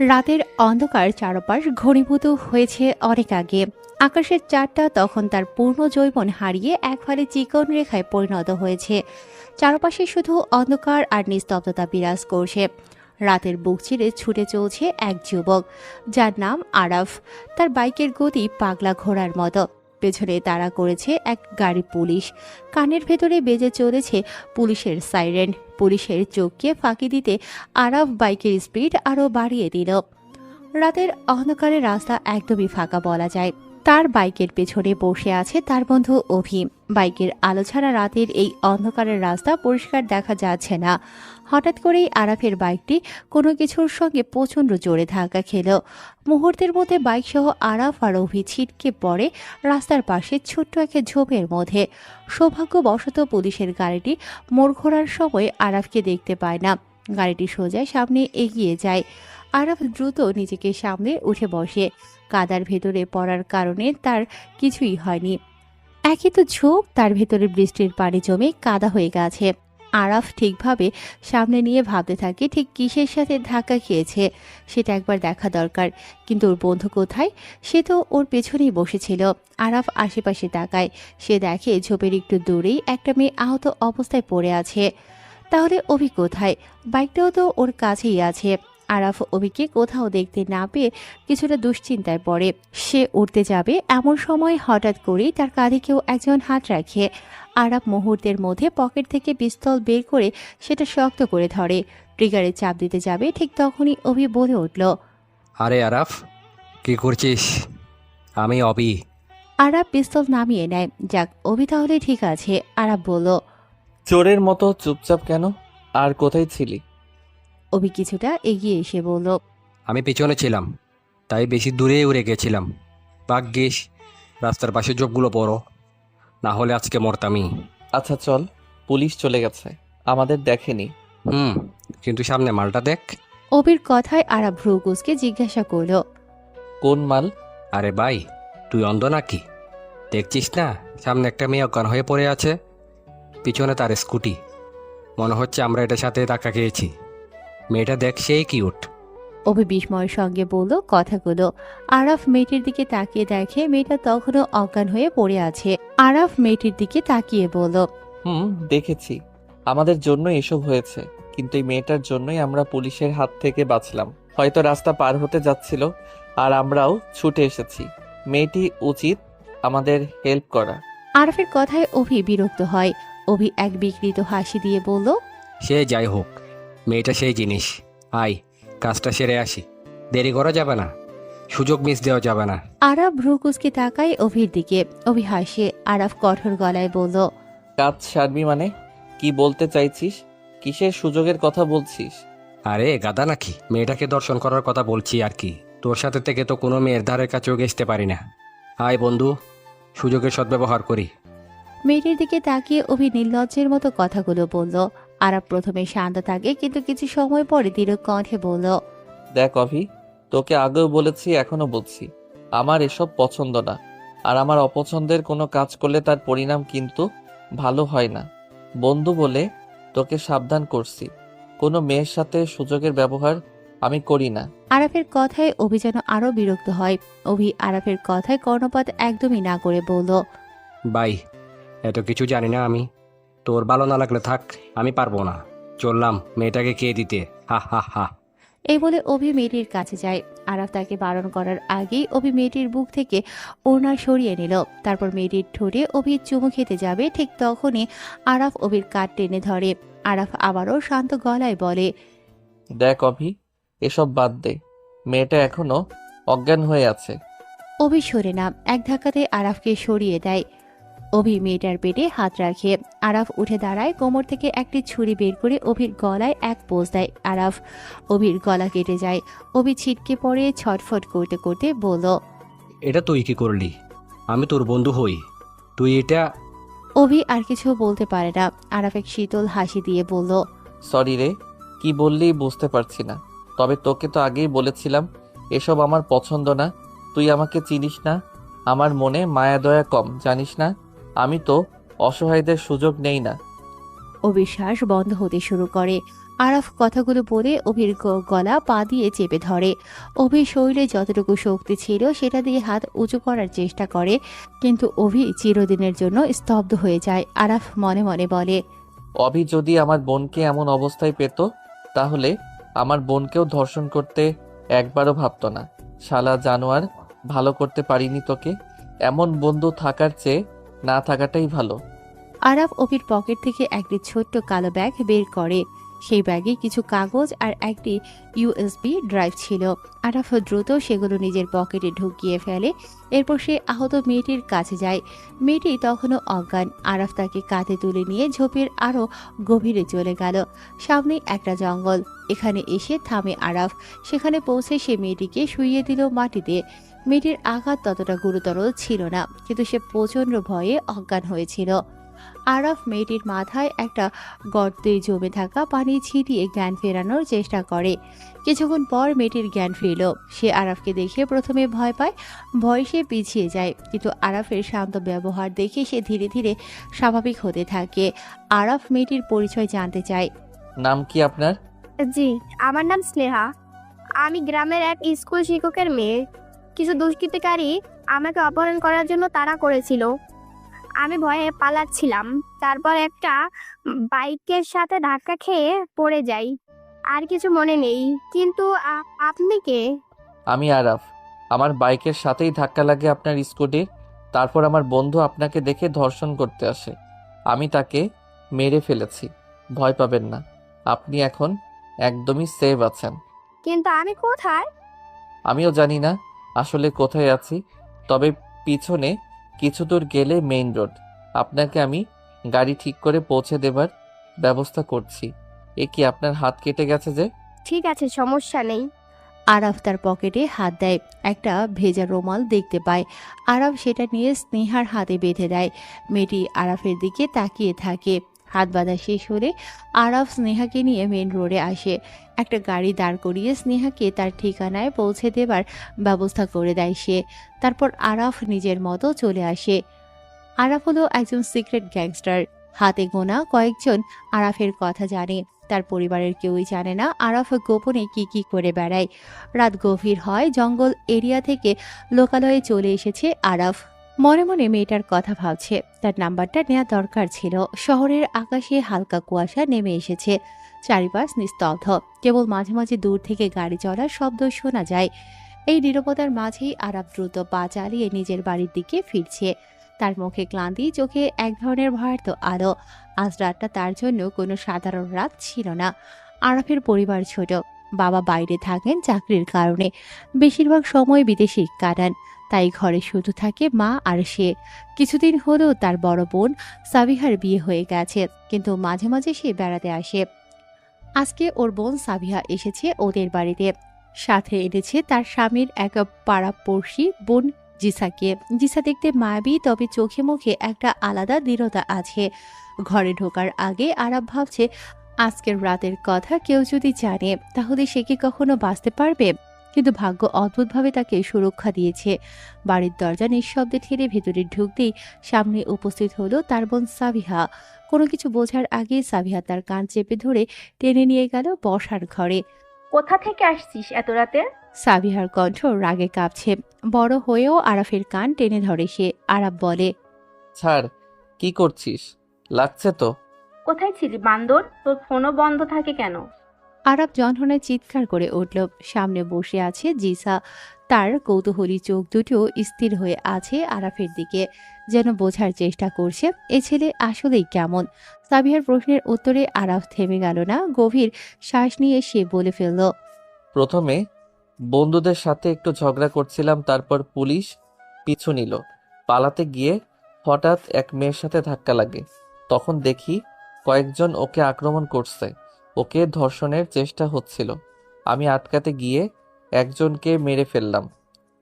রাতের অন্ধকার চারপাশ ঘনীভূত হয়েছে অনেক আগে। আকাশের চাঁদটা তখন তার পূর্ণ যৌবন হারিয়ে এক ফালি চিকন রেখায় পরিণত হয়েছে। চারপাশে শুধু অন্ধকার আর নিস্তব্ধতা বিরাজ করছে। রাতের বুক চিরে ছুটে চলছে এক যুবক, যার নাম আরাফ। তার বাইকের গতি পাগলা ঘোড়ার মতো। পেছনে তাড়া করেছে এক গাড়ি পুলিশ। কানের ভেতরে বেজে চলেছে পুলিশের সাইরেন। পুলিশের চোখকে ফাঁকি দিতে আরাফ বাইকের স্পিড আরও বাড়িয়ে দিল। রাতের অন্ধকারে রাস্তা একদমই ফাঁকা বলা যায়। তার বাইকের পেছনে বসে আছে তার বন্ধু অভি। বাইকের আলো ছাড়া রাতের এই অন্ধকারের রাস্তা পরিষ্কার দেখা যাচ্ছে না। হঠাৎ করেই আরাফের বাইকটি কোনো কিছুর সঙ্গে প্রচণ্ড জোরে ধাক্কা খেল। মুহূর্তের মধ্যে বাইক সহ আরাফ আর অভি ছিটকে পড়ে রাস্তার পাশে ছোট্ট এক ঝোপের মধ্যে। সৌভাগ্যবশত পুলিশের গাড়িটি মোড় ঘোরার সময় আরাফকে দেখতে পায় না। গাড়িটি সোজা সামনে এগিয়ে যায়। আরাফ দ্রুত নিজেকে সামনে উঠে বসে। কাদার ভেতরে পড়ার কারণে তার কিছুই হয়নি। একই তো ঝোঁক, তার ভেতরে বৃষ্টির পানি জমে কাদা হয়ে গেছে। আরাফ ঠিকভাবে সামনে নিয়ে ভাবতে থাকে ঠিক কিসের সাথে ধাক্কা খেয়েছে সেটা একবার দেখা দরকার। কিন্তু ওর বন্ধু কোথায়? সে তো ওর পেছনেই বসেছিল। আরাফ আশেপাশে তাকায়। সে দেখে ঝোপের একটু দূরেই একটা মেয়ে আহত অবস্থায় পড়ে আছে। তাহলে অভি কোথায়? বাইকটাও তো ওর কাছেই আছে। আরাফ অভিকে কোথাও দেখতে না পেয়ে কিছুটা দুশ্চিন্তায় পড়ে। সে উঠতে যাবে এমন সময় হঠাৎ করেই তার কাঁধে কেউ একজন হাত রাখে। আরাফ মুহূর্তের মধ্যে পকেট থেকে পিস্তল বের করে সেটা শক্ত করে ধরে। ট্রিগারে চাপ দিতে যাবে ঠিক তখনই অভি বলে উঠল, আরে আরাফ, কি করছিস? আমি অবি। আরাফ পিস্তল নামিয়ে নেয়। যাক, অভি তাহলে ঠিক আছে। আরাফ বলল, চোরের মতো চুপচাপ কেন? আর কোথায় ছিলি? অভি কিছুটা এগিয়ে এসে বলল, আমি পিছনে ছিলাম, তাই বেশি দূরে উড়ে গেছিলাম। ভাগ্যিস রাস্তার পাশে জবগুলো বড়, না হলে আজকে মরতামই। আচ্ছা চল, পুলিশ চলে গেছে, আমাদের দেখেনি। হুম, কিন্তু সামনে মালটা দেখ। অভির কথায় আরাফ ভ্রু কুঁচকে জিজ্ঞাসা করল, কোন মাল? আরে ভাই, তুই অন্ধ নাকি? দেখছিস না সামনে একটা মেয়ে অজ্ঞান হয়ে পড়ে আছে? পিছনে তার স্কুটি। মনে হচ্ছে আমরা এটার সাথে ধাক্কা খেয়েছি। মেয়েটা দেখ, সেই কিউট। অভি বিস্ময়ের সঙ্গে বলল কথাগুলো। আরাফ মেয়েটির দিকে তাকিয়ে দেখে মেয়েটা তখনও অজ্ঞান হয়ে পড়ে আছে। আরাফ মেয়েটির দিকে তাকিয়ে বলল, দেখেছি, আমাদের জন্য এসব হয়েছে, কিন্তু এই মেয়েটার জন্যই আমরা পুলিশের হাত থেকে বাঁচলাম। হয়তো রাস্তা পার হতে যাচ্ছিল আর আমরাও ছুটে এসেছি। মেয়েটি উচিত আমাদের হেল্প করা। আরাফের কথায় অভি বিরক্ত হয়। অভি এক বিকৃত হাসি দিয়ে বলল, সে যাই হোক, মেয়েটা সেই জিনিস। আয়, কাজটা সেরে আসি। দেরি করা যাবে না, সুযোগ মিস দেওয়া যাবে না। আরাফ ভ্রু কুঁচকে তাকায় অভির দিকে। অভি হাসে। আরাফ কঠোর গলায় বলল, কাজ সারবি মানে? কি বলতে চাইছিস? কিসের সুযোগের কথা বলছিস? আরে গাদা নাকি, মেয়েটাকে দর্শন করার কথা বলছি আর কি। তোর সাথে থেকে তো কোনো মেয়ের ধারের কাছেও ঘেঁচতে পারি না। আয় বন্ধু, সুযোগের সদ্ব্যবহার করি। মেয়েটির দিকে তাকিয়ে অভি নির্লজ্জের মতো কথাগুলো বলল। আরাফ প্রথমে শান্ত থাকে, কিন্তু কিছু সময় পরে দৃঢ় কণ্ঠে বলল, দেখ অভি, তোকে আগেও বলেছি, এখনো বলছি, আমার এসব পছন্দ না। আর আমার অপছন্দের কোনো কাজ করলে তার পরিণাম কিন্তু ভালো হয় না। বন্ধু বলে তোকে সাবধান করছি, কোনো মেয়ের সাথে সুযোগের ব্যবহার আমি করি না। আরাফের কথায় অভি যেন আরো বিরক্ত হয়। অভি আরাফের কথায় কর্ণপাত একদমই না করে বলল, বাই, এত কিছু জানি না আমি। তোর ভালো না লাগলে থাক, আমি পারবো না। চললাম মেয়েটাকে কে দিতে। হা হা হা। এই বলে অভি মেয়েটির কাছে যায়। আরাফ তাকে বারণ করার আগেই অভি মেয়েটির বুক থেকে ওড়না সরিয়ে নিল। তারপর মেয়েটির ঠোঁটে অভি চুমু খেতে যাবে ঠিক তখনই আরাফ অভির কাট টেনে ধরে। আরাফ আবারও শান্ত গলায় বলে, দেখ অভি, এসব বাদ দে, মেয়েটা এখনো অজ্ঞান হয়ে আছে। অভি সরে না, এক ধাক্কাতে আরাফকে সরিয়ে দেয়। অভি মেয়েটার পেটে হাত রাখে। আরাফ উঠে দাঁড়ায়, কোমর থেকে একটি ছুরি বের করে অভির গলায় এক পোঁচ দেয়। আরাফ অভির গলা কেটে যায়। অভি ছিটকে পড়ে ছটফট করতে করতে বলল, এটা তুই কি করলি? আমি তোর বন্ধু হই, তুই এটা? অভি আর কিছু বলতে পারে না। আরাফ এক শীতল হাসি দিয়ে বলল, সরি রে, কি বললি বুঝতে পারছি না। তবে তোকে তো আগেই বলেছিলাম এসব আমার পছন্দ না। তুই আমাকে চিনিস না, আমার মনে মায়া দয়া কম, জানিস না? আমি তো অসহায়দের সুযোগ নেই না। অভির শ্বাস বন্ধ হতে শুরু করে। আরাফ কথাগুলো বলে অভির গলা পা দিয়ে চেপে ধরে। অভির শরীরে যতটুকু শক্তি ছিল সেটা দিয়ে হাত উঁচু করার চেষ্টা করে, কিন্তু অভি চিরদিনের জন্য স্তব্ধ হয়ে যায়। আরাফ মনে মনে বলে, অভি যদি আমার বোনকে এমন অবস্থায় পেত তাহলে আমার বোনকেও ধর্ষণ করতে একবারও ভাবতো না। শালা জানোয়ার, ভালো করতে পারিনি তোকে। এমন বন্ধু থাকার চেয়ে না থাকাটাই ভালো। আরাফ অভির পকেট থেকে একটি ছোট্ট কালো ব্যাগ বের করে। সেই ব্যাগে কিছু কাগজ আর একটি ইউএসবি ড্রাইভ ছিল। আরাফ দ্রুত সেগুলো নিজের পকেটে ঢুকিয়ে ফেলে। এরপর সে আহত মেয়েটির কাছে যায়। মেয়েটি তখনও অজ্ঞান। আরাফ তাকে কাঁধে তুলে নিয়ে ঝোপের আরো গভীরে চলে গেল। সামনে একটা জঙ্গল। এখানে এসে থামে আরাফ। সেখানে পৌঁছে সে মেয়েটিকে শুইয়ে দিল মাটিতে। মেয়েটির আঘাত ততটা গুরুতর ছিল না, কিন্তু সে প্রচন্ড ভয়ে অজ্ঞান হয়েছিল। আরাফ মেয়েটির মাথায় একটা গর্তে জমে থাকা পানি ছিটিয়ে জ্ঞান ফেরানোর চেষ্টা করে। কিছুক্ষণ পর মেয়েটির জ্ঞান ফিরল। সে আরাফকে দেখে প্রথমে ভয় পায়, ভয় সে পিছিয়ে যায়, কিন্তু আরাফের শান্ত ব্যবহার দেখে সে ধীরে ধীরে স্বাভাবিক হতে থাকে। আরাফ মেয়েটির পরিচয় জানতে চায়। নাম কি আপনার? জি, আমার নাম স্নেহা। আমি গ্রামের এক স্কুল শিক্ষকের মেয়ে। কিছু দুষ্কৃতিকারী আমাকে অপহরণ করার জন্য তাড়া করেছিল। আমি ভয়ে পালাচ্ছিলাম। তারপর একটা বাইকের সাথে ধাক্কা খেয়ে পড়ে যাই। আর কিছু মনে নেই। কিন্তু আপনি কে? আমি আরাফ। আমার বাইকের সাথেই ধাক্কা লাগে আপনার স্কুটির। তারপর আমার বন্ধু আপনাকে দেখে ধর্ষণ করতে আসে। আমি তাকে মেরে ফেলেছি। ভয় পাবেন না, আপনি এখন একদমই সেভ আছেন। কিন্তু আমি কোথায়? আমিও জানি না আসলে কোথায় আছি, তবে পিছনে কিছু দূর গেলে মেইন রোড। আপনাকে আমি গাড়ি ঠিক করে পৌঁছে দেবার ব্যবস্থা করছি। এ কি, আপনার হাত কেটে গেছে যে? ঠিক আছে, সমস্যা নেই। আরাফ তার পকেটে হাত দেয়। একটা ভেজা রুমাল দেখতে পায়। আরাফ সেটা নিয়ে স্নেহার হাতে বেঁধে দেয়। মেয়েটি আরাফের দিকে তাকিয়ে থাকে। হাত বাঁধা শেষ হলে আরাফ স্নেহাকে নিয়ে মেন রোডে আসে। একটা গাড়ি দাঁড় করিয়ে স্নেহাকে তার ঠিকানায় পৌঁছে দেবার ব্যবস্থা করে দেয় সে। তারপর আরাফ নিজের মতো চলে আসে। আরাফ হলো একজন সিক্রেট গ্যাংস্টার। হাতে গোনা কয়েকজন আরাফের কথা জানে। তার পরিবারের কেউই জানে না আরাফ গোপনে কি কি করে বেড়ায়। রাত গভীর হয়, জঙ্গল এরিয়া থেকে লোকালয়ে চলে এসেছে আরাফ। মনে মনে মেয়েটার কথা ভাবছে। তার নাম্বারটা নেওয়া দরকার ছিল। শহরের আকাশে হালকা কুয়াশা নেমে এসেছে। চারিপাশ নিস্তব্ধ, কেবল মাঝে মাঝে দূর থেকে গাড়ি চলার শব্দ শোনা যায়। এই নীরবতার মাঝেই আরাফ দ্রুত পা চালিয়ে নিজের বাড়ির দিকে ফিরছে। তার মুখে ক্লান্তি, চোখে এক ধরনের ভয়ার্ত আলো। আজ রাতটা তার জন্য কোনো সাধারণ রাত ছিল না। আরাফের পরিবার ছোট। বাবা বাইরে থাকেন চাকরির কারণে। বেশিরভাগ সময় বিদেশে কাটান। তাই ঘরে শুধু থাকে মা আর সে। কিছুদিন হলেও তার বড় বোন সাবিহার বিয়ে হয়ে গেছে, কিন্তু মাঝে মাঝে সে বেড়াতে আসে। আজকে ওর বোন সাবিহা এসেছে ওদের বাড়িতে। সাথে এনেছে তার স্বামীর এক পাড়াপড়শি বোন জিসাকে। জিসা দেখতে মায়াবী, তবে চোখে মুখে একটা আলাদা দৃঢ়তা আছে। ঘরে ঢোকার আগে আরাফ ভাবছে, আজকের রাতের কথা কেউ যদি জানে তাহলে সে কি কখনো বাঁচতে পারবে? কিন্তু ভাগ্য অদ্ভুতভাবে তাকে সুরক্ষা দিয়েছে। বাড়ির দরজা নিঃশব্দে ঠেলে ভেতরে ঢুকতেই সামনে উপস্থিত হলো তার বোন সাবিহা। কোনো কিছু বোঝার আগে সাবিহা তার কান চেপে ধরে টেনে নিয়ে গেল বসার ঘরে। কোথা থেকে আসছিস এত রাতে? সাবিহার কণ্ঠ রাগে কাঁপছে। বড় হয়েও আরাফের কান টেনে ধরে সে। আরাফ বলে, ছাড়, কি করছিস? লাগছে তো। কোথায় ছিলি বান্দর? তোর ফোনও বন্ধ থাকে কেন? আরাফ যন্ত্রণায় চিৎকার করে উঠল। সামনে বসে আছে জিসা। তার কৌতূহলী চোখ দুটো স্থির হয়ে আছে আরাফের দিকে, যেন বোঝার চেষ্টা করছে এ ছেলে আসলেই কেমন। সাবিহার প্রশ্নের উত্তরে আরাফ থেমে গেল না। গভীর শ্বাস নিয়ে সে বলে ফেলল, প্রথমে বন্ধুদের সাথে একটু ঝগড়া করছিলাম, তারপর পুলিশ পিছু নিল। পালাতে গিয়ে হঠাৎ এক মেয়ের সাথে ধাক্কা লাগে। তখন দেখি কয়েকজন ওকে আক্রমণ করছে। ওকে ধর্ষণের চেষ্টা হচ্ছিল। আমি আটকাতে গিয়ে একজনকে মেরে ফেললাম।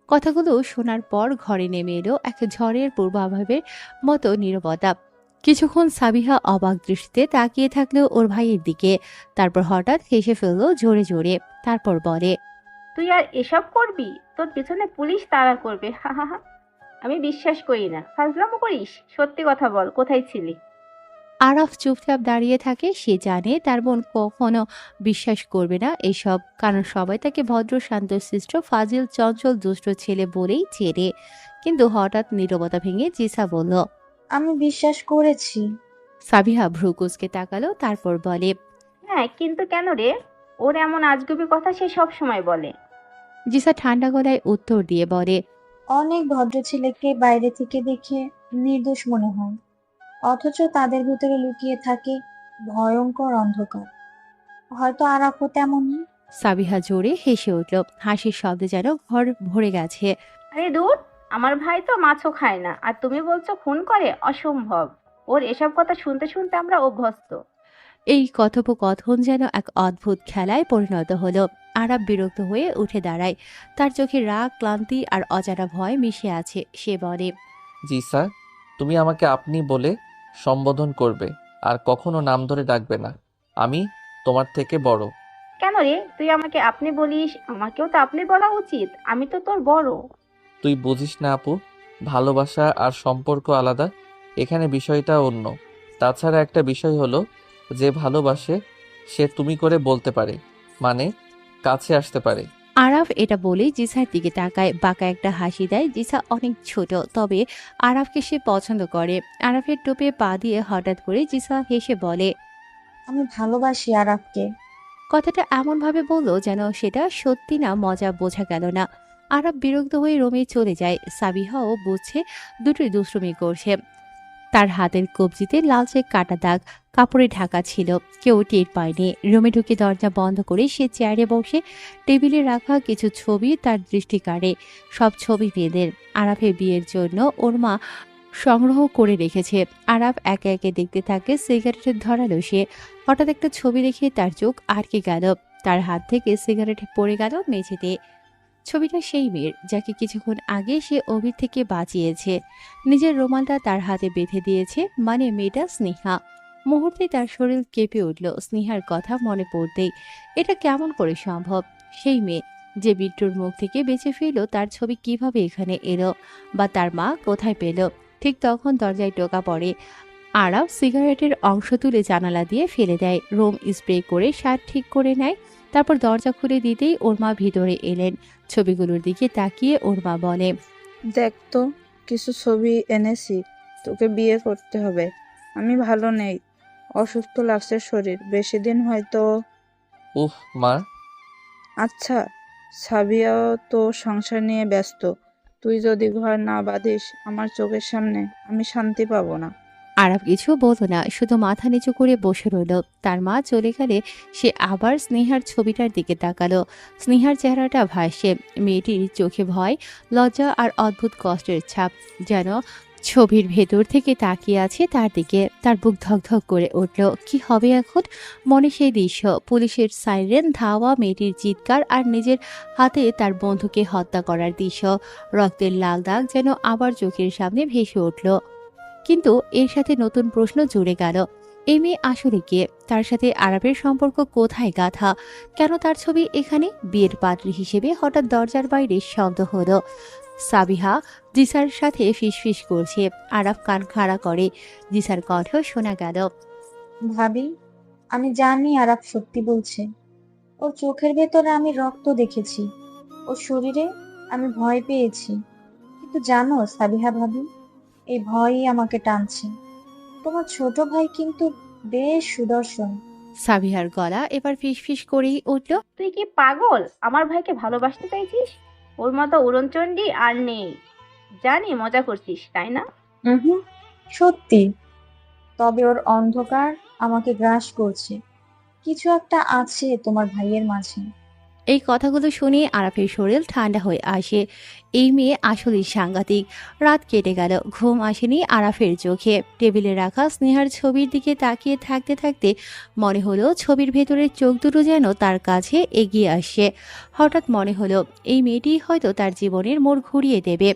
কথাগুলো শোনার পর ঘরে নেমে এলো এক ঝড়ের পূর্বাভাবের মতো নীরবতা। কিছুক্ষণ সাবিহা অবাক দৃষ্টিতে তাকিয়ে থাকলো ওর ভাইয়ের দিকে। তারপর হঠাৎ হেসে ফেললো জোরে জোরে। তারপর বলে, তুই আর এসব করবি? তোর পেছনে পুলিশ তাড়া করবে, হা হা হা। আমি বিশ্বাস করি না। ফাজলামো করিস? সত্যি কথা বল, কোথায় ছিলি? আরাফ চুপচাপ দাঁড়িয়ে থাকে। সে জানে তার বোন কখনো বিশ্বাস করবে না এসব, কারণ সবাই তাকে ভদ্র শান্তশিষ্ট ফাজিল চঞ্চল দুষ্ট ছেলে বলেই চেনে। কিন্তু হঠাৎ নীরবতা ভেঙে জিসা বলল, আমি বিশ্বাস করেছি। সাবিহা ভ্রু কুঁচকে তাকালো, তারপর বলে, হ্যাঁ, কিন্তু কেন রে? ওর এমন আজগুবি কথা সে সব সময় বলে। জিসা ঠান্ডা গলায় উত্তর দিয়ে বলে, অনেক ভদ্র ছেলেকে বাইরে থেকে দেখে নির্দোষ মনে হয়, অথচ তাদের ভিতরে লুকিয়ে থাকে ভয়ঙ্কর অন্ধকার। হয়তো আরাফও তেমনই। সাবিহা জোরে হেসে উঠল। হাসির শব্দে যেন ঘর ভরে গেছে। আরে দূর, আমার ভাই তো মাছও খায় না, আর তুমি বলছো খুন করে? অসম্ভব। ওর এসব কথা শুনতে শুনতে আমরা অভ্যস্ত। এই কথোপকথন যেন এক অদ্ভুত খেলায় পরিণত হলো। আরাব বিরক্ত হয়ে উঠে দাঁড়ায়। তার চোখে রাগ, ক্লান্তি আর অজানা ভয় মিশে আছে। সে বলে, জি স্যার, তুমি আমাকে আপনি বলে সম্বোধন করবে, আর কখনো নাম ধরে ডাকবে না। আমি তোমার থেকে বড়। কেন রে, তুই আমাকে আপনি বলিস? আমাকেও তো আপনি বলা উচিত, আমি তো তোর বড়। তুই বুঝিস না আপু, ভালোবাসা আর সম্পর্ক আলাদা। এখানে বিষয়টা অন্য। তাছাড়া একটা বিষয় হলো, যে ভালোবাসে সে তুমি করে বলতে পারে, মানে কাছে আসতে পারে। আরাফ এটা বলেই জিসার দিকে তাকায়। বাঁকা একটা হাসি দেয়। জিসা অনেক ছোট, তবে আরাফকে সে পছন্দ করে। আরাফের টোপে পা দিয়ে হঠাৎ করে জিসা হেসে বলে, আমি ভালোবাসি আরাফকে। কথাটা এমনভাবে বলল যেন সেটা সত্যি না মজা বোঝা গেল না। আরাফ বিরক্ত হয়ে রুমে চলে যায়। সাবিহাও বুঝছে দুটোই দুষ্টুমি করছে। তার হাতের কবজিতে লালচে কাটা দাগ, কাপড়ে ঢাকা ছিল। কেউ টের পায়নি। রুমে ঢুকে দরজা বন্ধ করে সে চেয়ারে বসে টেবিলে রাখা কিছু ছবি তার দৃষ্টি কাড়ে। সব ছবি মেয়েদের। আরাফের বিয়ের জন্য ওর মা সংগ্রহ করে রেখেছে। আরাফ একে একে দেখতে থাকে। সিগারেটের ধরালো সে। হঠাৎ একটা ছবি দেখে তার চোখ আটকে গেল। তার হাত থেকে সিগারেট পড়ে গেল মেঝেতে। ছবিটা সেই মেয়ের যাকে কিছুক্ষণ আগে সে অভির থেকে বাঁচিয়েছে। নিজের রুমালটা তার হাতে বেঁধে দিয়েছে, মানে মেয়েটা স্নেহা। মুহূর্তে তার শরীর কেঁপে উঠল স্নেহার কথা মনে পড়তেই। এটা কেমন করে সম্ভব? সেই মেয়ে যে বিট্টুর মুখ থেকে বেঁচে ফিরল, তার ছবি কিভাবে এখানে এলো, বা তার মা কোথায় পেল? ঠিক তখন দরজায় টোকা পড়ে। আরাফ সিগারেটের অংশ তুলে জানালা দিয়ে ফেলে দেয়। রুম স্প্রে করে শার্ট ঠিক করে নেয়। তারপর দরজা খুলে দিতেই ওর মা ভিতরে এলেন। ছবিগুলোর দিকে তাকিয়ে ওর মা বলে, দেখ তো, কিছু ছবি এনেছি, তোকে বিয়ে করতে হবে। আমি ভালো নেই, অসুস্থ লাগছে শরীর, বেশি দিন হয়তো। উফ মা। আচ্ছা, সাবিয়াও তো সংসার নিয়ে ব্যস্ত। তুই যদি ঘর না বাঁধিস আমার চোখের সামনে, আমি শান্তি পাবো না। আরাফ কিছু বলল না, শুধু মাথা নিচু করে বসে রইল। তার মা চলে গেলে সে আবার স্নেহার ছবিটার দিকে তাকালো। স্নেহার চেহারাটা ভাসে। মেয়েটির চোখে ভয়, লজ্জা আর অদ্ভুত কষ্টের ছাপ, যেন ছবির ভেতর থেকে তাকিয়ে আছে তার দিকে। তার বুক ধকধক করে উঠল। কি হবে এখন? মনে সেই দৃশ্য, পুলিশের সাইরেন, ধাওয়া, মেয়েটির চিৎকার আর নিজের হাতে তার বন্ধুকে হত্যা করার দৃশ্য। রক্তের লাল দাগ যেন আবার চোখের সামনে ভেসে উঠল। কিন্তু এর সাথে নতুন প্রশ্ন জুড়ে গেল। এই মেয়ে আসলে কে? তার সাথে আরাফের সম্পর্ক কোথায় গাঁথা? কেন তার ছবি এখানে? বিয়ের পাত্রী হিসেবে হঠাৎ দরজার বাইরে শব্দ হলো। সাবিহা জিসার সাথে ফিসফিস করছে। আরাফ কান খাড়া করে। জিসার কণ্ঠ শোনা গেল, ভাবি, আমি জানি আরাফ সত্যি বলছে। ওর চোখের ভেতরে আমি রক্ত দেখেছি, ওর শরীরে আমি ভয় পেয়েছি। কিন্তু জানো সাবিহা ভাবি, এই ভয়ই আমাকে টানছে। তোমার ছোট ভাই কিন্তু বেশ সুদর্শন। সাবিহার গলা এবার ফিসফিস করেই উঠল, তুই কি পাগল? আমার ভাইকে ভালোবাসতে চাইছিস? ওর মতো উড়নচণ্ডী আর নেই। জানি মজা করছিস, তাই না? হুম, সত্যি। তবে ওর অন্ধকার আমাকে গ্রাস করছে। কিছু একটা আছে তোমার ভাইয়ের মাঝে। এই কথাগুলো শুনে আরাফের শরীর ঠান্ডা হয়ে আসে। এই মেয়ে আসলেই সাংঘাতিক। রাত কেটে গেল, ঘুম আসেনি আরাফের চোখে। টেবিলে রাখা স্নেহার ছবির দিকে তাকিয়ে থাকতে থাকতে মনে হলো ছবির ভেতরের চোখ দুটো যেন তার কাছে এগিয়ে আসছে। হঠাৎ মনে হলো এই মেয়েটি হয়তো তার জীবনের মোড় ঘুরিয়ে দেবে।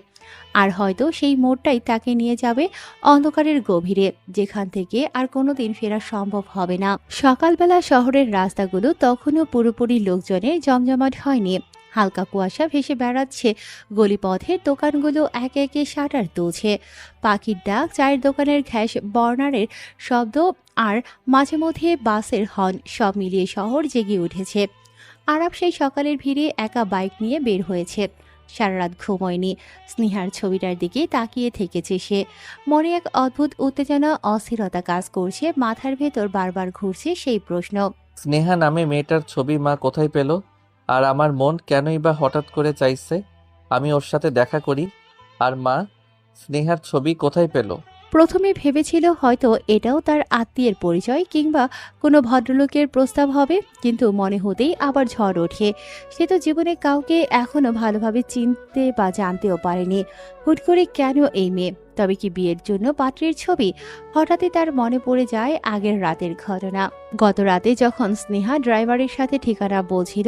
আর হয়তো সেই মোড়টাই তাকে নিয়ে যাবে অন্ধকারের গভীরে, যেখান থেকে আর কোনোদিন ফেরা সম্ভব হবে না। সকালবেলা শহরের রাস্তাগুলো তখনও পুরোপুরি লোকজনে জমজমাট হয়নি। হালকা কুয়াশা ভেসে বেড়াচ্ছে, গলিপথের দোকানগুলো একে একে শাটার তুলছে। পাখির ডাক, চায়ের দোকানের ঘ্যাস বর্নারের শব্দ আর মাঝে মধ্যে বাসের হর্ন, সব মিলিয়ে শহর জেগে উঠেছে। আরাব সেই সকালের ভিড়ে একা বাইক নিয়ে বের হয়েছে। সারা রাত ঘুমোয়নি। স্নেহার ছবিটার দিকে তাকিয়ে থেকেছে সে। মনে এক অদ্ভুত উত্তেজনা, অস্থিরতা কাজ করছে, মাথার ভেতর বারবার ঘুরছে সেই প্রশ্ন। স্নেহা নামে মেয়েটার ছবি মা কোথায় পেল? আর আমার মন কেনই বা হঠাৎ করে চাইছে আমি ওর সাথে দেখা করি? আর মা স্নেহার ছবি কোথায় পেল? প্রথমে ভেবেছিল হয়তো এটাও তার আত্মীয়ের পরিচয় কিংবা কোনো ভদ্রলোকের প্রস্তাব হবে, কিন্তু মনে হতেই আবার ঝড় ওঠে। সে তো জীবনে কাউকে এখনো ভালোভাবে চিনতে বা জানতেও পারেনি। হুট করে কেন এই মেয়ে? তবে কি বিয়ের জন্য পাত্রীর ছবি? হঠাৎই তার মনে পড়ে যায় আগের রাতের ঘটনা। গত রাতে যখন স্নেহা ড্রাইভারের সাথে ঠিকানা বলছিল,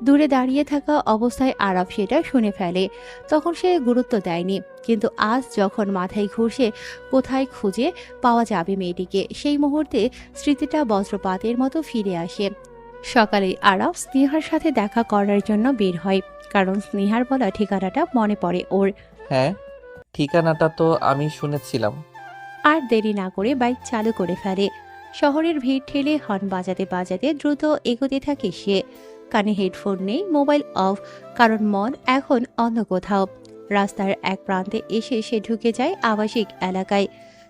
দূরে দাঁড়িয়ে থাকা অবস্থায় আরাফ সেটা শুনে ফেলে। তখন সে গুরুত্ব দেয়নি, কিন্তু আজ যখন মাথায় ঘুরছে কোথায় খুঁজে পাওয়া যাবে মেয়েটিকে, সেই মুহূর্তে স্মৃতিটা বজ্রপাতের মতো ফিরে আসে। সকালে আরাফ স্নেহার সাথে দেখা করার জন্য বের হয়, কারণ স্নেহার বলা ঠিকানাটা মনে পড়ে ওর। হ্যাঁ, ঠিকানাটা তো আমি শুনেছিলাম। আর দেরি না করে বাইক চালু করে ফেলে। শহরের ভিড় ঠেলে হর্ন বাজাতে বাজাতে দ্রুত এগোতে থাকে সে। কানে হেডফোন নেই, মোবাইল অফ, কারণ মন এখন অন্য কোথাও। রাস্তার এক প্রান্তে এসে সে ঢুকে যায় আবাসিক এলাকায়।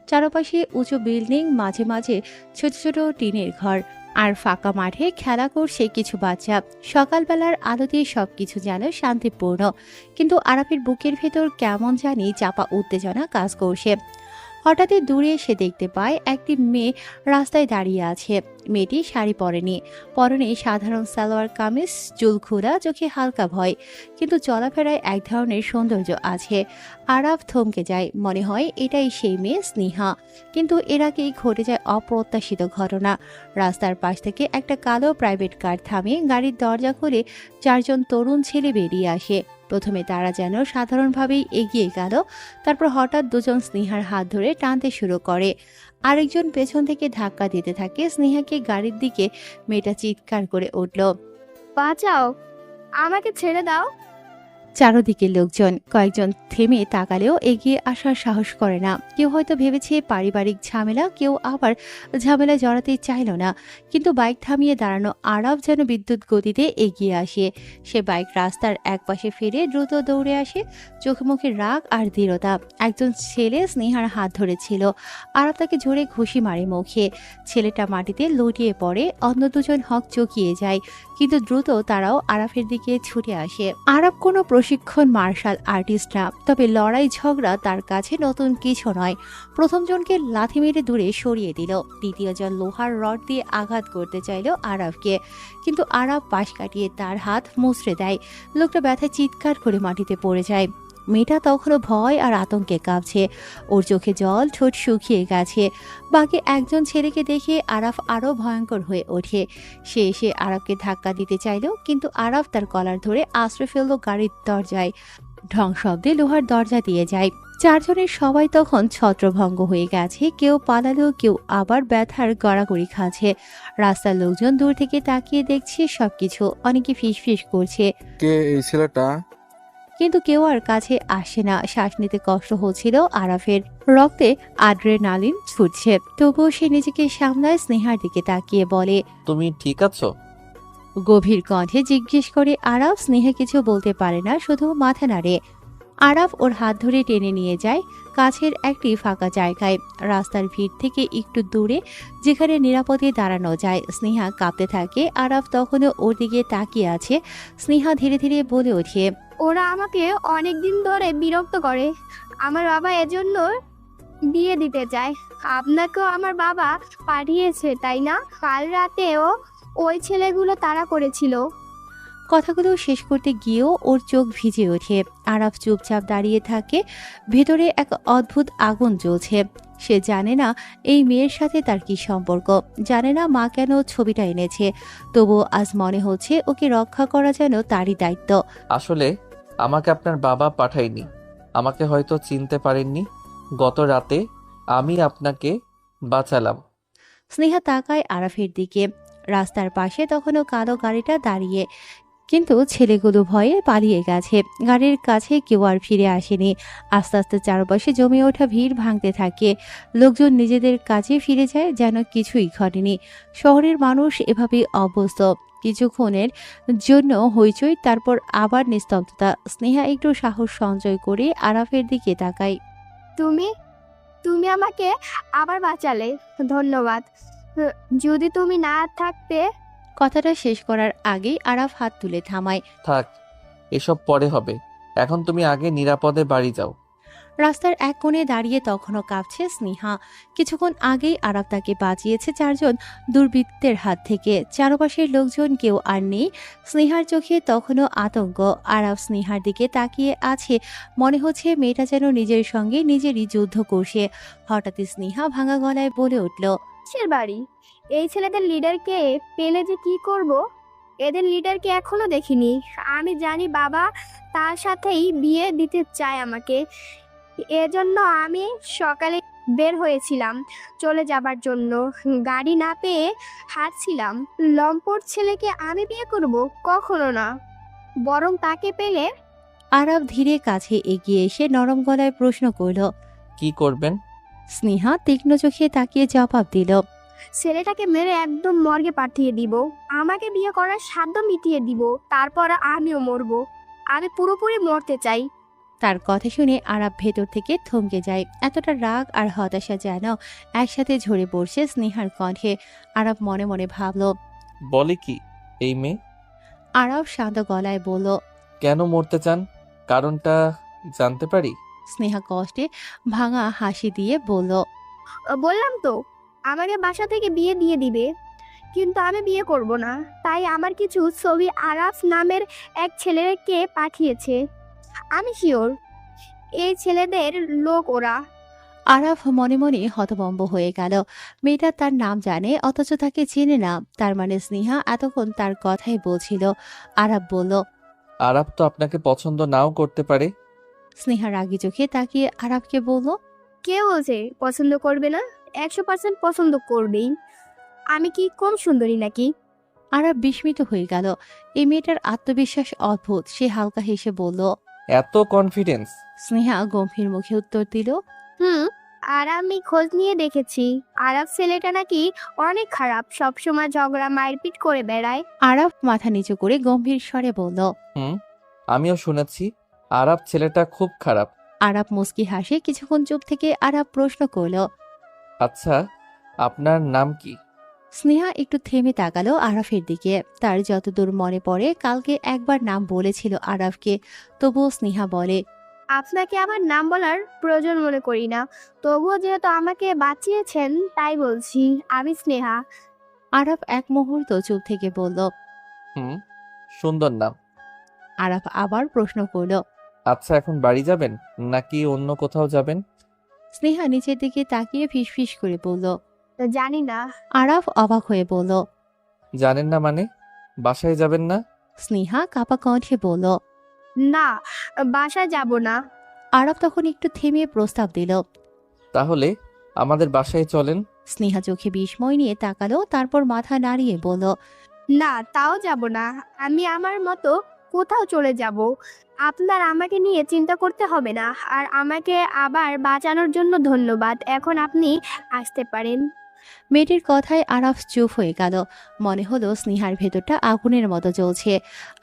চারপাশে উঁচু বিল্ডিং, মাঝে মাঝে ছোট ছোট টিনের ঘর, আর ফাঁকা মাঠে খেলা করছে কিছু বাচ্চা। সকালবেলার আলো দিয়ে সবকিছু যেন শান্তিপূর্ণ, কিন্তু আরাফের বুকের ভেতর কেমন জানি চাপা উত্তেজনা কাজ করছে। হঠাৎই দূরে এসে দেখতে পায় একটি মেয়ে রাস্তায় দাঁড়িয়ে আছে। মেয়েটি শাড়ি পরেনি, পরনে সাধারণ সালোয়ার কামিজ, চুল খোলা, চোখে হালকা ভয়, কিন্তু চলাফেরায় এক ধরনের সৌন্দর্য আছে। আরাফ থমকে যায়, মনে হয় এটাই সেই মেয়ে স্নেহা। কিন্তু এর আগেই ঘটে যায় অপ্রত্যাশিত ঘটনা। রাস্তার পাশ থেকে একটা কালো প্রাইভেট কার থামে, গাড়ির দরজা খুলে চারজন তরুণ ছেলে বেরিয়ে আসে। প্রথমে তারা যেন সাধারণভাবেই এগিয়ে গেল, তারপর হঠাৎ দুজন স্নেহার হাত ধরে টানতে শুরু করে। আরেকজন পেছন থেকে ধাক্কা দিতে থাকে স্নেহাকে গাড়ির দিকে। মেয়েটা চিৎকার করে উঠল, বাঁচাও, আমাকে ছেড়ে দাও। চারদিকে লোকজন, কয়েকজন থেমে তাকালেও এগিয়ে আসার সাহস করে না। কেউ হয়তো ভেবেছে পারিবারিক ঝামেলা, কেউ আবার ঝামেলা জড়াতে চাইল না। কিন্তু বাইক থামিয়ে দাঁড়ানো আরাফ যেন বিদ্যুৎ গতিতে এগিয়ে আসে। সে বাইক রাস্তার একপাশে ফিরে দ্রুত দৌড়ে আসে, চোখে মুখে রাগ আর দৃঢ়তা। একজন ছেলে স্নেহার হাত ধরেছিল, আরাফ তাকে জোরে ঘুষি মারে মুখে। ছেলেটা মাটিতে লুটিয়ে পড়ে, অন্য দুজন হক চকিয়ে যায়, কিন্তু দ্রুত তারাও আরাফের দিকে ছুটে আসে। আরাফ কোনো প্রশিক্ষণ মার্শাল আর্টিস্ট না, তবে লড়াই ঝগড়া তার কাছে নতুন কিছু নয়। প্রথম জনকে লাথি মেরে দূরে সরিয়ে দিল, দ্বিতীয় জন লোহার রড দিয়ে আঘাত করতে চাইল আরাফকে, কিন্তু আরাফ পাশ কাটিয়ে তার হাত মুচড়ে দেয়। লোকটা ব্যথায় চিৎকার করে মাটিতে পড়ে যায়। মেয়েটা তখনও ভয় আর আতঙ্কে কাঁপছে, ওর চোখে জল, ঠোঁট শুকিয়ে গেছে। বাকি একজন ছেলেকে দেখে আরাফ আরও ভয়ঙ্কর হয়ে ওঠে। সে এসে আরাফকে ধাক্কা দিতে চাইল, কিন্তু আরাফ তার কলার ধরে আশ্রয় ফেলল গাড়ির দরজায়। ঢং শব্দে লোহার দরজা দিয়ে যায়। চারজনের সবাই তখন ছত্রভঙ্গ হয়ে গেছে, কেউ পালালেও কেউ আবার ব্যথার গড়াগড়ি খাচ্ছে। রাস্তার লোকজন দূর থেকে তাকিয়ে দেখছে সবকিছু, অনেকে ফিসফিস করছে, কে এই ছেলেটা? কিন্তু কেউ আর কাছে আসে না। শ্বাস নিতে কষ্ট হচ্ছিল আরাফের, রক্তে আড্রেনালিন ছুটছে, তবুও সে নিজেকে সামলায়। স্নেহার দিকে তাকিয়ে বলে, তুমি ঠিক আছো? গভীর কণ্ঠে জিজ্ঞেস করে আরাফ। স্নেহা কিছু বলতে পারে না, শুধু মাথা নাড়ে। আরাফ ওর হাত ধরে টেনে নিয়ে যায় কাছের একটি ফাঁকা জায়গায়, রাস্তার ভিড় থেকে একটু দূরে, যেখানে নিরাপদে দাঁড়ানো যায়। স্নেহা কাঁপতে থাকে, আরাফ তখনও ওর দিকে তাকিয়ে আছে। স্নেহা ধীরে ধীরে বলে ওঠে, ওরা আমাকে অনেক দিন ধরে বিরক্ত করে। আমার বাবা এজন্য বিয়ে দিতে চায়। আপনাকেও আমার বাবা পাঠিয়েছে, তাই না? কাল রাতেও ওই ছেলেগুলো তাড়া করেছিল। কথাগুলো শেষ করতে গিয়েও ওর চোখ ভিজে ওঠে। আরাফ চুপচাপ দাঁড়িয়ে থাকে, ভেতরে এক অদ্ভুত আগুন জ্বলছে। সে জানে না এই মেয়ের সাথে তার কি সম্পর্ক, জানে না মা কেন ছবিটা এনেছে, তবুও আজ মনে হচ্ছে ওকে রক্ষা করা যেন তারই দায়িত্ব। আসলে আমাকে আপনার বাবা পাঠায়নি, আমাকে হয়তো চিনতে পারেননি। গত রাতে আমি আপনাকে বাঁচালাম। স্নেহা তাকায় আরাফের দিকে। রাস্তার পাশে তখনও কালো গাড়িটা দাঁড়িয়ে, কিন্তু ছেলেগুলো ভয়ে পালিয়ে গেছে। গাড়ির কাছে কেউ আর ফিরে আসেনি। আস্তে আস্তে চারপাশে জমে ওঠা ভিড় ভাঙতে থাকে। লোকজন নিজেদের কাজে ফিরে যায় যেন কিছুই ঘটেনি। শহরের মানুষ এভাবেই অভ্যস্ত। কিছুক্ষণের জন্য হইচই, তারপর আবার নিস্তব্ধতা। স্নেহা একটু সাহস সঞ্চয় করে আরাফের দিকে তাকায়। তুমি তুমি আমাকে আবার বাঁচালে, ধন্যবাদ। যদি তুমি না থাকতে। কথাটা শেষ করার আগেই আরাফ হাত তুলে থামায়। থাক, এসব পরে হবে। এখন তুমি আগে নিরাপদে বাড়ি যাও। রাস্তার এক কোণে দাঁড়িয়ে তখনও কাঁপছে স্নেহা। কিছুক্ষণ আগেই আরাফ তাকে বাঁচিয়েছে 4 জন দুর্বৃত্তের হাত থেকে। চারপাশের লোকজন কেউ আর নেই। স্নেহার চোখে তখনও আতঙ্ক। আরাফ স্নেহার দিকে তাকিয়ে আছে, মনে হচ্ছে মেয়েটা যেন নিজের সঙ্গে নিজেরই যুদ্ধ করছে। হঠাৎই স্নেহা ভাঙা গলায় বলে উঠল, কিসের বাড়ি? এই ছেলেদের লিডারকে পেলে যে কি করব? এদের লিডারকে এখনো দেখিনি। আমি জানি বাবা তার সাথেই বিয়ে দিতে চায় আমাকে। এজন্য আমি সকালে বের হয়েছিলাম চলে যাবার জন্য। গাড়ি না পেয়ে হাঁটছিলাম। লম্পট ছেলেকে আমি বিয়ে করব? কখনো না। বরং তাকে পেলে। আরাফ ধীরে কাছে এগিয়ে এসে নরম গলায় প্রশ্ন করল। কি করবেন? স্নেহা তীক্ষ্ণ চোখে তাকিয়ে জবাব দিল, ছেলেটাকে মেরে একদম মর্গে পাঠিয়ে দিব। আমাকে বিয়ে করার সাধ্য মিটিয়ে দিব। তারপর আমিও মরবো। আমি পুরোপুরি মরতে চাই। তার কথা শুনে আরাফ ভেতর থেকে থমকে যায়। এতটা রাগ আর হতাশা যেন একসাথে ঝরে পড়ছে স্নেহার কণ্ঠে। আরাফ মনে মনে ভাবল। বলে কি এই মেয়ে? আরাফ শান্ত গলায় বলল, কেন মরতে চান? কারণটা জানতে পারি? স্নেহা কষ্টে ভাঙা হাসি দিয়ে বলল, বললাম তো, আমাকে বাসা থেকে বিয়ে দিয়ে দিবে। কিন্তু আমি বিয়ে করব না। তাই আমার কিছু ছবি আরাফ নামের এক ছেলেকে পাঠিয়েছে। আমি শিওর এই ছেলেদের লোক ওরা। আরাফ মনে মনে হতভম্ব হয়ে গেল। মেয়েটা তার নাম জানে অথচ তাকে চেনে না। তার মানে স্নেহা এতক্ষণ তার কথাই বলছিল। আরাফ বলল, আরাফ তো আপনাকে পছন্দ নাও করতে পারে। স্নেহা রাগী চোখে তাকিয়ে আরাফকে বলল, কে বলছে পছন্দ করবে না? 100% পছন্দ করবেই। আমি কি কম সুন্দরী নাকি? আরাফ বিস্মিত হয়ে গেল। এই মেয়েটার আত্মবিশ্বাস অদ্ভুত। সে হালকা হেসে বলল। এত কনফিডেন্স? স্নেহা গম্ভীর মুখে উত্তর দিল, আর আমি খোঁজ নিয়ে দেখেছি, আরাফ ছেলেটা নাকি অনেক খারাপ। সবসময় ঝগড়া মারপিট করে বেড়ায়। আরাফ মাথা নিচু করে গম্ভীর স্বরে বলল। আমিও শুনেছি আরাফ ছেলেটা খুব খারাপ। আরাফ মুস্কি হাসে। কিছুক্ষণ চুপ থেকে আরাফ প্রশ্ন করল, আচ্ছা, আপনার নাম কি? স্নেহা একটু থেমে তাকালো আরাফের দিকে। তার যতদূর মনে পড়ে কালকে একবার নাম বলেছিল আরাফকে। তবুও স্নেহা বলে, আপনাকে আমার নাম বলার প্রয়োজন মনে করি না। তবুও যেহেতু আমাকে বাঁচিয়েছেন তাই বলছি, আমি স্নেহা। আরাফ এক মুহূর্ত চুপ থেকে বলল। সুন্দর নাম। আরাফ আবার প্রশ্ন করল, আচ্ছা, এখন বাড়ি যাবেন নাকি অন্য কোথাও যাবেন? স্নেহা নিচের দিকে তাকিয়ে ফিসফিস করে বলল, জানি না। আরাফ অবাক হয়ে বলল, জানেন না মানে? বাসায় যাবেন না? স্নেহা কাপা কণ্ঠে বলল, না, বাসায় যাব না। আরাফ তখন একটু থেমে প্রস্তাব দিল। তাহলে আমাদের বাসায় চলেন। স্নেহা চোখে বিস্ময় নিয়ে তাকালো, তারপর মাথা নাড়িয়ে বলল, না, তাও যাব না। আমি আমার মতো কোথাও চলে যাব। আপনার আমাকে নিয়ে চিন্তা করতে হবে না। আর আমাকে আবার বাঁচানোর জন্য ধন্যবাদ। এখন আপনি আসতে পারেন। মেয়েটির কথায় আরাফ চুপ হয়ে গেল। মনে হলো স্নেহার ভেতরটা আগুনের মতো জ্বলছে।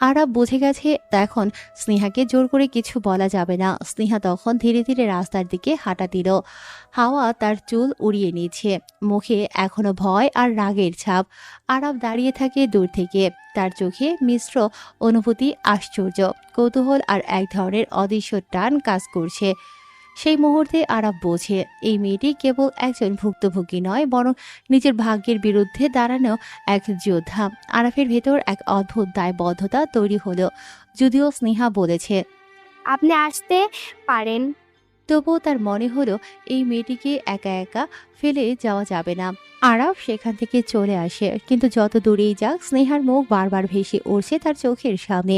আরাফ বুঝে গেছে এখন স্নেহাকে জোর করে কিছু বলা যাবে না। স্নেহা তখন ধীরে ধীরে রাস্তার দিকে হাঁটা দিল। হাওয়া তার চুল উড়িয়ে নিচ্ছে। মুখে এখনো ভয় আর রাগের ছাপ। আরাফ দাঁড়িয়ে থাকে দূর থেকে। তার চোখে মিশ্র অনুভূতি, আশ্চর্য, কৌতূহল আর এক ধরনের অদৃশ্য টান কাজ করছে। সেই মুহূর্তে আরাফ বোঝে এই মেয়েটি কেবল একজন ভুক্তভোগী নয়, বরং নিজের ভাগ্যের বিরুদ্ধে দাঁড়ানো এক যোদ্ধা। আরাফের ভেতর এক অদ্ভুত দায়বদ্ধতা তৈরি হলো। যদিও স্নেহা বলেছে আপনি আসতে পারেন। তবুও তার মনে হলো এই মেয়েটিকে একা একা ফেলে যাওয়া যাবে না। আরাফ সেখান থেকে চলে আসে, কিন্তু যত দূরেই যাক স্নেহার মুখ বারবার ভেসে উঠছে তার চোখের সামনে।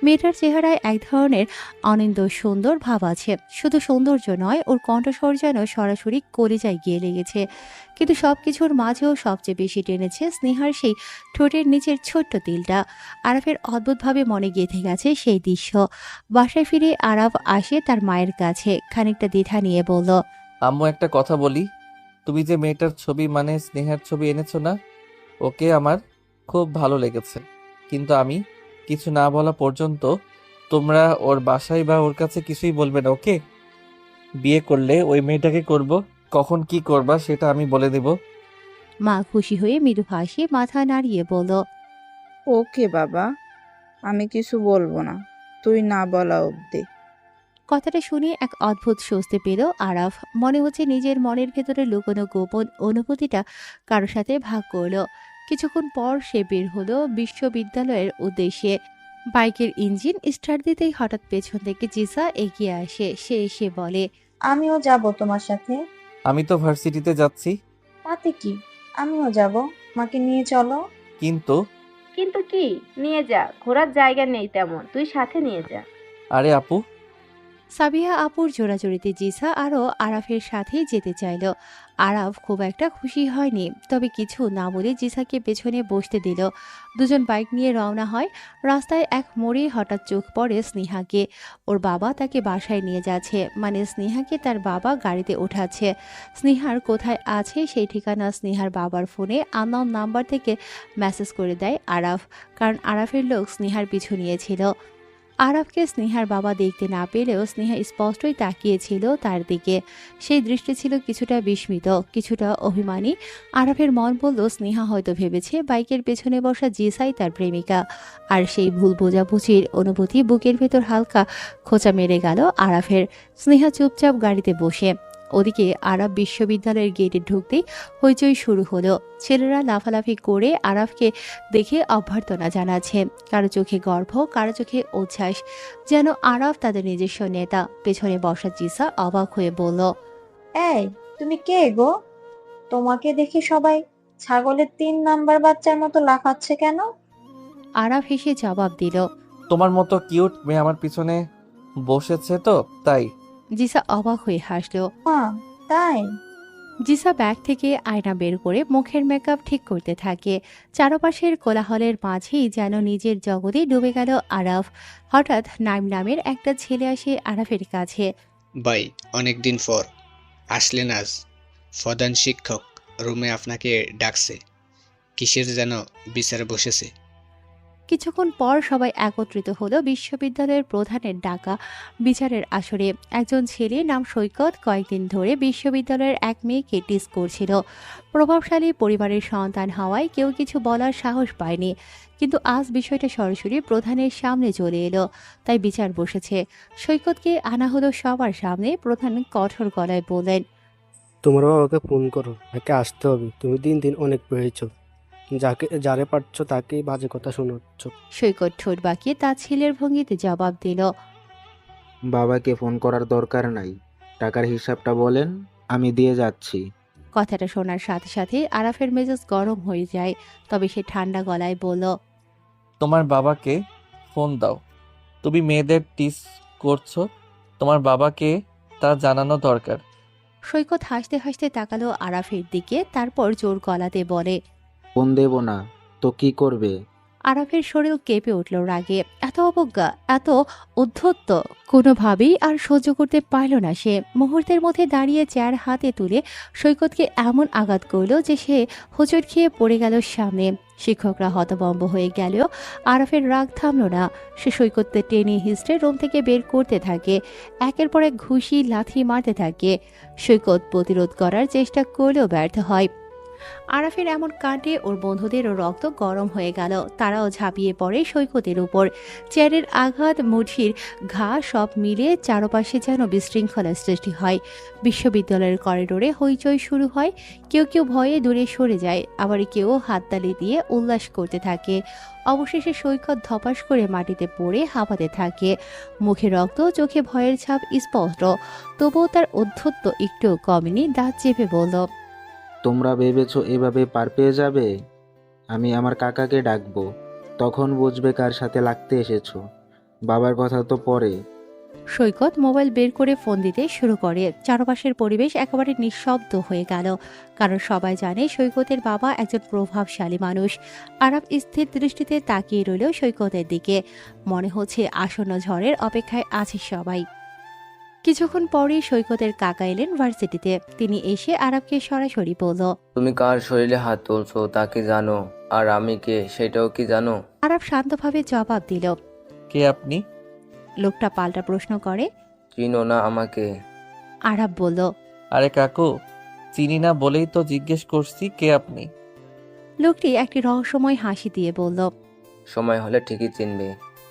মেয়েটার চেহারায় এক ধরনের অনিন্দ সুন্দর ভাব আছে। শুধু সৌন্দর্য নয়, ওর কণ্ঠস্বর যেন সরাসরি কলিজায় গিয়ে লেগেছে। কিন্তু সবকিছুর মাঝেও সবচেয়ে বেশি টেনেছে স্নেহার সেই ঠোঁটের নিচের ছোট্ট তিলটা। আরাফের অদ্ভুতভাবে মনে গেঁথে গেছে সেই দৃশ্য। বাসায় ফিরে আরাফ আসে তার মায়ের কাছে, খানিকটা দ্বিধা নিয়ে বলল, আম্মু, একটা কথা বলি। তুমি যে মেয়েটার ছবি মানে স্নেহার ছবি এনেছো না, ওকে আমার খুব ভালো লেগেছে। কিন্তু আমি কিছু না বলা পর্যন্ত তোমরা ওর বাসায় বা ওর কাছে কিছুই বলবে না, ওকে? বিয়ে করলে ওই মেয়েটাকে করব। কখন কি করবা সেটা আমি বলে দেব। মা খুশি হয়ে মৃদু হাসি মাথা নাড়িয়ে বলল, ওকে বাবা, আমি কিছু বলবো না, তুই না বলা অবধি। কথাটা শুনে এক অদ্ভুত স্বস্তি পেল আরাফ। মনে হচ্ছে নিজের মনের ভেতরে লুকোনো গোপন অনুভূতিটা কারোর সাথে ভাগ করলো। কিছুক্ষণ পর সে বের হলো বিশ্ববিদ্যালয়ের উদ্দেশ্যে। বাইকের ইঞ্জিন স্টার্ট দিতেই হঠাৎ পেছন থেকে জিসা এগিয়ে আসে। সে এসে বলে, আমিও যাব তোমার সাথে। আমি তো ভার্সিটিতে যাচ্ছি। তাতে কি, আমিও যাব, মাকে নিয়ে চলো। কিন্তু কিন্তু কি? নিয়ে যা, ঘোরার জায়গা নেই তেমন, তুই সাথে নিয়ে যা। আরে আপু, সাবিহা আপুর জোরাজোরিতে জিসা আরও আরাফের সাথেই যেতে চাইল। আরাফ খুব একটা খুশি হয়নি, তবে কিছু না বলে জিসাকে পেছনে বসতে দিল। দুজন বাইক নিয়ে রওনা হয়। রাস্তায় এক মোড়ে হঠাৎ চোখ পড়ে স্নেহাকে। ওর বাবা তাকে বাসায় নিয়ে যাচ্ছে, মানে স্নেহাকে তার বাবা গাড়িতে ওঠাচ্ছে। স্নেহার কোথায় আছে সেই ঠিকানা স্নেহার বাবার ফোনে আননোন নাম্বার থেকে মেসেজ করে দেয় আরাফ, কারণ আরাফের লোক স্নেহার পিছু নিয়েছিল। আরাফকে স্নেহার বাবা দেখতে না পেলেও স্নেহা স্পষ্টই তাকিয়েছিল তার দিকে। সেই দৃষ্টি ছিল কিছুটা বিস্মিত, কিছুটা অভিমানী। আরাফের মন বলল স্নেহা হয়তো ভেবেছে বাইকের পেছনে বসা জিসাই তার প্রেমিকা। আর সেই ভুল বোঝাবুঝির অনুভূতি বুকের ভেতর হালকা খোঁচা মেরে গেল আরাফের। স্নেহা চুপচাপ গাড়িতে বসে। ওদিকে আরাফ বিশ্ববিদ্যালয়ের গেটে ঢুকতেই হইচই শুরু হলো। ছেলেরা লাফালাফি করে আরাফকে দেখে অভ্যর্থনা জানাচ্ছে। কারো চোখে গর্ব, কারো চোখে উচ্ছ্বাস, যেন আরাফ তাদের নিজস্ব নেতা। পেছনে বসা জিসা অবাক হয়ে বলল, এই, তুমি কে গো? তোমাকে দেখে সবাই ছাগলের 3 নাম্বার বাচ্চার মতো লাফাচ্ছে কেন? আরাফ হেসে জবাব দিল। তোমার মতো কিউট মেয়ে আমার পিছনে বসেছে তো তাই। জিসা অবাক হয়ে হাসলো। মা, তাই? জিসা ব্যাগ থেকে আয়না বের করে মুখের মেকআপ ঠিক করতে থাকে। চারপাশের কোলাহলের মাঝেই যেন নিজের জগতে ডুবে গেল আরাফ। হঠাৎ নাইম নামের একটা ছেলে আসে আরাফের কাছে। ভাই, অনেক দিন পর আসলেন আজ। প্রধান শিক্ষক রুমে আপনাকে ডাকছে, কিসের যেন বিচার বসেছে। কিছুক্ষণ পর সবাই একত্রিত হলো বিশ্ববিদ্যালয়ের প্রধানের ডাকা বিচারের আসরে। একজন ছেলে নাম সৈকত কয়েকদিন ধরে বিশ্ববিদ্যালয়ের এক মেয়েকে টিস করছিল। প্রভাবশালী পরিবারের সন্তান হওয়ায় কেউ কিছু বলার সাহস পায়নি, কিন্তু আজ বিষয়টা সরাসরি প্রধানের সামনে চলে এলো, তাই বিচার বসেছে। সৈকতকে আনা হলো সবার সামনে। প্রধান কঠোর গলায় বললেন, তোমার বাবাকে ফোন করো, একে আসতে হবে। তুমি দিন দিন অনেক বেড়েছ, যারে পারছো তাকেই বাজে কথা শোনাচ্ছ। সৈকত ঠোঁট বাঁকিয়ে তার ছেলের ভঙ্গিতে জবাব দিল, বাবাকে ফোন করার দরকার নাই, টাকার হিসাবটা বলেন, আমি দিয়ে যাচ্ছি। কথাটা শোনার সাথে সাথে আরাফের মেজাজ গরম হয়ে যায়, তবে সে ঠান্ডা গলায় বলল, তোমার বাবাকে ফোন দাও। তুমি মেয়েদের টিস করছো, তোমার বাবাকে তা জানানো দরকার। সৈকত হাসতে হাসতে তাকালো আরাফের দিকে, তারপর জোর গলাতে বলে, ফোন দেব না তো কি করবে? আরাফের শরীর কেঁপে উঠল রাগে। এত অবজ্ঞা, এত উদ্ধত্ত কোনোভাবেই আর সহ্য করতে পারল না সে। মুহূর্তের মধ্যে দাঁড়িয়ে চেয়ার হাতে তুলে সৈকতকে এমন আঘাত করল যে সে হোঁচট খেয়ে পড়ে গেল সামনে। শিক্ষকরা হতভম্ব হয়ে গেলেও আরাফের রাগ থামল না। সে সৈকতকে টেনে হিস্ট্রে রুম থেকে বের করতে থাকে। একের পর এক ঘুষি লাথি মারতে থাকে। সৈকত প্রতিরোধ করার চেষ্টা করলেও ব্যর্থ হয়। আরাফের এমন কাণ্ডে ওর বন্ধুদেরও রক্ত গরম হয়ে গেল। তারাও ঝাঁপিয়ে পড়ে সৈকতের উপর। চেয়ারের আঘাত, মুঠির ঘা সব মিলে চারপাশে যেন বিশৃঙ্খলার সৃষ্টি হয়। বিশ্ববিদ্যালয়ের করিডোরে হইচই শুরু হয়। কেউ কেউ ভয়ে দূরে সরে যায়, আবার কেউ হাততালি দিয়ে উল্লাস করতে থাকে। অবশেষে সৈকত ধপাস করে মাটিতে পড়ে হাঁপাতে থাকে। মুখে রক্ত, চোখে ভয়ের ছাপ স্পষ্ট। তবুও তার অধ্যত্ত একটু কমেনি। দাঁত চেপে বলল, তোমরা ভেবেছো এভাবে পার পেয়ে যাবে? আমি আমার কাকাকে ডাকবো, তখন বুঝবে কার সাথে লাগতে এসেছো। বাবার কথা তো পরে। সৈকত মোবাইল বের করে ফোন দিতে শুরু করে। চারপাশের পরিবেশ একেবারে নিঃশব্দ হয়ে গেল, কারণ সবাই জানে সৈকতের বাবা একজন প্রভাবশালী মানুষ। আরাফ স্থির দৃষ্টিতে তাকিয়ে রইল সৈকতের দিকে। মনে হচ্ছে আসন্ন ঝড়ের অপেক্ষায় আছে সবাই। কিছুক্ষণ পরেই সৈকতের কাকা এলেন ভার্সিটিতে। তিনি এসে আরাফকে সরাসরি বলল, তুমি কার শরীরে হাত তুলছো তা কি জানো? আর আমি কে সেটাও কি জানো? আরাফ শান্তভাবে জবাব দিল। কে আপনি? লোকটা পাল্টা প্রশ্ন করে। চিনো না আমাকে? আরাফ বলল, আরে কাকু, চিনি না বলেই তো জিজ্ঞেস করছি কে আপনি। লোকটি একটি রহস্যময় হাসি দিয়ে বলল। সময় হলে ঠিকই চিনবে।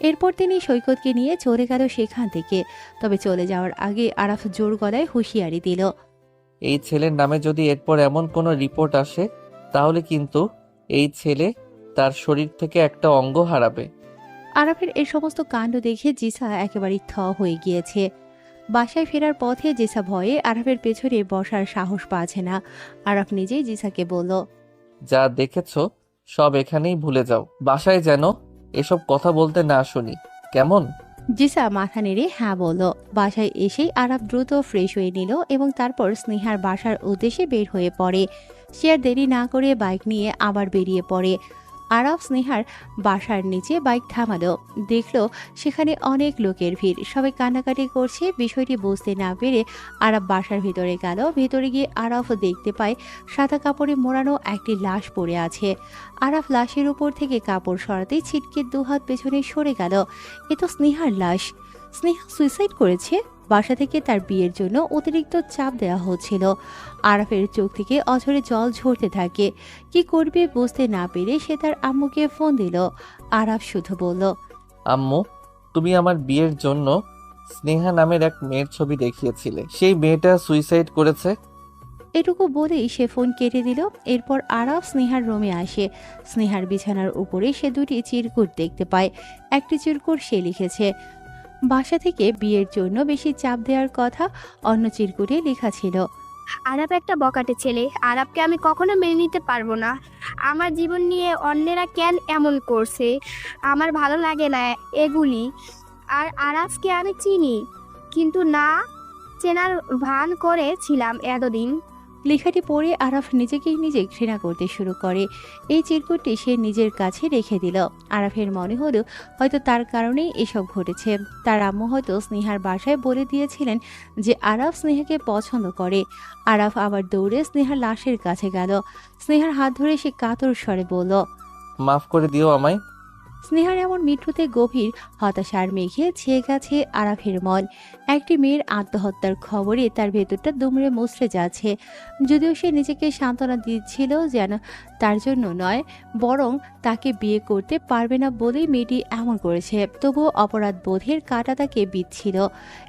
এরপর তিনি সৈকতকে নিয়ে চলে গেল সেখান থেকে। তবে চলে যাওয়ার আগে আরাফ জোর গলায় হুঁশিয়ারি দিল, এই ছেলের নামে যদি এরপর এমন কোনো রিপোর্ট আসে, তাহলে কিন্তু এই ছেলে তার শরীর থেকে একটা অঙ্গ হারাবে। আরাফের এই সমস্ত কাণ্ড দেখে জিসা একেবারে থ হয়ে গিয়েছে। বাসায় ফেরার পথে জিসা ভয়ে আরাফের পেছনে বসার সাহস পাচ্ছে না। আরাফ নিজেই জিসাকে বলল, যা দেখেছো সব এখানেই ভুলে যাও, বাসায় যেন এসব কথা বলতে না শুনি, কেমন? জিসা মাথা নেড়ে হ্যাঁ বলল। বাসায় এসেই আরাফ দ্রুত ফ্রেশ হয়ে নিল এবং তারপর স্নেহার বাসার উদ্দেশ্যে বের হয়ে পড়ে। সে আর দেরি না করে বাইক নিয়ে আবার বেরিয়ে পড়ে। আরাফ স্নেহার বাসার নিচে বাইক থামালো। দেখলো সেখানে অনেক লোকের ভিড়, সবাই কান্নাকাটি করছে। বিষয়টি বুঝতে না পেরে আরাফ বাসার ভিতরে গেল। ভিতরে গিয়ে আরাফ দেখতে পায় সাদা কাপড়ে মোড়ানো একটি লাশ পড়ে আছে। আরাফ লাশের উপর থেকে কাপড় সরাতেই ছিটকে দুহাত পেছনে সরে গেল। এ তো স্নেহার লাশ। স্নেহা সুইসাইড করেছে। বাসা থেকে তার বিয়ের জন্য অতিরিক্ত চাপ দেওয়া হচ্ছিল। আরাফের চোখ থেকে অঝরে জল ঝরতে থাকে। কি করবে বুঝতে না পেরে সে তার আম্মুকে ফোন দিল। আরাফ শুধু বলল, আম্মু, তুমি আমার বিয়ের জন্য স্নেহা নামের এক মেয়ের ছবি দেখিয়েছিলে, সেই মেয়েটা সুইসাইড করেছে। এটুকু বলেই সে ফোন কেটে দিল। এরপর আরাফ স্নেহার রুমে আসে। স্নেহার বিছানার উপরে সে দুটি চিরকুট দেখতে পায়। একটি চিরকুট সে লিখেছে, বাসা থেকে বিয়ের জন্য বেশি চাপ দেওয়ার কথা। অন্য চিরকুটে লেখা ছিল, আরাপ একটা বকাটে ছেলে। আরাপকে আমি কখনো মেনে নিতে পারবো না। আমার জীবন নিয়ে অন্যেরা কেন এমন করছে, আমার ভালো লাগে না এগুলি। আর আরাফকে আমি চিনি, কিন্তু না চেনার ভান করেছিলাম এতদিন। লেখাটি পড়ে আরাফ নিজেকেই নিজে ঘৃণা করতে শুরু করে। এই চিরকুটটি সে নিজের কাছে রেখে দিল। আরাফের মনে হলো হয়তো তার কারণেই এসব ঘটেছে। তার আম্মু হয়তো স্নেহার বাসায় বলে দিয়েছিলেন যে আরাফ স্নেহাকে পছন্দ করে। আরাফ আবার দৌড়ে স্নেহার লাশের কাছে গেল। স্নেহার হাত ধরে সে কাতর স্বরে বলল, মাফ করে দিও আমায়। স্নেহার এমন মৃত্যুতে গভীর হতাশার মেঘে ছেয়ে গেছে আরাফের মন। একটি মেয়ের আত্মহত্যার খবরে তার ভেতরটা দুমড়ে মুচড়ে যাচ্ছে। যদিও সে নিজেকে সান্ত্বনা দিচ্ছিল যেন তার জন্য নয়, বরং তাকে বিয়ে করতে পারবে না বলেই মেয়েটি এমন করেছে, তবুও অপরাধ বোধের কাঁটা তাকে বিচ্ছিল।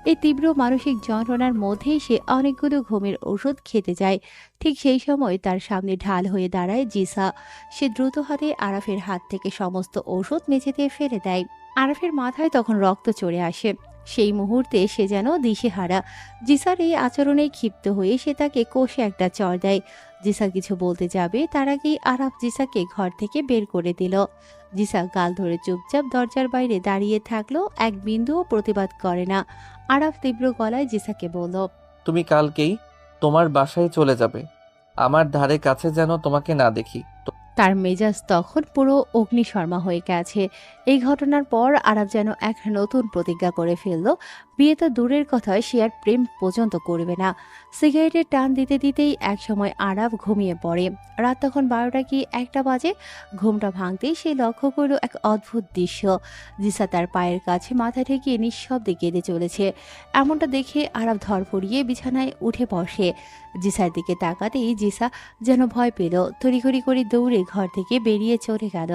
এই তীব্র মানসিক যন্ত্রণার মধ্যেই সে অনেকগুলো ঘুমের ওষুধ খেতে যায়। ঠিক সেই সময় তার সামনে ঢাল হয়ে দাঁড়ায় জিসা। সে দ্রুত হাতে আরাফের হাত থেকে সমস্ত ওষুধ মেঝেতে ফেলে দেয়। আরাফের মাথায় তখন রক্ত চড়ে আসে। সেই মুহূর্তে সে যেন দিশেহারা। জিসার এই আচরণে ক্ষিপ্ত হয়ে সে তাকে কষে একটা চড় দেয়। জিসা কিছু বলতে যাবে তার আগেই আরাফ জিসাকে ঘর থেকে বের করে দিল। জিসা গাল ধরে চুপচাপ দরজার বাইরে দাঁড়িয়ে থাকলো, এক বিন্দুও প্রতিবাদ করে না। আরাফ তীব্র গলায় জিসাকে বলল, তুমি কালকেই তোমার বাসায় চলে যাবে, আমার ধারে কাছে যেন তোমাকে না দেখি। তার মেজাজ তখন পুরো অগ্নিশর্মা হয়ে গেছে। এই ঘটনার পর আরাফ যেন এক নতুন প্রতিজ্ঞা করে ফেলল। বিয়ে তো দূরের কথা, সে আর প্রেম পর্যন্ত করবে না। সিগারেটের টান দিতে দিতেই একসময় আরাফ ঘুমিয়ে পড়ে। রাত তখন 12টা কি 1টা বাজে। ঘুমটা ভাঙতেই সে লক্ষ্য করল এক অদ্ভুত দৃশ্য। জিসা তার পায়ের কাছে মাথা ঠেকিয়ে নিঃশব্দে কেঁদে চলেছে। এমনটা দেখে আরাফ ধরফড়িয়ে বিছানায় উঠে বসে। জিসার দিকে তাকাতেই জিসা যেন ভয় পেল। তড়িঘড়ি করে দৌড়ে ঘর থেকে বেরিয়ে চলে গেল।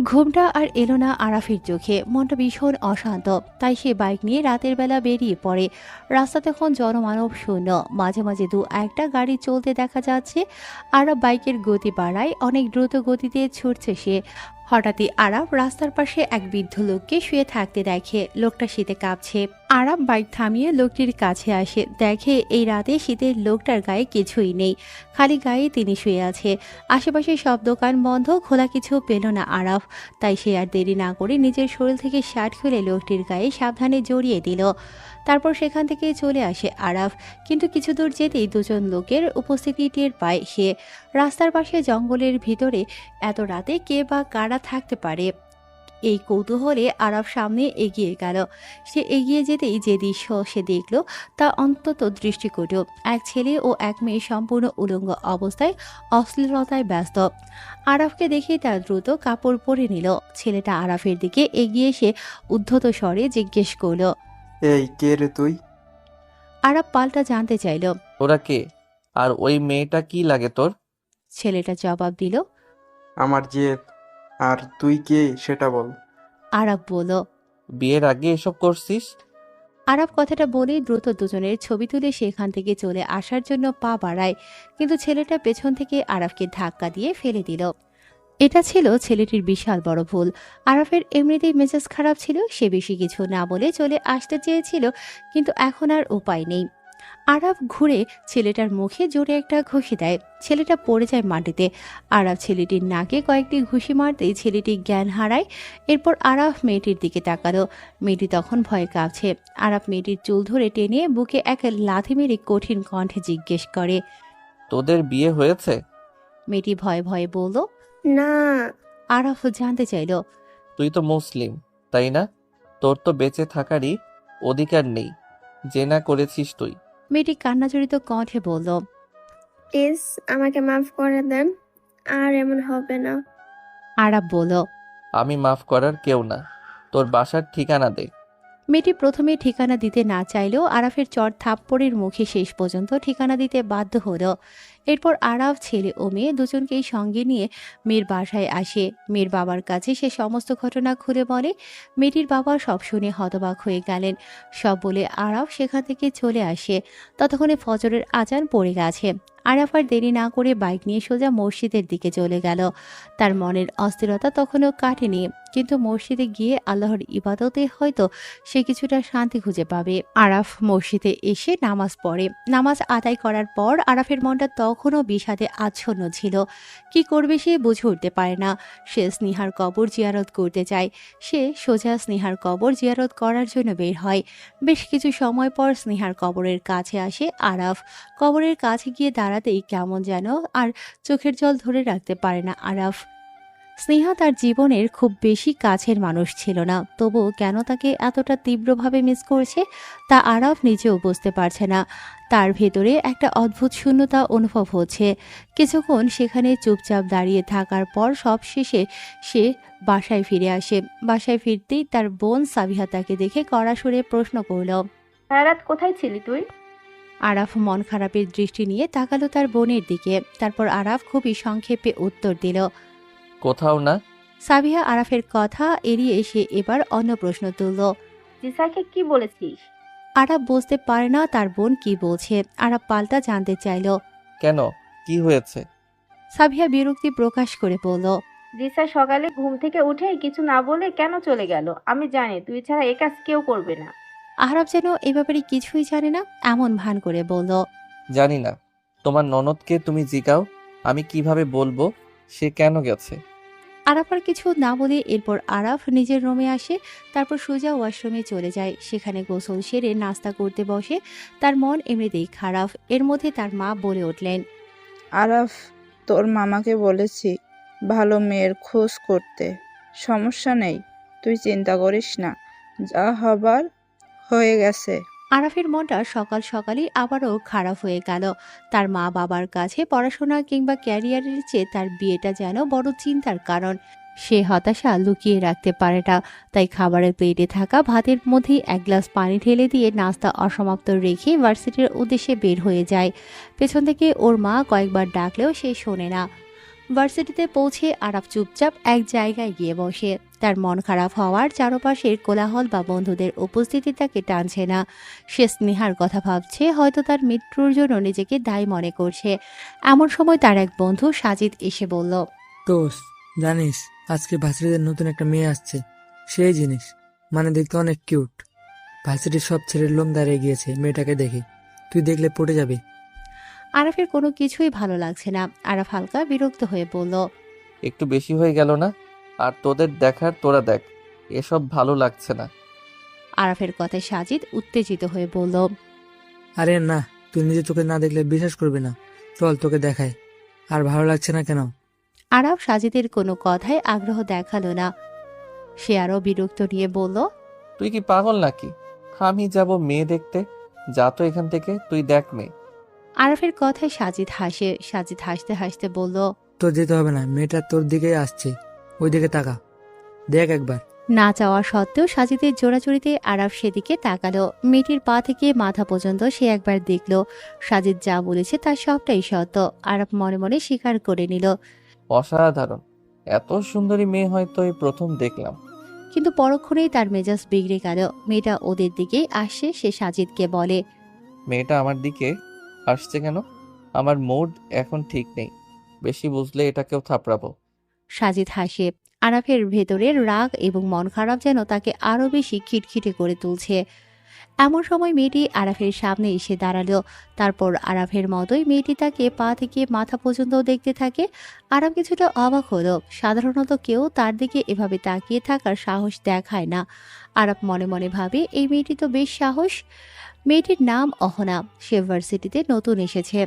ঘুমটা আর এলো না আরাফের চোখে। মনটা ভীষণ অশান্ত। তাই সে বাইক নিয়ে রাতের বেলা বেরিয়ে পড়ে। রাস্তা তখন জনমানব শূন্য। মাঝে মাঝে দু একটা গাড়ি চলতে দেখা যাচ্ছে। আরাফ বাইকের গতি বাড়ায়, অনেক দ্রুত গতিতে ছুটছে সে। হঠাৎই আরাফ রাস্তার পাশে এক বৃদ্ধ লোককে শুয়ে থাকতে দেখে। লোকটা শীতে কাঁপছে। আরাম বাইক থামিয়ে লোকটির কাছে আসে, দেখে এই রাতে শীতের লোকটার গায়ে কিছুই নেই, খালি গায়ে তিনি শুয়ে আছে। আশেপাশে সব দোকান বন্ধ, খোলা কিছু পেল না আরাফ। তাই সে আর দেরি না করে নিজের শরীর থেকে শার্ট খুলে লোকটির গায়ে সাবধানে জড়িয়ে দিল। তারপর সেখান থেকে চলে আসে আরাফ। কিন্তু কিছু দূর যেতেই দুজন লোকের উপস্থিতি টের পায় সে। রাস্তার পাশে জঙ্গলের ভিতরে এত রাতে কে বা কারা থাকতে পারে, এই কৌতূহলে আরাফ সামনে এগিয়ে গেল। সে এগিয়ে যেতেই যে দৃশ্য সে দেখল তা অন্তত দৃষ্টিকটু। এক ছেলে ও এক মেয়ে সম্পূর্ণ উলঙ্গ অবস্থায় অশ্লীলতায় ব্যস্ত। আরাফকে দেখে তার দ্রুত কাপড় পরে নিল। ছেলেটা আরাফের দিকে এগিয়ে এসে উদ্ধত স্বরে জিজ্ঞেস করল। এই কে রে তুই? আরাফ পাল্টা জানতে চাইল, ওরা কে? আর ওই মেয়েটা কি লাগে তোর? ছেলেটা জবাব দিল। আমার জেদ। আর তুই কে সেটা বল। আরাফ বলল। বিয়ের আগে এসব করছিস? আরাফ কথাটা বলেই দ্রুত দুজনের ছবি তুলে সেখান থেকে চলে আসার জন্য পা বাড়ায়, কিন্তু ছেলেটা পেছন থেকে আরাফকে ধাক্কা দিয়ে ফেলে দিল। এটা ছিল ছেলেটির বিশাল বড় ভুল। আরাফের এমনিতেই মেজাজ খারাপ ছিল, সে বেশি কিছু না বলে চলে আসতে চেয়েছিল, কিন্তু এখন আর উপায় নেই। আরাফ ঘুরে ছেলেটার মুখে জোরে একটা ঘুষি দেয়, ছেলেটা পড়ে যায় মাটিতে। আরাফ ছেলেটির নাকে কয়েকটি ঘুষি মারতেই ছেলেটি জ্ঞান হারায়। এরপর আরাফ মেয়েটির দিকে তাকালো। মেয়েটি তখন ভয়ে কাঁপছে। আরাফ মেয়েটির চুল ধরে টেনে বুকে এক লাথি মেরে কঠিন কণ্ঠে জিজ্ঞেস করে। তোদের বিয়ে হয়েছে? মেয়েটি ভয়ে ভয়ে বলল, না। আরাফ জানতে চাইল, তুই তো মুসলিম, তাই না? তোর তো বেঁচে থাকারই অধিকার নেই, জেনা করেছিস তুই। মেয়েটি কান্নাজড়িত কণ্ঠে বলল, প্লিজ আমাকে মাফ করে দেন, আর এমন হবে না। আরাফ বলল, আমি মাফ করার কেউ না, তোর বাসার ঠিকানা দে। মেয়েটি প্রথমে ঠিকানা দিতে না চাইলেও আরাফের চর থাপ্পড়ের মুখে শেষ পর্যন্ত ঠিকানা দিতে বাধ্য হলো। এরপর আরাফ ছেলে ও মেয়ে দুজনকেই সঙ্গে নিয়ে মেয়ের বাসায় আসে। মেয়ের বাবার কাছে সে সমস্ত ঘটনা খুলে বলে। মেয়েটির বাবা সব শুনে হতবাক হয়ে গেলেন। সব বলে আরাফ সেখান থেকে চলে আসে। ততক্ষণে ফজরের আজান পড়ে গেছে। আরাফ আর দেরি না করে বাইক নিয়ে সোজা মসজিদের দিকে চলে গেল। তার মনের অস্থিরতা তখনও কাটেনি, কিন্তু মসজিদে গিয়ে আল্লাহর ইবাদতে হয়তো সে কিছুটা শান্তি খুঁজে পাবে। আরাফ মসজিদে এসে নামাজ পড়ে। নামাজ আদায় করার পর আরাফের মনটা তখনও বিষাদে আচ্ছন্ন ছিল। কি করবে সে বুঝে উঠতে পারে না। সে স্নেহার কবর জিয়ারত করতে চায়। সে সোজা স্নেহার কবর জিয়ারত করার জন্য বের হয়। বেশ কিছু সময় পর স্নেহার কবরের কাছে আসে আরাফ। কবরের কাছে গিয়ে দাঁড়াতেই কেমন যেন আর চোখের জল ধরে রাখতে পারে না আরাফ। স্নেহা তার জীবনের খুব বেশি কাছের মানুষ ছিল না, তবু কেন তাকে এতটা তীব্রভাবে মিস করছে তা আরাফ নিজেও বুঝতে পারছে না। তার ভেতরে একটা অদ্ভুত শূন্যতা অনুভব হচ্ছে। কিছুক্ষণ সেখানে চুপচাপ দাঁড়িয়ে থাকার পর সবশেষে সে বাসায় ফিরে আসে। বাসায় ফিরতেই তার বোন সাবিহা তাকে দেখে কড়া সুরে প্রশ্ন করল, সারারাত কোথায় ছিলি তুই? আরাফ মন খারাপের দৃষ্টি নিয়ে তাকালো তার বোনের দিকে। তারপর আরাফ খুবই সংক্ষেপে উত্তর দিল, কোথাও না। সাবিহা আরাফের কথা এড়িয়ে এসে এবার অন্য প্রশ্ন তুলল। জিসাকে কি বলেছিস? আরাফ বুঝতে পারে না তার বোন কি বলছে। আরাফ পাল্টা জানতে চাইল, কেন, কি হয়েছে? সাবিহা বিরক্তি প্রকাশ করে বলল, জিসা সকালে ঘুম থেকে উঠেই কিছু না বলে কেন চলে গেল? আমি জানি তুই ছাড়া এ কাজ কেউ করবে না। আরাফ যেন এ ব্যাপারে কিছুই জানে না এমন ভান করে বলল, জানি না। তোমার ননদকে তুমি জিগাও, আমি কিভাবে বলবো সে কেন গেছে। আরাফ আর কিছু না বলে এরপর আরাফ নিজের রুমে আসে। তারপর সোজা ওয়াশরুমে চলে যায়। সেখানে গোসল সেরে নাস্তা করতে বসে। তার মন এমনিতেই খারাপ। এর মধ্যে তার মা বলে উঠলেন, আরাফ, তোর মামাকে বলেছি ভালো মেয়ের খোঁজ করতে। সমস্যা নেই, তুই চিন্তা করিস না, যা হবার হয়ে গেছে। আরাফের মনটা সকাল সকালই আবারও খারাপ হয়ে গেল। তার মা বাবার কাছে পড়াশোনা কিংবা ক্যারিয়ারের চেয়ে তার বিয়েটা যেন বড় চিন্তার কারণ। সে হতাশা লুকিয়ে রাখতে পারে না। তাই খাবারের প্লেটে থাকা ভাতের মধ্যে এক গ্লাস পানি ঢেলে দিয়ে নাস্তা অসমাপ্ত রেখে ভার্সিটির উদ্দেশ্যে বের হয়ে যায়। পেছন থেকে ওর মা কয়েকবার ডাকলেও সে শোনে না। ভার্সিটিতে পৌঁছে আরাফ চুপচাপ এক জায়গায় গিয়ে বসে। তার মন খারাপ হওয়ার চারপাশের কোলাহল বা বন্ধুদের উপস্থিতি তাকে টানছে না। সে স্নেহার কথা ভাবছে, হয়তো তার মৃত্যুর জন্য নিজেকে দায়ী মনে করছে। এমন সময় তার এক বন্ধু সাজিদ এসে বলল, দোস্ত, জানিস আজকে ভার্সিটিতে নতুন একটা মেয়ে আসছে। সেই জিনিস, মানে দেখতে অনেক কিউট। ভার্সিটির সব ছেলের লোম দাঁড়িয়ে গিয়েছে মেয়েটাকে দেখে, তুই দেখলে পড়ে যাবে। আরাফের কোনো কিছুই ভালো লাগছে না। আরাফ হালকা বিরক্ত হয়ে বলল, একটু বেশি হয়ে গেল না? আর তোদের দেখার তোরা দেখ, এসব ভালো লাগছে না। আরাফের কথায় সাজিদ উত্তেজিত হয়ে বলল, আরে না, তুই নিজের চোখে না দেখলে বিশ্বাস করবি না। চল তোকে দেখায়। আর ভালো লাগছে না কেন? আরাফ সাজিদের কোনো কথায় আগ্রহ দেখালো না। সে আরো বিরক্ত নিয়ে বলল, তুই কি পাগল নাকি? আমি যাব মেয়ে দেখতে? যা তো এখান থেকে, তুই দেখ মেয়ে। আরাফের কথায় সাজিদ হাসে। সাজিদ হাসতে হাসতে বলল, তোর যেতে হবে না, মেয়েটা তোর দিকেই আসছে, ওই দিকে তাকা, দেখ একবার। না চাওয়া সত্ত্বেও সাজিদের জোড়াজুড়িতে আরাফ সেদিকে তাকালো। মেয়েটির পা থেকে মাথা পর্যন্ত সে একবার দেখল। সাজিদ যা বলেছে তার সবটাই সত্য। আরাফ মনে মনে স্বীকার করে নিল। অসাধারণ, এত সুন্দরী মেয়ে হয়তো এই প্রথম দেখলাম। কিন্তু পরক্ষণেই তার মেজাজ বিগড়ে গেল। মেয়েটা ওদের দিকেই আসছে। সে সাজিদকে বলে, মেয়েটা আমার দিকে আসছে কেন? আমার মুড এখন ঠিক নেই, বেশি বুঝলে এটাকেও থাপড়াবো। সাজিদ হাসে। আরাফের ভেতরের রাগ এবং মন খারাপ যেন তাকে আরো বেশি খিটখিটে করে তুলছে। এমন সময় মেয়েটি আরাফের সামনে এসে দাঁড়ালো। তারপর আরাফের মতোই মেয়েটি তাকে পা থেকে মাথা পর্যন্ত দেখতে থাকে। আরাফ কিছুটা অবাক হলো। সাধারণত কেউ তার দিকে এভাবে তাকিয়ে থাকার সাহস দেখায় না। আরাফ মনে মনে ভাবে, এই মেয়েটি তো বেশ সাহস। মেয়েটির নাম অহনা। সে ভার্সিটিতে নতুন এসেছে।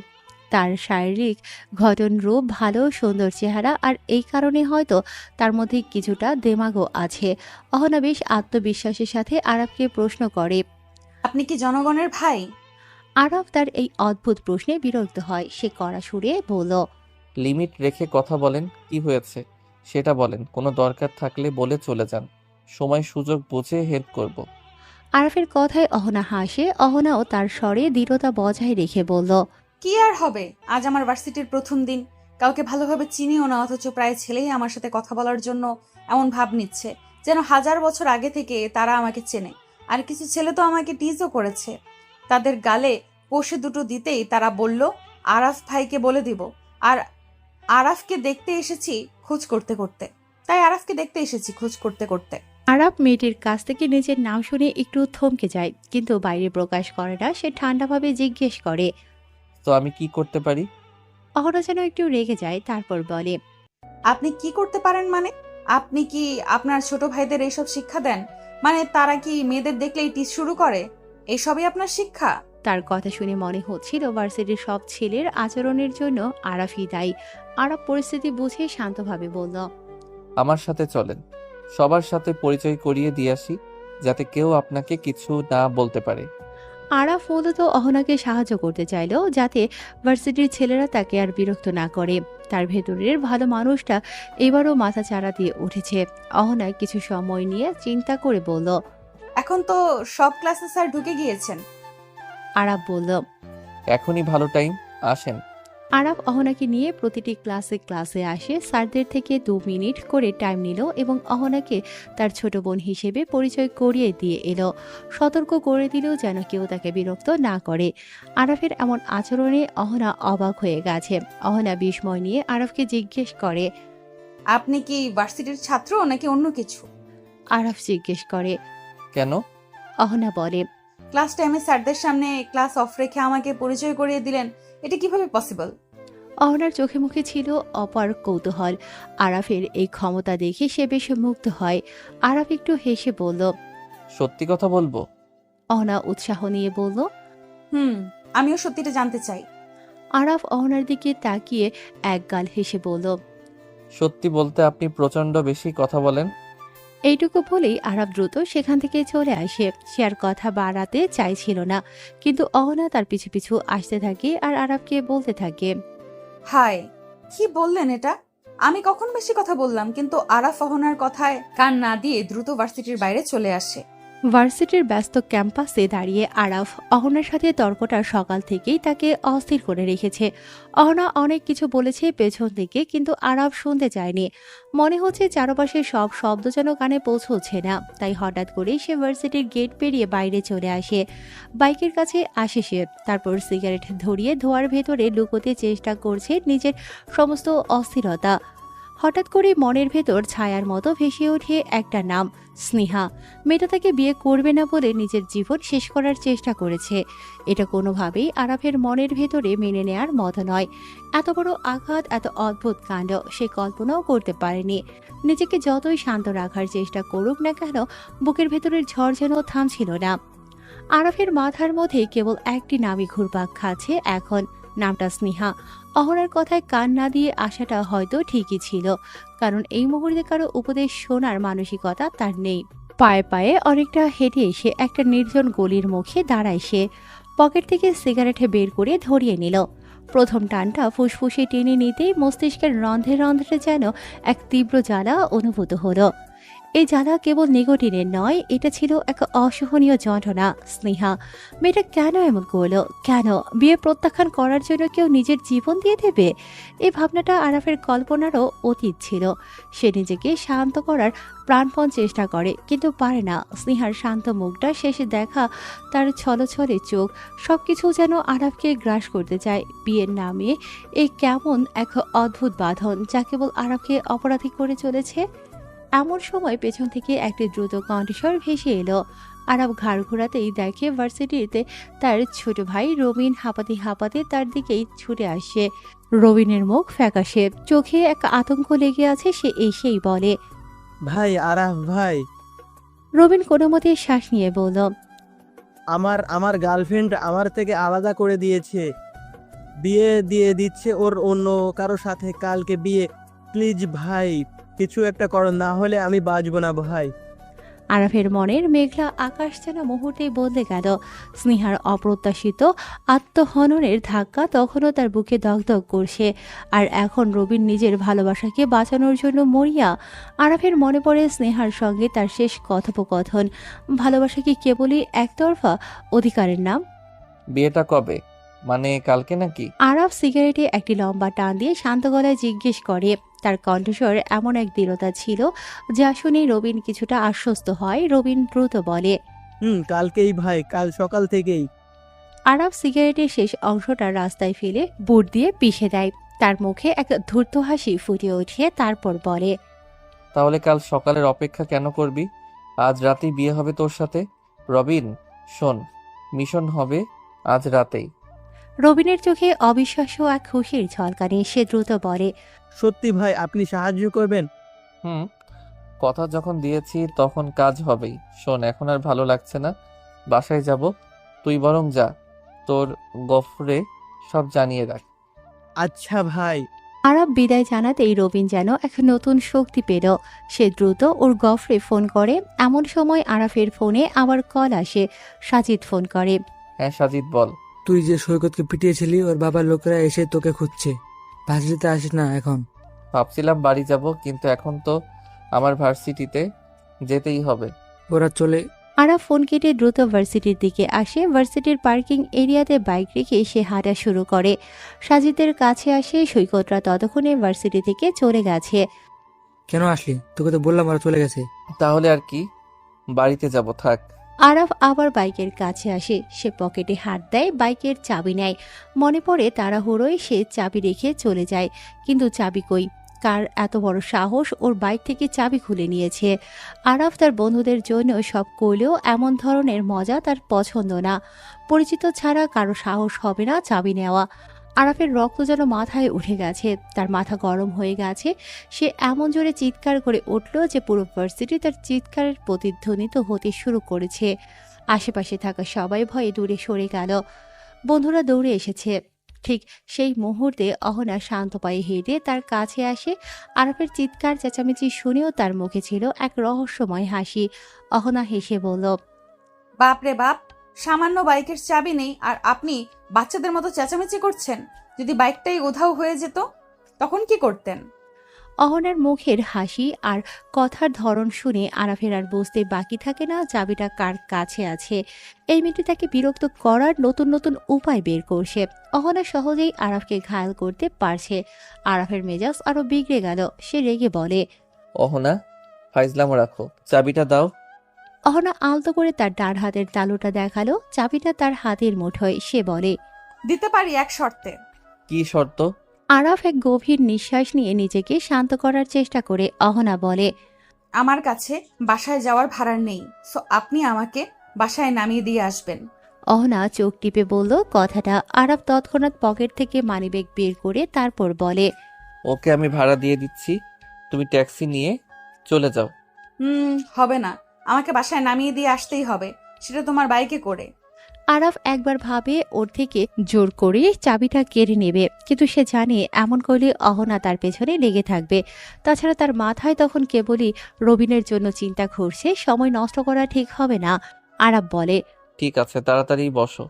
তার শারীরিক গঠন রূপ ভালো, সুন্দর চেহারা, আর এই কারণে হয়তো তার মধ্যে কিছুটা দেমাগও আছে। অহনা বেশ আত্মবিশ্বাসের সাথে আরাফকে প্রশ্ন করে, আপনি কি জনগণের ভাই? আরাফ তার এই অদ্ভুত প্রশ্নে বিরক্ত হয়। সে কড়া সুরে বলল, লিমিট রেখে কথা বলেন, কি হয়েছে সেটা বলেন। কোনো দরকার থাকলে বলে চলে যান, সময় সুযোগ বুঝে হেল্প করব। আরাফের কথায় অহনা হাসে। অহনাও তার স্বরে দৃঢ়তা বজায় রেখে বলল, কি আর হবে, আজ আমার ভার্সিটির প্রথম দিন। কাউকে ভালোভাবে চিনিও না, অথচ প্রায় ছেলেই আমার সাথে কথা বলার জন্য এমন ভাব নিচ্ছে যেন 1000 বছর আগে থেকে তারা আমাকে চেনে। আর কিছু ছেলে তো আমাকে টিজও করেছে। তাদের গালে কষে দুটো দিতেই তারা বলল আরাফ ভাইকে বলে দিব। আর আরাফকে দেখতে এসেছি খোঁজ করতে করতে। আরাফ মেয়েটির কাছ থেকে নিজের নাম শুনে একটু থমকে যায়, কিন্তু বাইরে প্রকাশ করে না। সে ঠান্ডাভাবে জিজ্ঞেস করে, তো আমি কি করতে পারি? অহনা যেন একটু রেগে যায়। তারপর বলে, আপনি কি করতে পারেন মানে? আপনি কি আপনার ছোট ভাইদের এইসব শিক্ষা দেন? মানে তারা কি মেয়েদের দেখলেই টিজ শুরু করে? এসবই আপনার শিক্ষা? তার কথা শুনে মনে হচ্ছিল ভার্সিটির সব ছেলের আচরণের জন্য আরাফই দায়ী। আরাফ পরিস্থিতি বুঝে শান্তভাবে বলল, আমার সাথে চলেন, সবার সাথে পরিচয় করিয়ে দিয়ে আসি, যাতে কেউ আপনাকে কিছু না বলতে পারে। আরাফ মূলত অহনাকে সাহায্য করতে চাইল, যাতে ভার্সিটির ছেলেরা তাকে আর বিরক্ত না করে। তার ভেতরের ভালো মানুষটা এবারও মাথা চাড়া দিয়ে উঠেছে। অহনা কিছু সময় নিয়ে চিন্তা করে বলল, এখন তো সব ক্লাসে স্যার ঢুকে গিয়েছেন। আরাফ বলল, এখনই ভালো টাইম, আসেন। আরাফ অহনাকে নিয়ে প্রতিটি ক্লাসে আসে। স্যারদের থেকে 2 মিনিট করে টাইম নিল এবং অহনাকে তার ছোট বোন হিসেবে পরিচয় করিয়ে দিয়ে এলো। সতর্ক করে দিল যেন কেউ তাকে বিরক্ত না করে। আরাফের এমন আচরণে অহনা অবাক হয়ে গেছে। অহনা বিস্ময় নিয়ে আরাফকে জিজ্ঞেস করে, আপনি কি ভার্সিটির ছাত্র নাকি অন্য কিছু? আরাফ জিজ্ঞেস করে, কেন? অহনা বলে, ক্লাস টাইমে স্যারদের সামনে ক্লাস অফ রেখে আমাকে পরিচয় করিয়ে দিলেন, এটা কিভাবে পসিবল? অহনার চোখে মুখে ছিল অপার কৌতূহল। আরাফের এই ক্ষমতা দেখে সে বেশ মুগ্ধ হয়। আরাফ একটু হেসে বলল, সত্যি কথা বলবো? অহনা উৎসাহ নিয়ে বলল, আমিও সত্যিটা জানতে চাই। আরাফ অহনার দিকে তাকিয়ে একগাল হেসে বলল, সত্যি বলতে আপনি প্রচন্ড বেশি কথা বলেন। এইটুকু বলেই আরাফ দ্রুত সেখান থেকে চলে আসে। সে আর কথা বাড়াতে চাইছিল না, কিন্তু অহনা তার পিছু পিছু আসতে থাকে আর আরাফকে বলতে থাকে, হাই, কি বললেন এটা? আমি কখন বেশি কথা বললাম? কিন্তু আরাফ অহনার কথায় কান না দিয়ে দ্রুত ভার্সিটির বাইরে চলে আসে। ভার্সিটির ব্যস্ত ক্যাম্পাসে দাঁড়িয়ে আরাফ অহনার সাথে তর্কটা সকাল থেকেই তাকে অস্থির করে রেখেছে। অহনা অনেক কিছু বলেছে পেছন থেকে, কিন্তু আরাফ শুনতে চায়নি। মনে হচ্ছে চারপাশে সব শব্দ যেন কানে পৌঁছচ্ছে না। তাই হঠাৎ করেই সে ভার্সিটির গেট পেরিয়ে বাইরে চলে আসে। বাইকের কাছে আসে সে। তারপর সিগারেট ধরিয়ে ধোয়ার ভেতরে লুকোতে চেষ্টা করছে নিজের সমস্ত অস্থিরতা। হঠাৎ করে মনের ভেতর ছায়ার মতো ভেসে ওঠে একটা নাম, স্নেহা। মেয়েটা তাকে বিয়ে করবে না বলে নিজের জীবন শেষ করার চেষ্টা করেছে। এটা কোনোভাবেই আরাফের মনের ভেতরে মেনে নেয়ার মতো নয়। এত বড় আঘাত, এত অদ্ভুত কাণ্ড সে কল্পনাও করতে পারেনি। নিজেকে যতই শান্ত রাখার চেষ্টা করুক না কেন, বুকের ভেতরের ঝড় যেন থামছিল না। আরাফের মাথার মধ্যে কেবল একটি নামই ঘুরপাক খাচ্ছে এখন, নামটা স্নেহা। অহনার কথায় কান না দিয়ে আসাটা হয়তো ঠিকই ছিল, কারণ এই মুহূর্তে কারো উপদেশ শোনার মানসিকতা তার নেই। পায়ে পায়ে অনেকটা হেঁটে এসে একটা নির্জন গলির মুখে দাঁড়ায় সে। পকেট থেকে সিগারেট বের করে ধরিয়ে নিল। প্রথম টানটা ফুসফুসে টেনে নিতেই মস্তিষ্কের রন্ধ্রে রন্ধ্রে যেন এক তীব্র জ্বালা অনুভূত হলো। এই জ্বালা কেবল নিকোটিনের নয়, এটা ছিল এক অসহনীয় যন্ত্রণা। স্নেহা মেয়েটা কেন এমন করলো? কেন বিয়ে প্রত্যাখ্যান করার জন্য কেউ নিজের জীবন দিয়ে দেবে? এই ভাবনাটা আরাফের কল্পনারও অতীত ছিল। সে নিজেকে শান্ত করার প্রাণপণ চেষ্টা করে, কিন্তু পারে না। স্নেহার শান্ত মুখটা, শেষে দেখা তার ছলছলে চোখ, সবকিছু যেন আরাফকে গ্রাস করতে চায়। বিয়ের নামে এই কেমন এক অদ্ভুত বাঁধন যা কেবল আরাফকে অপরাধী করে চলেছে। এমন সময় পেছন থেকে একটি দ্রুত কণ্ঠস্বর ভেসে এলো। আরাফ ঘাড় ঘোরাতেই দেখে ভার্সিটিতে তার ছোট ভাই রবিন হাঁপাতে হাঁপাতে তার দিকেই ছুটে আসে। রবিনের মুখ ফ্যাকাশে, চোখে এক আতঙ্ক লেগে আছে। সে এসেই বলে, ভাই আরাফ ভাই। রবিন কোনো মতে শ্বাস নিয়ে বলল, আমার গার্লফ্রেন্ড আমার থেকে আলাদা করে দিয়েছে, বিয়ে দিয়ে দিচ্ছে ওর অন্য কারো সাথে। কালকে বিয়ে, প্লিজ ভাই কিছু একটা করো, না হলে আমি বাঁচবো না ভাই। আরাফের মনের মেঘলা আকাশ যেন মুহূর্তেই বদলে গেল। স্নেহার অপ্রত্যাশিত আত্মহননের ধাক্কা তখনও তার বুকে দগদগ করছে, আর এখন রবিন নিজের ভালোবাসাকে বাঁচানোর জন্য মরিয়া। আরাফের মনে পড়ে স্নেহার সঙ্গে তার শেষ কথোপকথন। ভালোবাসা কি কেবলই একতরফা অধিকারের নাম? বিয়েটা কবে? মানে কালকে নাকি? আরাফ সিগারেটে একটি লম্বা টান দিয়ে শান্ত গলায় জিজ্ঞেস করে। তার কণ্ঠস্বর এমন এক দৃঢ়তা ছিল যা শুনে রবিন কিছুটা আশ্বস্ত হয়। রবিন দ্রুত বলে, কালকেই ভাই, কাল সকাল থেকেই। আরাফ সিগারেটের শেষ অংশটা রাস্তায় ফেলে বুট দিয়ে পিষে দেয়। তার মুখে এক ধূর্ত হাসি ফুটে ওঠে, তারপর বলে, তাহলে কাল সকালের অপেক্ষা কেন করবি? আজ রাতেই বিয়ে হবে তোর সাথে। রবিন শোন, মিশন হবে আজ রাতেই। রবিনের চোখে অবিশ্বাস্য এক খুশির ঝলকানি। সে দ্রুত বলে, সত্যি ভাই আপনি সাহায্য করবেন? কথা যখন দিয়েছি তখন কাজ হবেই। শোন, এখন আর ভালো লাগছে না, বাসায় যাব। তুই বরং যা, তোর গফরে সব জানিয়ে রাখ। আচ্ছা ভাই। আরাফ বিদায় জানাতেই রবিন যেন এক নতুন শক্তি পেল। সে দ্রুত ওর গফরে ফোন করে। এমন সময় আরাফের ফোনে আবার কল আসে। সাজিদ ফোন করে। হ্যাঁ সাজিদ বল। তুই যে সৈকতকে পিটিয়েছিলি, ওর বাবার লোকেরা এসে তোকে খুঁজছে। ভার্সিটিতে আসিস না এখন? ভাবছিলাম বাড়ি যাব, কিন্তু এখন তো আমার ভার্সিটিতে যেতেই হবে। ওরা চলে। আরাফ ফোন কেটে দ্রুত ভার্সিটির দিকে আসে। ভার্সিটির পার্কিং এরিয়াতে বাইক রেখে সে হাঁটা শুরু করে। সাজিদের কাছে আসে। সৈকতরা ততক্ষণে ভার্সিটি থেকে চলে গেছে। কেন আসলি? তোকে তো বললাম ওরা চলে গেছে। তাহলে আর কি, বাড়িতে যাব, থাক। আরাফ আবার বাইকের কাছে আসে। সে পকেটে হাত দেয়, বাইকের চাবি নেয়। মনে পড়ে তাড়াহুড়োয় সে চাবি রেখে চলে যায়, কিন্তু চাবি কই? কার এত বড় সাহস ওর বাইক থেকে চাবি খুলে নিয়েছে? আরাফ তার বন্ধুদের জন্য সব করলেও এমন ধরনের মজা তার পছন্দ না। পরিচিত ছাড়া কারো সাহস হবে না চাবি নেওয়া। আরাফের রক্ত যেন মাথায় উঠে গেছে, তার মাথা গরম হয়ে গেছে। সে এমন জোরে চিৎকার করে উঠল যে পুরো ভার্সিটি তার চিৎকারের প্রতিধ্বনিত হতে শুরু করেছে। আশেপাশে থাকা সবাই ভয়ে দূরে সরে গেল। বন্ধুরা দৌড়ে এসেছে। ঠিক সেই মুহূর্তে অহনা শান্ত পায়ে হেঁটে তার কাছে আসে। আরাফের চিৎকার চেঁচামেচি শুনেও তার মুখে ছিল এক রহস্যময় হাসি। অহনা হেসে বলল, বাপ রে বাপ, সামান্য বাইকের চাবি নেই আর আপনি বাচ্চাদের মতো চেঁচামেচি করছেন। যদি বাইকটাই উধাও হয়ে যেত তখন কি করতেন? অহনার মুখের হাসি আর কথার ধরন শুনে আরাফের আর বুঝতে বাকি থাকে না চাবিটা কার কাছে আছে। এই মেয়েটি তাকে বিরক্ত করার নতুন নতুন উপায় বের করছে। অহনা সহজেই আরাফকে ঘায়াল করতে পারছে। আরাফের মেজাজ আরো বিগড়ে গেল। সে রেগে বলে, অহনা ফাইজলামো রাখো, চাবিটা দাও। অহনা আলতো করে তার ডান হাতের তালুটা দেখালো। চাবিটা তার হাতের মুঠোয়। সে বলে, দিতে পারি এক শর্তে। কি শর্ত? আরাফ এক গভীর নিঃশ্বাস নিয়ে নিজেকে শান্ত করার চেষ্টা করে অহনা বলে, আমার কাছে বাসায় যাওয়ার ভাড়া নেই, সো আপনি আমাকে বাসায় নামিয়ে দিয়ে আসবেন। অহনা চোখ টিপে বলল কথাটা। আরাফ তৎক্ষণাৎ পকেট থেকে মানিব্যাগ বের করে তারপর বলে, ওকে আমি ভাড়া দিয়ে দিচ্ছি, তুমি ট্যাক্সি নিয়ে চলে যাও। হবে না, আমাকে বাসায় নামিয়ে দিয়ে আসতেই হবে, সেটা তোমার বাইকে করে। আরাফ একবার ভাবে ওর থেকে জোর করে চাবিটা কেড়ে নেবে, কিন্তু সে জানে এমন করলে অহনা তার পেছনে লেগে থাকবে। তাছাড়া তার মাথায় তখন কেবলই রবিনের জন্য চিন্তা ঘুরছে, সময় নষ্ট করা ঠিক হবে না। আরাফ বলে, ঠিক আছে, তাড়াতাড়ি বসো,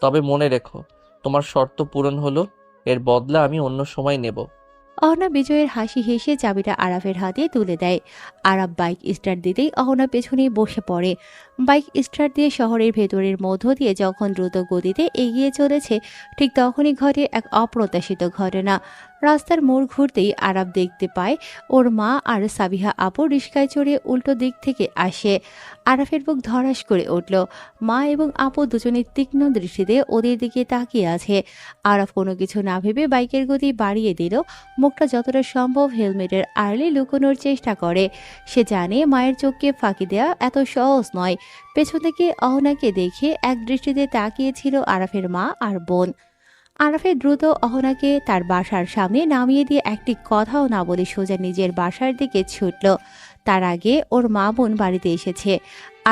তবে মনে রেখো তোমার শর্ত পূরণ হলো, এর বদলা আমি অন্য সময় নেব। অহনা বিজয়ের হাসি হেসে চাবিটা আরাফের হাতে তুলে দেয়। আরাফ বাইক স্টার্ট দিতেই অহনা পেছনে বসে পড়ে। বাইক স্টার্ট দিয়ে শহরের ভেতরের মধ্য দিয়ে যখন দ্রুত গতিতে এগিয়ে চলেছে, ঠিক তখনই ঘটে এক অপ্রত্যাশিত ঘটনা। রাস্তার মোড় ঘুরতেই আরাফ দেখতে পায় ওর মা আর সাবিহা আপু রিস্কায় চড়ে উল্টো দিক থেকে আসে। আরাফের বুক ধড়াস করে উঠল। মা এবং আপু দুজনে তীক্ষ্ণ দৃষ্টিতে ওদের দিকে তাকিয়ে আছে। আরাফ কোনো কিছু না ভেবে বাইকের গতি বাড়িয়ে দিল। মুখটা যতটা সম্ভব হেলমেটের আড়ালে লুকোনোর চেষ্টা করে। সে জানে মায়ের চোখকে ফাঁকি দেওয়া এত সহজ নয়। পেছন থেকে অহনাকে দেখে এক দৃষ্টিতে তাকিয়েছিল আরাফের মা আর বোন। আরাফের দ্রুত অহনাকে তার বাসার সামনে নামিয়ে দিয়ে একটি কথাও না বলে সোজা নিজের বাসার দিকে ছুটল। তার আগে ওর মা বোন বাড়িতে এসেছে।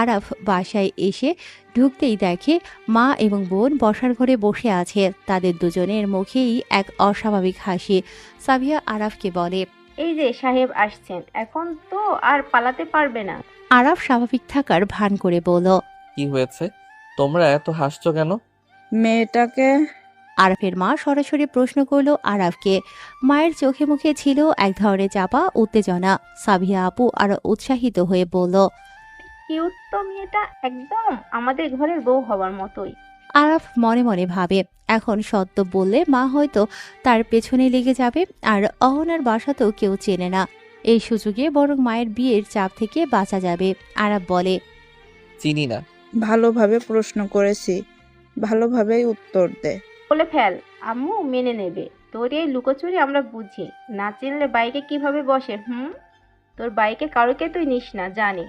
আরাফ বাসায় এসে ঢুকতেই দেখে মা এবং বোন বসার ঘরে বসে আছে। তাদের দুজনের মুখেই এক অস্বাভাবিক হাসি। সাবিয়া আরাফকে বলে, এই যে সাহেব আসছেন, এখন তো আর পালাতে পারবে না। আরাফ স্বাভাবিক থাকার ভান করে বলল, কি হয়েছে, তোমরা এত হাসছো কেন? মেয়েটাকে আরাফের মা সরাসরি প্রশ্ন করল আরাফকে। মায়ের চোখে মুখে ছিল এক ধরনের চাপা উত্তেজনা। সাবিয়া আপু আরো উৎসাহিত হয়ে বলল, কিউট তো মেয়েটা, একদম আমাদের ঘরের বউ হবার মতোই। আরাফ মনে মনে ভাবে, এখন সত্য বললে মা হয়তো তার পেছনে লেগে যাবে, আর অহনার বাসাতেও কেউ চেনে না। এই সুযোগে বরং মায়ের বিয়ের চাপ থেকে বাঁচা যাবে। আরাফ বলে, চিনি না। ভালোভাবে প্রশ্ন করেছি, ভালোভাবেই উত্তর দে। বলে ফেল, আম্মু মেনে নেবে। তোর এই লুকোচুরি আমরা বুঝি, না চিনলে বাইকে কিভাবে বসে। তোর বাইকে কারোকে তুই নিস না, জানি।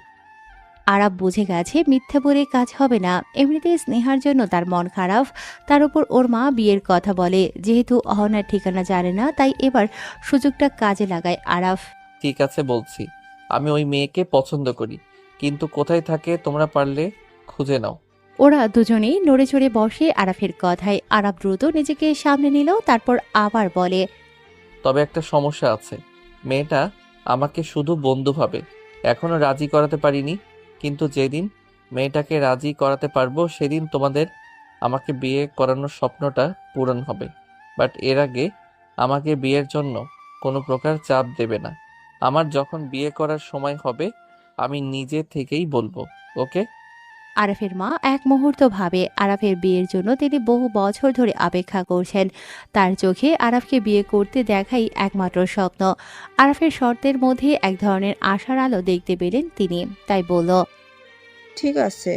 আরাফ বুঝে গেছে মিথ্যা বলে কাজ হবে না। এমনিতেই স্নেহার জন্য তার মন খারাপ, তার উপর ওর মা বিয়ের কথা বলে। যেহেতু অহনার ঠিকানা জানে না, তাই এবার সুযোগটা কাজে লাগায় আরাফ। ঠিক আছে বলছি, আমি ওই মেয়েকে পছন্দ করি, কিন্তু কোথায় থাকে তোমরা পারলে খুঁজে নাও। ওরা দুজনেই নড়ে চড়ে বসে আরাফের কথায়। আরাফ দ্রুত নিজেকে সামনে নিল, তারপর আবার বলে, তবে একটা সমস্যা আছে, মেয়েটা আমাকে শুধু বন্ধু ভাবে, এখনো রাজি করাতে পারিনি, কিন্তু যেদিন মেয়েটাকে রাজি করাতে পারবো সেদিন তোমাদের আমাকে বিয়ে করানোর স্বপ্নটা পূরণ হবে। বাট এর আগে আমাকে বিয়ের জন্য কোনো প্রকার চাপ দেবে না। আমার যখন বিয়ে করার সময় হবে আমি নিজে থেকেই বলবো, ওকে? আরাফের মা এক মুহূর্ত ভাবে। আরাফের বিয়ের জন্য তিনি বহু বছর ধরে অপেক্ষা করছেন। তার চোখে আরাফকে বিয়ে করতে দেখাই একমাত্র স্বপ্ন। আরাফের শর্তের মধ্যে এক ধরনের আশার আলো দেখতে পেলেন তিনি, তাই বলল, ঠিক আছে,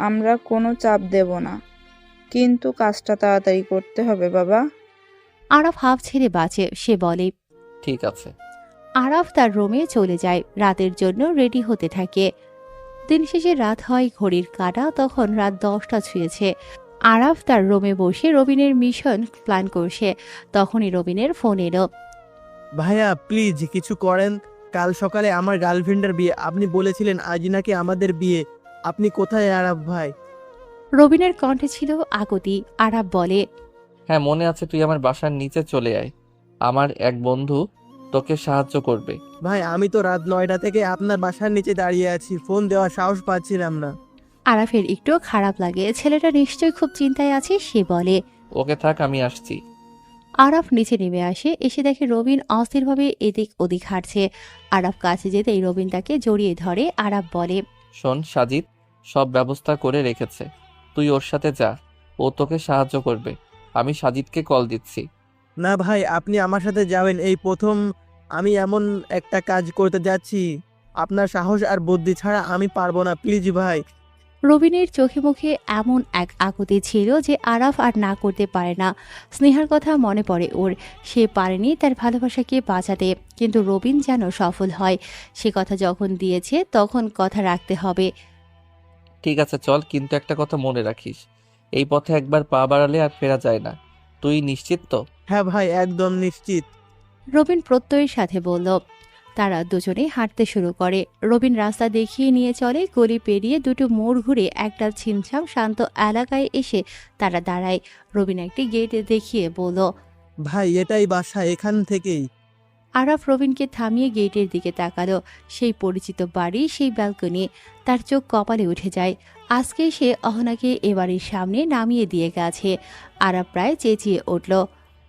আমরা কোনো চাপ দেব না, কিন্তু কাজটা তাড়াতাড়ি করতে হবে বাবা। আরাফ হাফ ছেড়ে বাঁচে। সে বলে, ঠিক আছে। আরাফ তার রুমে চলে যায়, রাতের জন্য রেডি হতে থাকে। দিন শেষে রাত হয়, ঘড়ির কাঁটা তখন রাত 10টা ছুঁয়েছে। আরাফ তার রুমে বসে রবিনের মিশন প্ল্যান করছে। তখনই রবিনের ফোন এলো। ভাইয়া প্লিজ কিছু করেন, কাল সকালে আমার গার্লফ্রেন্ডের বিয়ে, আপনি বলেছিলেন আজ নাকি আমাদের বিয়ে। আপনি কোথায় আরাফ ভাই? রবিনের কণ্ঠে ছিল আকুতি। আরাফ বলে, হ্যাঁ মনে আছে, তুই আমার বাসার নিচে চলে আয়, আমার এক বন্ধু তোকে সাহায্য করবে। ভাই আমি তো রাত 9টা থেকে আপনার বাসার নিচে দাঁড়িয়ে আছি, ফোন দেওয়ার সাহস পাচ্ছিলাম না। আরাফের একটু খারাপ লাগে, ছেলেটা নিশ্চয়ই খুব চিন্তায় আছে। সে বলে, ওকে থাক, আমি আসছি। আরাফ নিচে নেমে আসে। এসে দেখে রবিন অস্থিরভাবে এদিক ওদিক হাঁটছে। আরাফ কাছে যেতেই রবিন তাকে জড়িয়ে ধরে। আরাফ বলে, শোন সাজিদ সব ব্যবস্থা করে রেখেছে, তুই ওর সাথে যা, ও তোকে সাহায্য করবে। আমি সাজিদকে কল দিচ্ছি। না ভাই, আপনি আমার সাথে যাবেন, এই প্রথম আমি এমন একটা কাজ করতে যাচ্ছি, আপনার সাহস আর বুদ্ধি ছাড়া আমি পারবো না, প্লিজ ভাই। রবিনের চোখে মুখে এমন এক আকুতি ছিল যে আরাফ আর না করতে পারে না। স্নেহার কথা মনে পড়ে ওর, সে পারেনি তার ভালোবাসাকে বাঁচাতে, কিন্তু রবিন যেন সফল হয়। সে কথা যখন দিয়েছে তখন কথা রাখতে হবে। ঠিক আছে চল, কিন্তু একটা কথা মনে রাখিস, এই পথে একবার পা বাড়ালে আর ফেরা যায় না। তুই নিশ্চিত তো? হ্যাঁ ভাই, একদম নিশ্চিত। রবিন প্রত্যয়ের সাথে বলল। তারা দুজনে হাঁটতে শুরু করে। রবিন রাস্তা দেখিয়ে নিয়ে চলে। গলি পেরিয়ে দুটো মোড় ঘুরে একটা ছিমছাম শান্ত এলাকায় এসে তারা দাঁড়ায়। রবিন একটি গেট দেখিয়ে বলল। ভাই এটাই বাসা, এখান থেকেই। আরাফ রবিনকে থামিয়ে গেটের দিকে তাকালো। সেই পরিচিত বাড়ি, সেই ব্যালকনি। তার চোখ কপালে উঠে যায়। আজকে সে অহনাকে এ বাড়ির সামনে নামিয়ে দিয়ে গেছে। আরাফ প্রায় চেঁচিয়ে উঠল।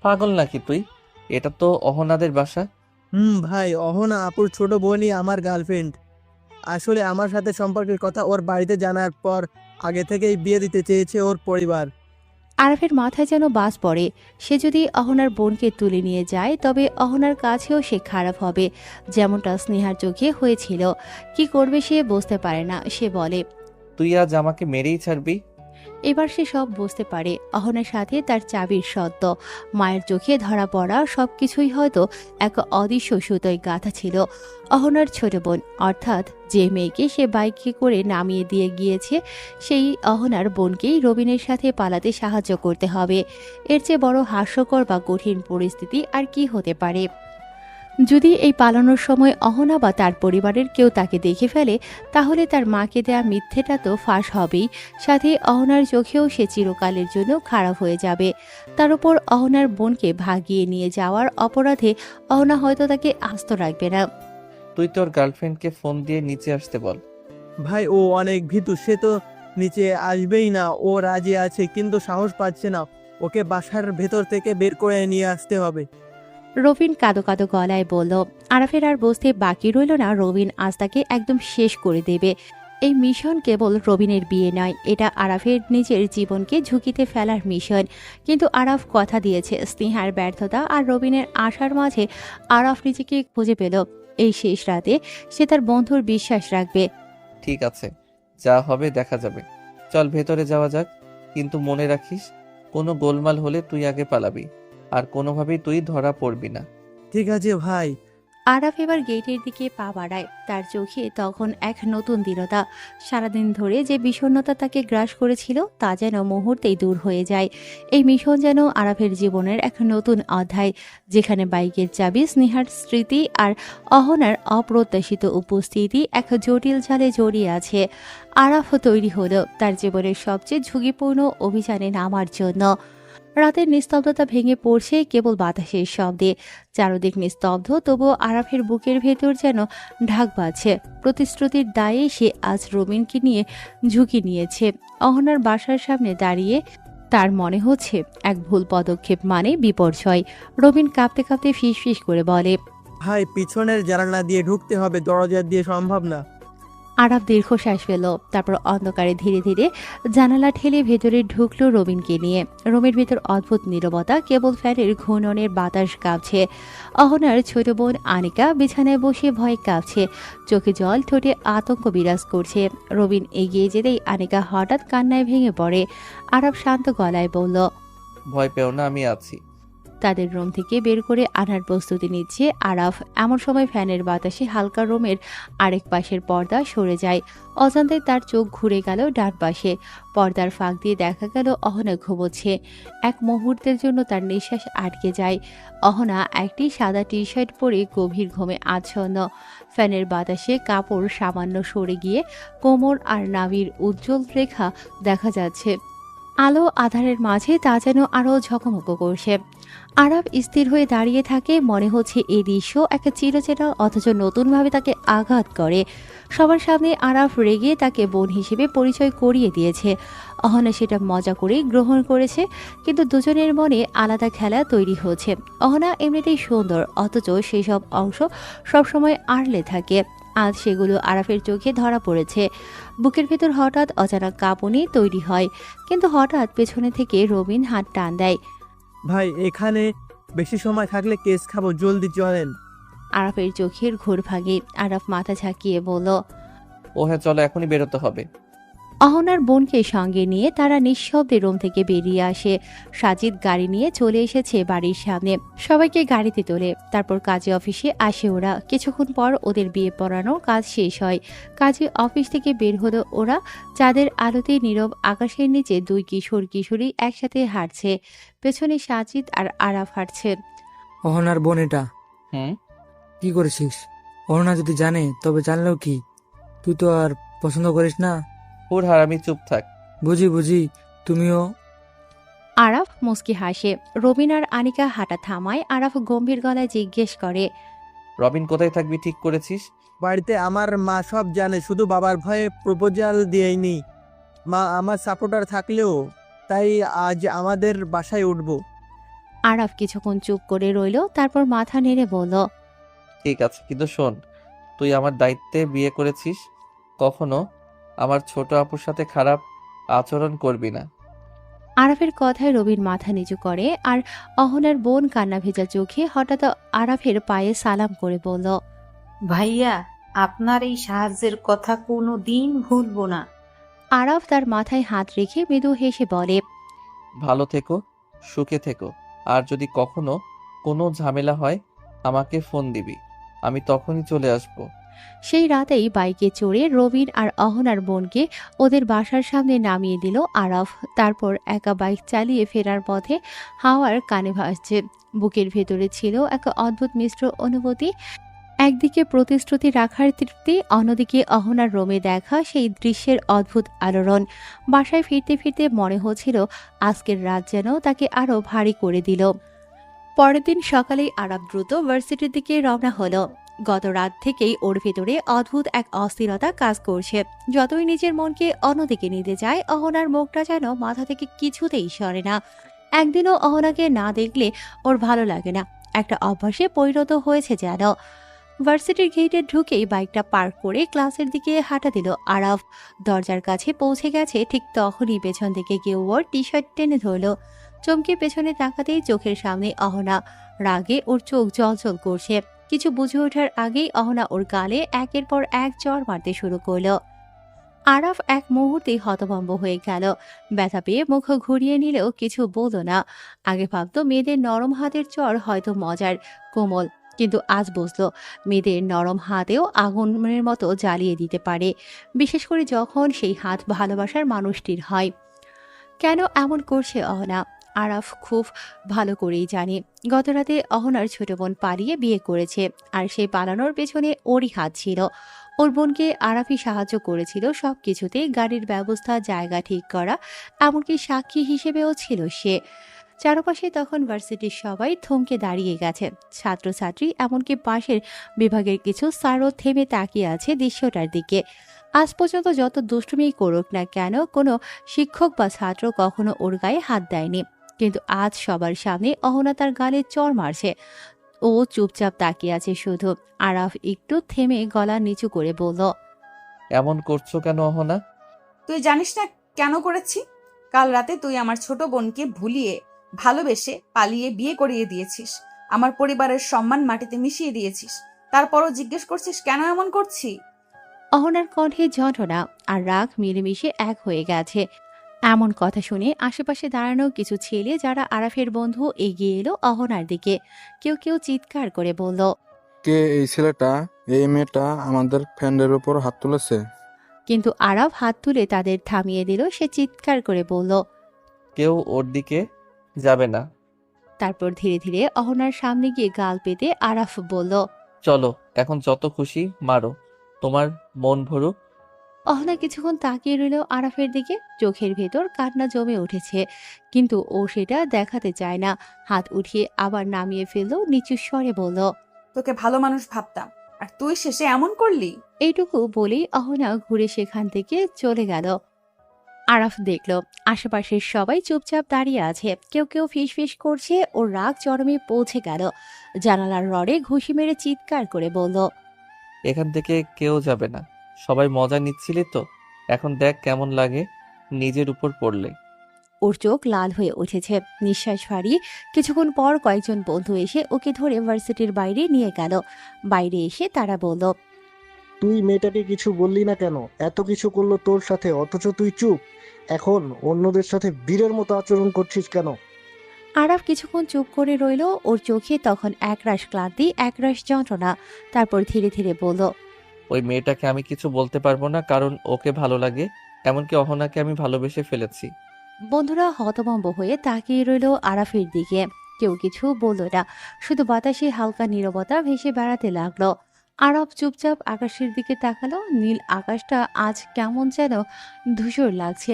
পাগল নাকি তুই? এটা তো অহনাদের বাসা। ভাই, অহনা আপুর ছোট বোনই আমার গার্লফ্রেন্ড। আসলে আমার সাথে সম্পর্কের কথা ওর বাড়িতে জানার পর আগে থেকেই বিয়ে দিতে চেয়েছে ওর পরিবার। আরাফের মাথায় যেন বাজ পড়ে। সে যদি অহনার বোনকে তুলে নিয়ে যায় তবে অহনার কাছেও সে খারাপ হবে, যেমনটা স্নেহার চোখে হয়েছিল। কি করবে সে বুঝতে পারে না। সে বলে, তুই আজ আমাকে মেরেই ছাড়বি? এবার সে সব বুঝতে পারে। অহনার সাথে তার চাবির সত্য, মায়ের চোখে ধরা পড়া সবকিছুই হয়তো এক অদৃশ্য সুতোয় গাঁথা ছিল। অহনার ছোট বোন, অর্থাৎ যে মেয়েকে সে বাইকে করে নামিয়ে দিয়ে গিয়েছে, সেই অহনার বোনকেই রবিনের সাথে পালাতে সাহায্য করতে হবে। এর চেয়ে বড় হাস্যকর বা কঠিন পরিস্থিতি আর কি হতে পারে? যদি এই পালানোর সময় অহনা বা তার পরিবারের কেউ তাকে দেখে ফেলে, তাহলে তার মাকে দেয়া মিথ্যেটা তো ফাঁস হবেই, সাথে অহনার চোখেও সে চিরকালের জন্য খারাপ হয়ে যাবে। তার উপর অহনার বোনকে ভাগিয়ে নিয়ে যাওয়ার অপরাধে অহনা হয়তো তাকে আস্ত রাখবে না। তুই তোর গার্লফ্রেন্ডকে ফোন দিয়ে নিচে আসতে বল। ভাই ও অনেক ভীতু, সে তো নিচে আসবেই না। ও রাজি আছে কিন্তু সাহস পাচ্ছে না। ওকে বাসার ভেতর থেকে বের করে নিয়ে আসতে হবে। রবিন কাঁদো কাঁদো গলায় বলল। আরাফের আর বুঝতে বাকি রইল না রবিন আজ তাকে একদম শেষ করে দেবে। এই মিশন কেবল রবিনের বিয়ে নয়, এটা আরাফের নিজের জীবনকে ঝুঁকিতে ফেলার মিশন। কিন্তু আরাফ কথা দিয়েছে, স্নেহার ব্যর্থতা আর রবিনের আশার মাঝে আরাফ নিজেকে খুঁজে পেল। এই শেষ রাতে সে তার বন্ধুর বিশ্বাস রাখবে। ঠিক আছে, যা হবে দেখা যাবে। চল ভেতরে যাওয়া যাক, কিন্তু মনে রাখিস কোনো গোলমাল হলে তুই আগে পালাবি, আর কোনোভাবেই তুই ধরা পড়বি না। ঠিক আছে ভাই। আরাফ এবার গেটের দিকে পা বাড়ায়। তার চোখে তখন এক নতুন দৃঢ়তা। সারাদিন ধরে যে বিষণ্ণতা তাকে গ্রাস করেছিল তা যেন মুহূর্তেই দূর হয়ে যায়। এই মিশন যেন আরাফের জীবনের এক নতুন অধ্যায়, যেখানে বাইকের চাবি, স্নেহার স্মৃতি আর অহনার অপ্রত্যাশিত উপস্থিতি এক জটিল জালে জড়িয়ে আছে। আরাফ তৈরি হলো তার জীবনের সবচেয়ে ঝুঁকিপূর্ণ অভিযানে নামার জন্য। রাতের নিস্তব্ধতা ভেঙে পড়ছে কেবল বাতাসের শব্দে। চারদিক নিস্তব্ধ, তবুও আরাফের বুকের ভেতর যেন ঢাক বাজছে। প্রতিশ্রুতির দায়ে সে আজ রবিনকে নিয়ে ঝুঁকি নিয়েছে। অহনার বাসার সামনে দাঁড়িয়ে তার মনে হচ্ছে এক ভুল পদক্ষেপ মানে বিপর্যয়। রবিন কাঁপতে কাঁপতে ফিসফিস করে বলে, ভাই পিছনের জানালা দিয়ে ঢুকতে হবে, দরজা দিয়ে সম্ভব না। আরাফ দীর্ঘশ্বাস ফেল। তারপর অন্ধকারে ধীরে ধীরে জানালা ঠেলে ভেতরে ঢুকলো রবিনকে নিয়ে। রুমের ভেতর অদ্ভুত নীরবতা, কেবল ফ্যানের ঘূর্ণনের বাতাস কাঁপছে। অহনার ছোট বোন আনিকা বিছানায় বসে ভয়ে কাঁপছে, চোখে জল, ঠোঁটে আতঙ্ক বিরাজ করছে। রবিন এগিয়ে যেতেই আনিকা হঠাৎ কান্নায় ভেঙে পড়ে। আরাফ শান্ত গলায় বলল, ভয় পেও না, আমি আছি। তাদের রুম থেকে বের করে আনার প্রস্তুতি নিচ্ছে আরাফ। এমন সময় ফ্যানের বাতাসে হালকা রুমের আরেক পাশের পর্দা সরে যায়। অজান্তে তার চোখ ঘুরে গেল ডান পাশে। পর্দার ফাঁক দিয়ে দেখা গেল অহনা ঘুমোচ্ছে। এক মুহূর্তের জন্য তার নিঃশ্বাস আটকে যায়। অহনা একটি সাদা টি শার্ট পরে গভীর ঘুমে আচ্ছন্ন। ফ্যানের বাতাসে কাপড় সামান্য সরে গিয়ে কোমর আর নাভির উজ্জ্বল রেখা দেখা যাচ্ছে। আলো আধারের মাঝে তা যেন আরও ঝকমক করছে। আরাফ স্থির হয়ে দাঁড়িয়ে থাকে। মনে হচ্ছে এই দৃশ্য একটা চিরচেনা অথচ নতুনভাবে তাকে আঘাত করে। সবার সামনে আরাফ রেগে তাকে বোন হিসেবে পরিচয় করিয়ে দিয়েছে। অহনা সেটা মজা করেই গ্রহণ করেছে, কিন্তু দুজনের মনে আলাদা খেলা তৈরি হচ্ছে। অহনা এমনিতেই সুন্দর, অথচ সেই সব অংশ সবসময় আড়লে থাকে। আজ সেগুলো আরাফের চোখে ধরা পড়েছে। বুকের ভেতর হঠাৎ অচানক কাঁপুনি তৈরি হয়, কিন্তু হঠাৎ পেছনে থেকে রবিন হাত টান দেয়। ভাই এখানে বেশি সময় থাকলে কেস খাবো, জলদি চলেন। আরাফের চোখের ঘোর ভাঙে। আরাফ মাথা ঝাঁকিয়ে বলল, ও হ্যাঁ চলো, এখনই বেরোতে হবে। অহনার বোনকে সঙ্গে নিয়ে তারা নিঃশব্দে রুম থেকে বেরিয়ে আসে। সাজিদ গাড়ি নিয়ে চলে এসেছে বাড়ির সামনে, সবাইকে গাড়িতে তোলে। তারপর কাজী অফিসে আসে ওরা। কিছুক্ষণ পর ওদের বিয়ে পড়ানোর কাজ শেষ হয়। কাজী অফিস থেকে বের হলো ওরা। চাঁদের আলোতে নীরব আকাশের নিচে দুই কিশোর কিশোরী একসাথে হাঁটছে। পেছনে সাজিদ আর আরাফ হাঁটছে। অহনার বোন এটা হুম। কি করেছিস? অহনা যদি জানে তবে জানলেও কি, তুই তো আর পছন্দ করিস না। ওর হারামি, চুপ থাক। বুঝি বুঝি, তুমিও। আরাফ মুস্কি হাসে। রবিন আর আনিকা হাঁটা থামায়। আরাফ গম্ভীর গলায় জিজ্ঞেস করে, রবিন কোথায় থাকবি ঠিক করেছিস? বাড়িতে আমার মা সব জানে, শুধু বাবার ভয়ে প্রপোজাল দিইনি। মা আমার সাপোর্টার থাকলেও তাই আজ আমাদের বাসায় উঠবো। আরাফ কিছুক্ষণ চুপ করে রইল, তারপর মাথা নেড়ে বলল, ঠিক আছে, কিন্তু শোন, তুই আমার দায়িত্বে বিয়ে করেছিস, কখনো আমার ছোট আপুর সাথে খারাপ আচরণ করবি না। আরাফের কথায় রবিন মাথা নিচু করে। আর অহনার বোন কান্না ভেজা চোখে হঠাৎ আরাফের পায়ে সালাম করে বলল, ভাইয়া, আপনার এই সাহায্যের কথা কোনো দিন ভুলবো না। আরাফ তার মাথায় হাত রেখে মৃদু হেসে বলে, ভালো থেকো, সুখে থেকো। আর যদি কখনো কোনো ঝামেলা হয় আমাকে ফোন দিবি, আমি তখনই চলে আসবো। সেই রাতেই বাইকে চড়ে রবিন আর অহনার বোনকে ওদের বাসার সামনে নামিয়ে দিল আরাফ। তারপর একা বাইক চালিয়ে ফেরার পথে হাওয়ার কানে ভাসছে। বুকের ভেতরে ছিল এক অদ্ভুত মিশ্র অনুভূতি। একদিকে প্রতিশ্রুতি রাখার তৃপ্তি, অন্যদিকে অহনার রোমে দেখা সেই দৃশ্যের অদ্ভুত আলোড়ন। বাসায় ফিরতে ফিরতে মনে হচ্ছিল আজকের রাত যেন তাকে আরো ভারী করে দিল। পরের দিন সকালেই আরাফ দ্রুত ভার্সিটির দিকে রওনা হলো। গত রাত থেকেই ওর ভেতরে অদ্ভুত এক অস্থিরতা কাজ করছে। যতই নিজের মনকে অন্যদিকে নিতে যায়, অহনার মুখটা যেন মাথা থেকে কিছুতেই সরে না। একদিনও অহনাকে না দেখলে ওর ভালো লাগে না, একটা অভ্যাসে পরিণত হয়েছে যেন। ভার্সিটির গেটে ঢুকেই বাইকটা পার্ক করে ক্লাসের দিকে হাঁটা দিল আরাফ। দরজার কাছে পৌঁছে গেছে, ঠিক তখনই পেছন থেকে কেউ ওর টি শার্ট টেনে ধরল। চমকে পেছনে তাকাতেই চোখের সামনে অহনা। রাগে ওর চোখ জ্বলজ্বল করছে। কিছু বুঝে ওঠার আগেই অহনা ওর গালে একের পর এক চড় মারতে শুরু করলো। আরাফ এক মুহূর্তে হতভম্ব হয়ে গেল। ব্যথা পেয়ে মুখ ঘুরিয়ে নিলেও কিছু বলল না। আগে ভাবতো মেয়েদের নরম হাতের চড় হয়তো মজার, কোমল, কিন্তু আজ বুঝলো মেয়েদের নরম হাতেও আগুনের মতো জ্বালিয়ে দিতে পারে, বিশেষ করে যখন সেই হাত ভালোবাসার মানুষটির হয়। কেন এমন করছে অহনা, আরাফ খুব ভালো করেই জানে। গতরাতে অহনার ছোট বোন পালিয়ে বিয়ে করেছে, আর সেই পালানোর পেছনে ওরই হাত ছিল। ওর বোনকে আরাফই সাহায্য করেছিল সবকিছুতে, গাড়ির ব্যবস্থা, জায়গা ঠিক করা, এমনকি সাক্ষী হিসেবেও ছিল সে। চারপাশে তখন ভার্সিটির সবাই থমকে দাঁড়িয়ে গেছে। ছাত্রছাত্রী, এমনকি পাশের বিভাগের কিছু স্যারও থেমে তাকিয়ে আছে দৃশ্যটার দিকে। আজ পর্যন্ত যত দুষ্টুমি করুক না কেন, কোনো শিক্ষক বা ছাত্র কখনো ওর গায়ে হাত দেয়নি, কিন্তু আজ সবার সামনে অহনা তার গালে চড় মারছে। ও চুপচাপ তাকিয়ে আছে শুধু। আরাফ একটু থেমে গলা নিচু করে বলল, এমন করছো কেন অহনা? তুই জানিস না কেন করেছি? কাল রাতে তুই আমার ছোট বোনকে ভুলিয়ে ভালোবেসে পালিয়ে বিয়ে করিয়ে দিয়েছিস, আমার পরিবারের সম্মান মাটিতে মিশিয়ে দিয়েছিস, তারপরও জিজ্ঞেস করছিস কেন এমন করছি? অহনার কণ্ঠে যন্ত্রণা আর রাগ মিলেমিশে এক হয়ে গেছে। এমন কথা শুনে আশেপাশে দাঁড়ানো কিছু ছেলে যারা আরাফের বন্ধু এগিয়ে এলো অহনার দিকে। কেউ কেউ চিৎকার করে বলল, কে এই ছেলেটা? এই মেয়েটা আমাদের ফ্রেন্ডের উপর হাত তুলেছে। কিন্তু আরাফ হাত তুলে তাদের থামিয়ে দিল। সে চিৎকার করে বলল, কেউ ওর দিকে যাবে না। তারপর ধীরে ধীরে অহনার সামনে গিয়ে গাল পেতে আরাফ বলল, চলো এখন যত খুশি মারো, তোমার মন ভরুক। অহনা কিছুক্ষণ তাকিয়ে রইল আরাফের দিকে। চোখের ভেতর কান্না জমে উঠেছে, কিন্তু ও সেটা দেখাতে চায় না। হাত উঠিয়ে আবার নামিয়ে ফেলল, নিচু স্বরে বলল, তোকে ভালো মানুষ ভাবতাম, আর তুই শেষে এমন করলি। এইটুকু বলেই অহনা ঘুরে সেখান থেকে চলে গেল। আরাফ দেখল আশেপাশের সবাই চুপচাপ দাঁড়িয়ে আছে। কেউ কেউ ফিসফিস করছে। ওর রাগ চরমে পৌঁছে গেল। জানালার রডে ঘুষি মেরে চিৎকার করে বলল, এখান থেকে কেউ যাবে না। সবাই মজা নিচ্ছিলি তো, এখন দেখ কেমন লাগে নিজের উপর পড়লে। ওর চোখ লাল হয়ে উঠেছে, নিঃশ্বাস হারিয়ে কিছুক্ষণ পর কয়েকজন বন্ধু এসে ওকে ধরে ভার্সিটির বাইরে নিয়ে গেল। বাইরে এসে তারা বলল, তুই মেয়েটাকে কিছু বললি না কেন? এত কিছু করলো তোর সাথে, অথচ তুই চুপ। এখন অন্যদের সাথে বীরের মতো আচরণ করছিস কেন? আরাফ কিছুক্ষণ চুপ করে রইল। ওর চোখে তখন একরাশ ক্লান্তি, একরাশ যন্ত্রণা। তারপর ধীরে ধীরে বলল, ওই মেয়েটাকে আমি কিছু বলতে পারবো না, কারণ ওকে ভালো লাগে। এমনকি অহনাকে আমি ভালোবেসে ফেলেছি। বন্ধুরা হতভম্ব হয়ে তাকিয়ে রইল আরাফের দিকে। কেউ কিছু বলল না, শুধু বাতাসে হালকা নীরবতা ভেসে বেড়াতে লাগলো। আরব চুপচাপ আকাশের দিকে তাকালো। নীল আকাশটা আজ কেমন যেন ধূসর লাগছে।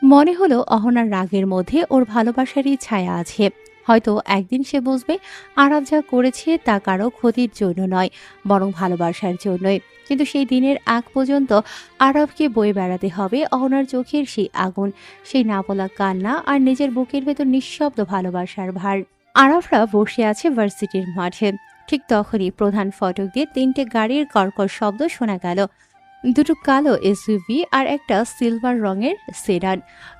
মনে হলো অহনার রাগের মধ্যে ওর ভালোবাসারই ছায়া আছে। হয়তো একদিন সে বুঝবে আরব যা করেছে তা কারো ক্ষতির জন্য নয়, বরং ভালোবাসার জন্যই। কিন্তু সেই দিনের আগ পর্যন্ত আরবকে বয়ে বেড়াতে হবে অহনার চোখের সেই আগুন, সেই না বলা কান্না আর নিজের বুকের ভেতর নিঃশব্দ ভালোবাসার ভার। আরবরা বসে আছে ভার্সিটির মাঠে। ঠিক তখনই প্রধান ফটক দিয়ে 3টে গাড়ির কর্কশ শব্দ শোনা গেল। দুটো কালো এসইউভি আর একটা সিলভার রঙের সেডান।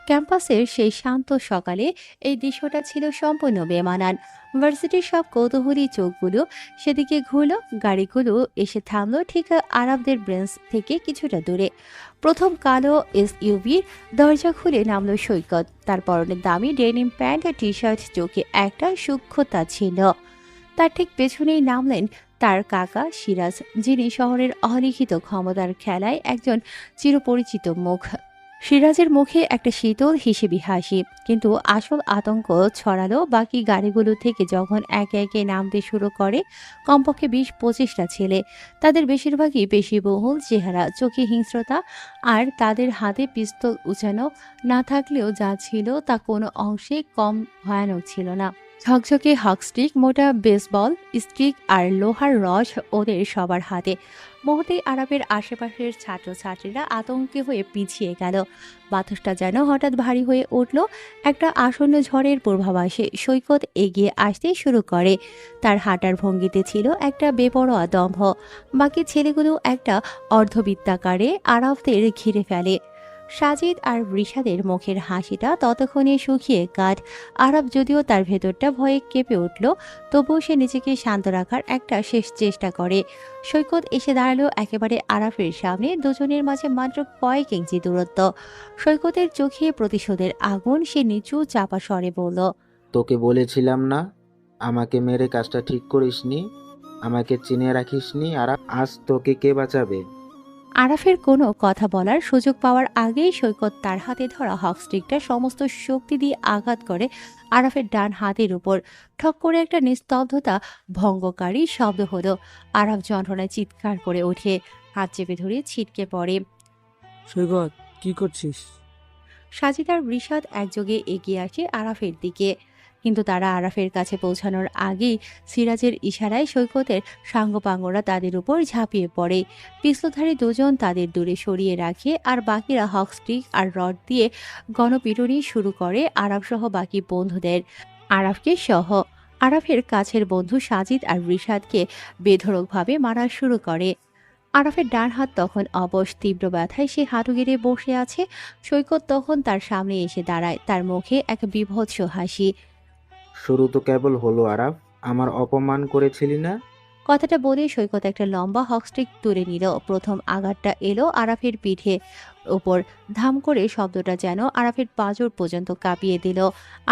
ক্যাম্পাসের সেই শান্ত সকালে এই দৃশ্যটা ছিল সম্পূর্ণ বেমানান। ভার্সিটির সব কৌতূহলী চোখগুলো সেদিকে ঘুরলো। গাড়িগুলো এসে থামলো ঠিক আরবদের ব্রেঞ্চ থেকে কিছুটা দূরে। প্রথম কালো এসইউভির দরজা খুলে নামলো সৈকত। তার পরনে দামি ডেনিম প্যান্ট আর টি শার্ট, চোখে একটা সূক্ষ্মতা ছিল। তার ঠিক পেছনেই নামলেন তার কাকা সিরাজ, যিনি শহরের অলিখিত ক্ষমতার খেলায় একজন চিরপরিচিত মুখ। সিরাজের মুখে একটা শীতল হিসেবি হাসি, কিন্তু আসল আতঙ্ক ছড়ালো বাকি গাড়িগুলো থেকে যখন একে একে নামতে শুরু করে কমপক্ষে 20-25টা ছেলে। তাদের বেশিরভাগই পেশিবহুল চেহারা, চোখে হিংস্রতা, আর তাদের হাতে পিস্তল উঁচানো না থাকলেও যা ছিল তা কোনো অংশে কম ভয়ানক ছিল না। ঝকঝকে হকস্টিক, মোটা বেসবল স্টিক আর লোহার রড ওদের সবার হাতে। মুহূর্তেই আরবের আশেপাশের ছাত্রছাত্রীরা আতঙ্কে হয়ে পিছিয়ে গেল। বাতাসটা যেন হঠাৎ ভারী হয়ে উঠল। একটা আসন্ন ঝড়ের পূর্বাভাসে সৈকত এগিয়ে আসতে শুরু করে। তার হাঁটার ভঙ্গিতে ছিল একটা বেপরোয়া দম্ভ। বাকি ছেলেগুলো একটা অর্ধবৃত্তাকারে আরবদের ঘিরে ফেলে। সাজিদ আর রিশাদের মুখের হাসিটা ততক্ষণে শুকিয়ে কাঠ। আরব যদিও তার ভেতরটা ভয়ে কেঁপে উঠল, তবুও সে নিজেকে শান্ত রাখার একটা শেষ চেষ্টা করে। সৈকত এসে দাঁড়ালো একেবারে আরাফের সামনে, দুজনের মাঝে মাত্র কয়েক ইঞ্চি দূরত্ব। সৈকতের চোখে প্রতিশোধের আগুন। সে নিচু চাপা স্বরে বলল, তোকে বলেছিলাম না আমাকে মেরে কাজটা ঠিক করিসনি, আমাকে চিনে রাখিসনি, আর আজ তোকে কে বাঁচাবে? আরাফের কোনো কথা বলার সুযোগ পাওয়ার আগেই সৈকত তার হাতে ধরা হকস্টিকটা সমস্ত শক্তি দিয়ে আঘাত করে আরাফের ডান হাতের উপর। ঠক করে একটা নিস্তব্ধতা ভঙ্গকারী শব্দ হলো। আরাফ যন্ত্রণায় চিৎকার করে ওঠে, হাত চেপে ধরে ছিটকে পড়ে। সৈকত, কি করছিস? সাজিদ আর রিশাদ একযোগে এগিয়ে আসে আরাফের দিকে, কিন্তু তারা আরাফের কাছে পৌঁছানোর আগেই সিরাজের ইশারায় সৈকতের সাঙ্গপাঙ্গরা তাদের উপর ঝাঁপিয়ে পড়ে। পিস্তলধারী দুজন তাদের দূরে সরিয়ে রাখে, আর বাকিরা হকস্টিক আর রড দিয়ে গণপিটুনি শুরু করে আরাফ সহ বাকি বন্ধুদের। আরাফকে সহ আরাফের কাছের বন্ধু সাজিদ আর রিশাদকে বেধড়কভাবে মারা শুরু করে। আরাফের ডান হাত তখন অবশ, তীব্র ব্যথায় সে হাঁটু গেড়ে বসে আছে। সৈকত তখন তার সামনে এসে দাঁড়ায়, তার মুখে এক বিভৎস হাসি। শুরু তো কেবল হলো আরাফ, আমার অপমান করেছিলি না? কথাটা বলে সৈকত একটা লম্বা হকস্টিক তুলে নিল। প্রথম আঘাতটা এলো আরাফের পিঠে ওপর। ধাম করে শব্দটা যেন আরাফের পাঁজর পর্যন্ত কাঁপিয়ে দিল।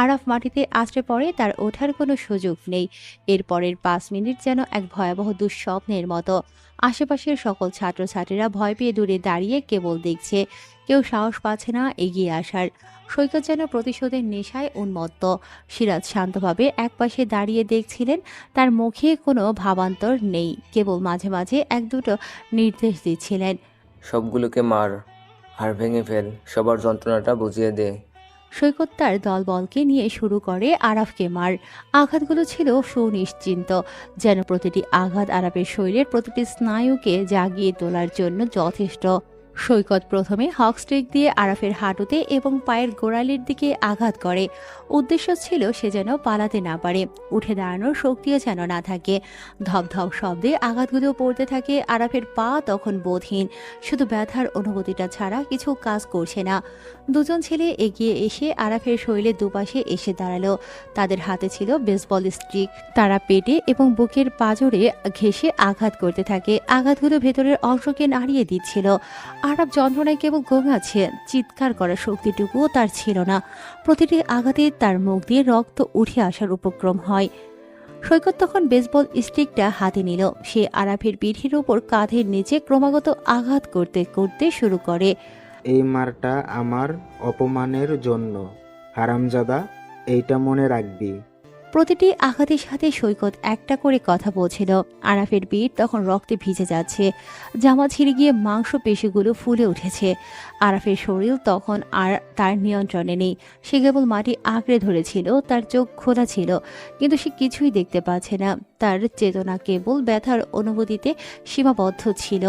আরাফ মাটিতে আছড়ে পড়ে, তার ওঠার কোনো সুযোগ নেই। এরপরের 5 মিনিট যেন এক ভয়াবহ দুঃস্বপ্নের মতো। আশেপাশের সকল ছাত্রছাত্রীরা ভয় পেয়ে দূরে দাঁড়িয়ে কেবল দেখছে, কেউ সাহস পাচ্ছে না এগিয়ে আসার। সৈকত যেন প্রতিশোধের নেশায় উন্মত্ত। সিরাজ শান্তভাবে একপাশে দাঁড়িয়ে দেখছিলেন, তার মুখে কোনো ভাবান্তর নেই, কেবল মাঝে মাঝে 1-2টো নির্দেশ দিচ্ছিলেন। সবগুলোকে মার, হাড় ভেঙে ফেল, সবার যন্ত্রণাটা বুঝিয়ে দে। সৈকত তার দলবলকে নিয়ে শুরু করে আরাফকে মার। আঘাতগুলো ছিল সুনিশ্চিন্ত, যেন প্রতিটি আঘাত আরাফের শরীরের প্রতিটি স্নায়ুকে জাগিয়ে তোলার জন্য যথেষ্ট। সৈকত প্রথমে হক স্টিক দিয়ে আরাফের হাঁটুতে এবং পায়ের গোড়ালির দিকে আঘাত করে। উদ্দেশ্য ছিল সে যেন পালাতে না পারে, উঠে দাঁড়ানোর শক্তিও যেন না থাকে। ধপধপ শব্দে আঘাতগুলো পড়তে থাকে। আরাফের পা তখন বোধহীন, শুধু ব্যথার অনুভূতিটা ছাড়া কিছু কাজ করছে না। দুজন ছেলে এগিয়ে এসে আরাফের শরীরের দুপাশে এসে দাঁড়ালো। তাদের হাতে ছিল বেসবল স্টিক। তারা পেটে এবং বুকের পাঁজরে ঘেঁষে আঘাত করতে থাকে। আঘাতগুলো ভেতরের অংশকে নাড়িয়ে দিচ্ছিল। আরাফ যন্ত্রণায় কেবল গোঙাচ্ছে, চিৎকার করার শক্তিটুকুও তার ছিল না। প্রতিটি আঘাতে তার মুখ দিয়ে রক্ত উঠে আসার উপক্রম হয়। সৈকত তখন বেসবল স্টিকটা হাতে নিল। সে আরাফের পিঠের ওপর কাঁধের নিচে ক্রমাগত আঘাত করতে করতে শুরু করে। এই মারটা আমার অপমানের জন্য, হারামজাদা, এইটা মনে রাখবি। প্রতিটি আঘাতের সাথে সৈকত একটা করে কথা বলছিল। আরাফের পিঠ তখন রক্তে ভিজে যাচ্ছে, জামা ছিঁড়ে গিয়ে মাংস পেশিগুলো ফুলে উঠেছে। আরাফের শরীর তখন আর তার নিয়ন্ত্রণে নেই। সে কেবল মাটি আঁকড়ে ধরেছিল, তার চোখ খোলা ছিল, কিন্তু সে কিছুই দেখতে পাচ্ছে না। তার চেতনা কেবল ব্যথার অনুভূতিতে সীমাবদ্ধ ছিল।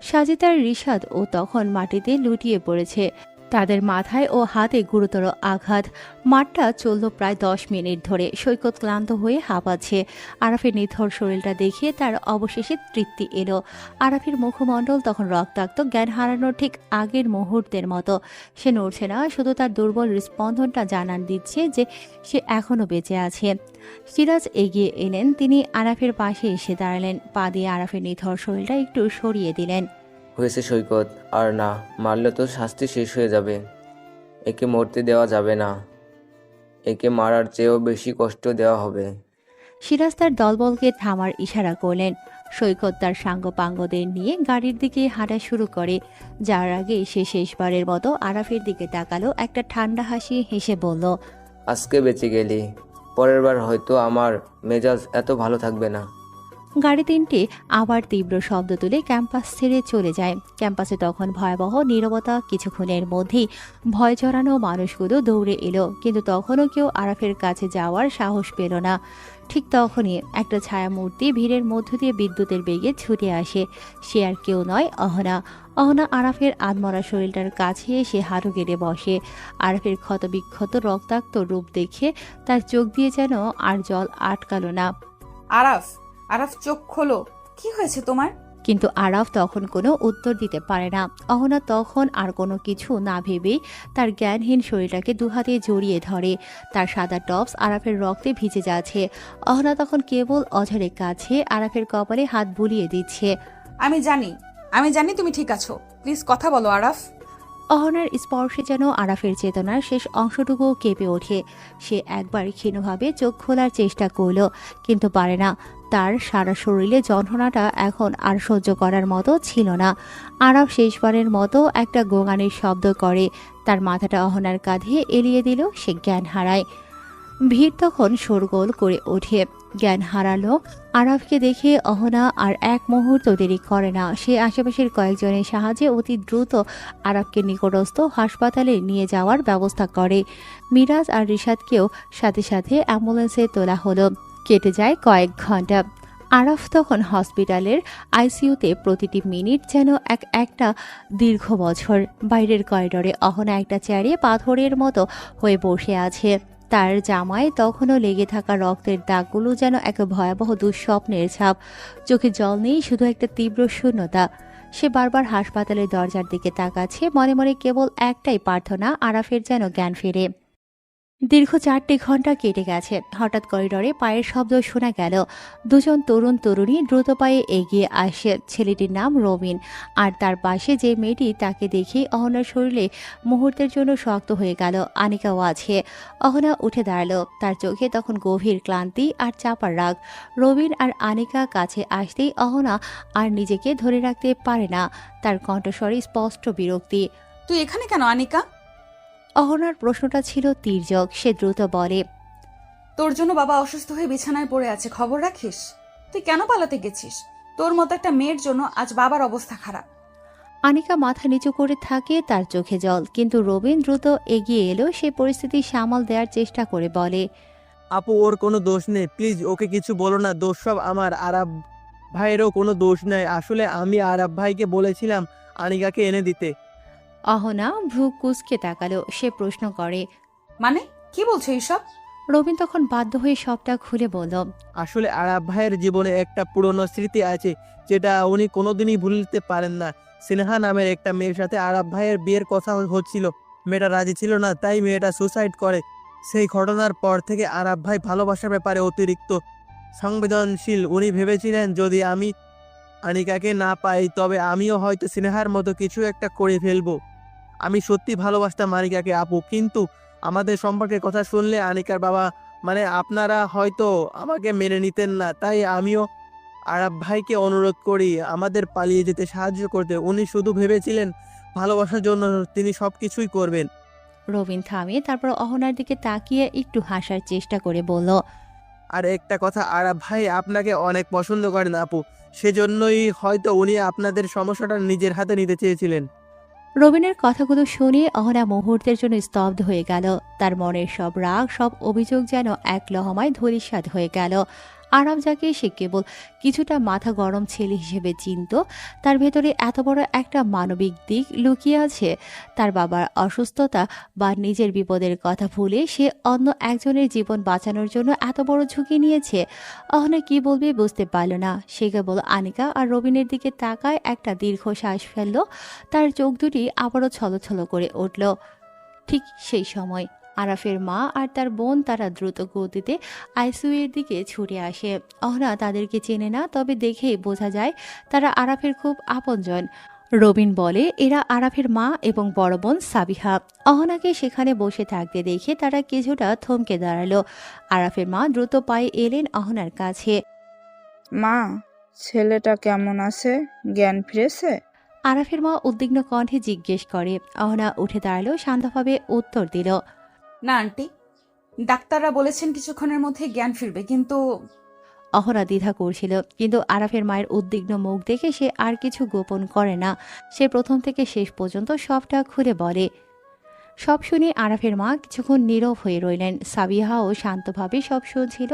সাজিদার রিশাদ ও তখন মাটিতে লুটিয়ে পড়েছে, তাদের মাথায় ও হাতে গুরুতর আঘাত। মাঠটা চলল প্রায় 10 মিনিট ধরে। সৈকত ক্লান্ত হয়ে হাঁপাচ্ছে। আরাফের নিথর শরীরটা দেখে তার অবশেষে তৃপ্তি এলো। আরাফের মুখমণ্ডল তখন রক্তাক্ত, জ্ঞান হারানোর ঠিক আগের মুহূর্তের মতো। সে নড়ছে না, শুধু তার দুর্বল স্পন্দনটা জানান দিচ্ছে যে সে এখনো বেঁচে আছে। সিরাজ এগিয়ে এলেন, তিনি আরাফের পাশে এসে দাঁড়ালেন, পা দিয়ে আরাফের নিথর শরীরটা একটু সরিয়ে দিলেন। হয়েছে সৈকত, আর না মারলে তো শাস্তি শেষ হয়ে যাবে। একে মরতে দেওয়া যাবে না, একে মারার চেয়েও বেশি কষ্ট দেওয়া হবে। সিরাজ তার দলবলকে থামার ইশারা করলেন। সৈকত তার সাঙ্গপাঙ্গদের নিয়ে গাড়ির দিকে হাঁটা শুরু করে। যার আগে সে শেষবারের মতো আরাফের দিকে তাকালো, একটা ঠান্ডা হাসি হেসে বলল, আজকে বেঁচে গেলি, পরের বার হয়তো আমার মেজাজ এত ভালো থাকবে না। গাড়ি তিনটি আবার তীব্র শব্দ তুলে ক্যাম্পাস ছেড়ে চলে যায়। ক্যাম্পাসে তখন ভয়াবহ নীরবতা। কিছুক্ষণের মধ্যেই ভয় জড়ানো মানুষগুলো দৌড়ে এলো, কিন্তু তখনও কেউ আরাফের কাছে যাওয়ার সাহস পেল না। ঠিক তখনই একটা ছায়ামূর্তি ভিড়ের মধ্য দিয়ে বিদ্যুতের বেগে ছুটে আসে। সে আর কেউ নয়, অহনা। অহনা আরাফের আধমরা শরীরটার কাছে এসে হাঁটু গেড়ে বসে। আরাফের ক্ষতবিক্ষত রক্তাক্ত রূপ দেখে তার চোখ দিয়ে যেন আর জল আটকালো না। আরাফ, আরাফ চোখ খোলো, কি হয়েছে তোমার? কিন্তু আরাফ তখন কোনো উত্তর দিতে পারে না। অহনা তখন আর কোনো কিছু না ভেবেই তার জ্ঞানহীন শরীরটাকে দুহাতে জড়িয়ে ধরে। তার সাদা টপস আরাফের রক্তে ভিজে যাচ্ছে। অহনা তখন কেবল অঝরের কাছে আরাফের কপালে হাত বুলিয়ে দিচ্ছে। আমি জানি তুমি ঠিক আছো, প্লিজ কথা বলো আরাফ। অহনার স্পর্শে যেন আরাফের চেতনার শেষ অংশটুকু কেঁপে ওঠে। সে একবার ক্ষীণভাবে চোখ খোলার চেষ্টা করল, কিন্তু পারে না। তার সারা শরীরে যন্ত্রণাটা এখন আর সহ্য করার মতো ছিল না। আরাফ শেষবারের মতো একটা গোঙানির শব্দ করে, তার মাথাটা অহনার কাঁধে এলিয়ে দিল। সে জ্ঞান হারায়। ভিড় তখন শোরগোল করে ওঠে। জ্ঞান হারালো আরাফকে দেখে অহনা আর এক মুহূর্ত দেরি করে না। সে আশেপাশের কয়েকজনের সাহায্যে অতি দ্রুত আরাফকে নিকটস্থ হাসপাতালে নিয়ে যাওয়ার ব্যবস্থা করে। মিরাজ আর রিশাদকেও সাথে সাথে অ্যাম্বুলেন্সে তোলা হলো। কেটে যায় কয়েক ঘন্টা। আরাফ তখন হসপিটালের আইসিইউতে। প্রতিটি মিনিট যেন একটা দীর্ঘ বছর। বাইরের করিডোরে অহনা একটা চেয়ারে পাথরের মতো হয়ে বসে আছে। তার জামায় তখনও লেগে থাকা রক্তের দাগগুলো যেন এক ভয়াবহ দুঃস্বপ্নের ছাপ। চোখে জল নেই, শুধু একটা তীব্র শূন্যতা। সে বারবার হাসপাতালের দরজার দিকে তাকাচ্ছে, মনে মনে কেবল একটাই প্রার্থনা, আরাফের যেন জ্ঞান ফেরে। দীর্ঘ 4 ঘন্টা কেটে গেছে। হঠাৎ করিডোরে পায়ের শব্দ শোনা গেল। দুজন তরুণ তরুণী দ্রুত পায়ে এগিয়ে আসে। ছেলেটির নাম রবিন, আর তার পাশে যে মেয়েটি, তাকে দেখে অহনার শরীরে মুহূর্তের জন্য শক্ত হয়ে গেল। আনিকাও আছে। অহনা উঠে দাঁড়ালো, তার চোখে তখন গভীর ক্লান্তি আর চাপার রাগ। রবিন আর আনিকা কাছে আসতেই অহনা আর নিজেকে ধরে রাখতে পারে না। তার কণ্ঠস্বরে স্পষ্ট বিরক্তি। তুই এখানে কেন আনিকা? অহনার প্রশ্নটা ছিল তির্যক। সে দ্রুত বলে, তোর জন্য বাবা অসুস্থ হয়ে বিছানায় পড়ে আছে, খবর রাখিস? তুই কেন পালাতে গেছিস? তোর মতো একটা মেয়ের জন্য আজ বাবার অবস্থা খারাপ। আনিকা মাথা নিচু করে থাকে, তার চোখে জল। কিন্তু রবিন দ্রুত এগিয়ে এলো। সে পরিস্থিতি সামাল দেওয়ার চেষ্টা করে বলে, আপু, ওর কোনো দোষ নেই, প্লিজ ওকে কিছু বলো না, দোষ সব আমার। আরাফ ভাইয়েরও কোনো দোষ নাই। আসলে আমি আরাফ ভাইকে বলেছিলাম আনিকাকে এনে দিতে। অহনা ভ্রু কুঁচকে তাকালো। সে প্রশ্ন করে, মানে কি বলছো এইসব? রবিন তখন বাধ্য হয়ে সবটা খুলে বলল। আসলে আরাফ ভাইয়ের জীবনে একটা পুরনো স্মৃতি আছে যেটা উনি কোনোদিনই ভুলতে পারেন না। সিনহা নামের একটা মেয়ের সাথে আরাফ ভাইয়ের বিয়ের কথা হচ্ছিল। মেয়েটা রাজি ছিল না, তাই মেয়েটা সুসাইড করে। সেই ঘটনার পর থেকে আরাফ ভাই ভালোবাসার ব্যাপারে অতিরিক্ত সংবেদনশীল। উনি ভেবেছিলেন যদি আমি আনিকাকে না পাই তবে আমিও হয়তো সিনহার মতো কিছু একটা করে ফেলবো। আমি সত্যি ভালোবাসতাম আনিকাকে আপু, কিন্তু আমাদের সম্পর্কের কথা শুনলে আনিকার বাবা মানে আপনারা হয়তো আমাকে মেনে নিতেন না। তাই আমিও আরাফ ভাইকে অনুরোধ করি আমাদের পালিয়ে যেতে সাহায্য করতে। উনি শুধু ভেবেছিলেন ভালোবাসার জন্য তিনি সব কিছুই করবেন। রবিন থামিয়ে তারপর অহনার দিকে তাকিয়ে একটু হাসার চেষ্টা করে বলল, আর একটা কথা, আরাফ ভাই আপনাকে অনেক পছন্দ করেন আপু, সেজন্যই হয়তো উনি আপনাদের সমস্যাটা নিজের হাতে নিতে চেয়েছিলেন। রবিনের কথাগুলো শুনে অহনা মুহূর্তের জন্য স্তব্ধ হয়ে গেল। তার মনের সব রাগ, সব অভিযোগ যেন এক লহমায় ধূলিসাৎ হয়ে গেল। আরাফ যাকে সে কেবল কিছুটা মাথা গরম ছেলে হিসেবে চিনত, তার ভেতরে এত বড় একটা মানবিক দিক লুকিয়ে আছে। তার বাবার অসুস্থতা বা নিজের বিপদের কথা ভুলে সে অন্য একজনের জীবন বাঁচানোর জন্য এত বড় ঝুঁকি নিয়েছে। অহনা কি বলবে বুঝতে পারল না। সে কেবল আনিকা আর রবিনের দিকে তাকায় একটা দীর্ঘ শ্বাস ফেলল। তার চোখ দুটি আবারও ছলছল করে উঠল। ঠিক সেই সময় আরাফের মা আর তার বোন তারা দ্রুত গতিতে আইসিইউর দিকে ছুটে আসে। অহনা তাদেরকে চেনে না, তবে দেখেই বোঝা যায় তারা আরাফের খুব আপনজন। রবিন বলে এরা আরাফের মা এবং বড় বোন সাবিহা। অহনাকে সেখানে বসে থাকতে দেখে তারা কিছুটা থমকে দাঁড়ালো। আরাফের মা দ্রুত পায়ে এলেন অহনার কাছে। মা, ছেলেটা কেমন আছে? জ্ঞান ফিরেছে? আরাফের মা উদ্বিগ্ন কণ্ঠে জিজ্ঞেস করে। অহনা উঠে দাঁড়ালো, শান্তভাবে উত্তর দিল, না আন্টি, ডাক্তাররা বলেছেন কিছুক্ষণের মধ্যে জ্ঞান ফিরবে, কিন্তু অহনা দ্বিধা করছিল, কিন্তু আরাফের মায়ের উদ্বিগ্ন মুখ দেখে সে আর কিছু গোপন করে না। সে প্রথম থেকে শেষ পর্যন্ত সবটা খুলে বলে। সব শুনে আরাফের মা কিছুক্ষণ নীরব হয়ে রইলেন। সাবিহাও শান্তভাবে সব শুনছিল।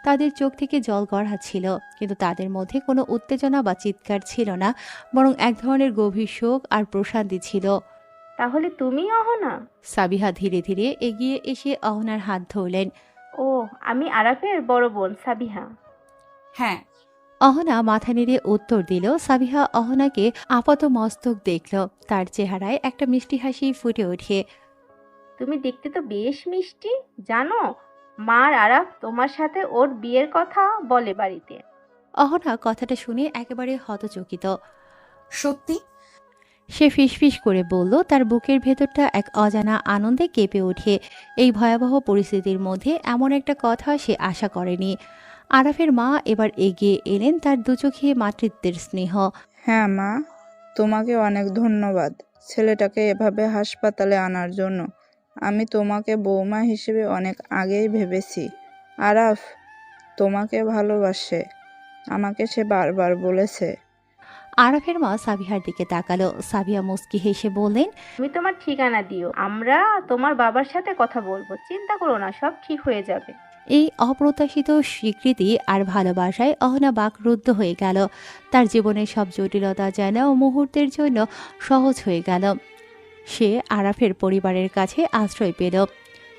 তাদের চোখ থেকে জল গড়াচ্ছিল, কিন্তু তাদের মধ্যে কোনো উত্তেজনা বা চিৎকার ছিল না, বরং এক ধরনের গভীর শোক আর প্রশান্তি ছিল। তাহলে তুমি অহনা? সাবিহা ধীরে ধীরে এগিয়ে এসে অহনার হাত ধরলেন। ও, আমি আরাফের বড় বোন সাবিহা। হ্যাঁ। অহনা মাথা নেড়ে উত্তর দিল। সাবিহা অহনাকে আপাত মস্তক দেখল। তার চেহারায় একটা মিষ্টি হাসি ফুটে ওঠে। তুমি দেখতে তো বেশ মিষ্টি। জানো, মার আরাফ তোমার সাথে ওর বিয়ের কথা বলে বাড়িতে। অহনা কথাটা শুনে একেবারে হতচকিত। সত্যি? সে ফিসফিস করে বলল। তার বুকের ভেতরটা এক অজানা আনন্দে কেঁপে ওঠে। এই ভয়াবহ পরিস্থিতির মধ্যে এমন একটা কথা সে আশা করেনি। আরাফের মা এবার এগিয়ে এলেন, তার দুচোখে মাতৃত্বের স্নেহ। হ্যাঁ মা, তোমাকে অনেক ধন্যবাদ ছেলেটাকে এভাবে হাসপাতালে আনার জন্য। আমি তোমাকে বৌমা হিসেবে অনেক আগেই ভেবেছি। আরাফ তোমাকে ভালোবাসে, আমাকে সে বারবার বলেছে। আরাফের মা সাবিহার দিকে তাকালো। সাবিহা মুস্কি হেসে বললেন, তুমি তোমার ঠিকানা দিও, আমরা তোমার বাবার সাথে কথা বলবো। চিন্তা করো না, সব ঠিক হয়ে যাবে। এই অপ্রত্যাশিত স্বীকৃতি আর ভালোবাসায় অহনা বাকরুদ্ধ হয়ে গেল। তার জীবনের সব জটিলতা যেন মুহূর্তের জন্য সহজ হয়ে গেল। সে আরাফের পরিবারের কাছে আশ্রয় পেল।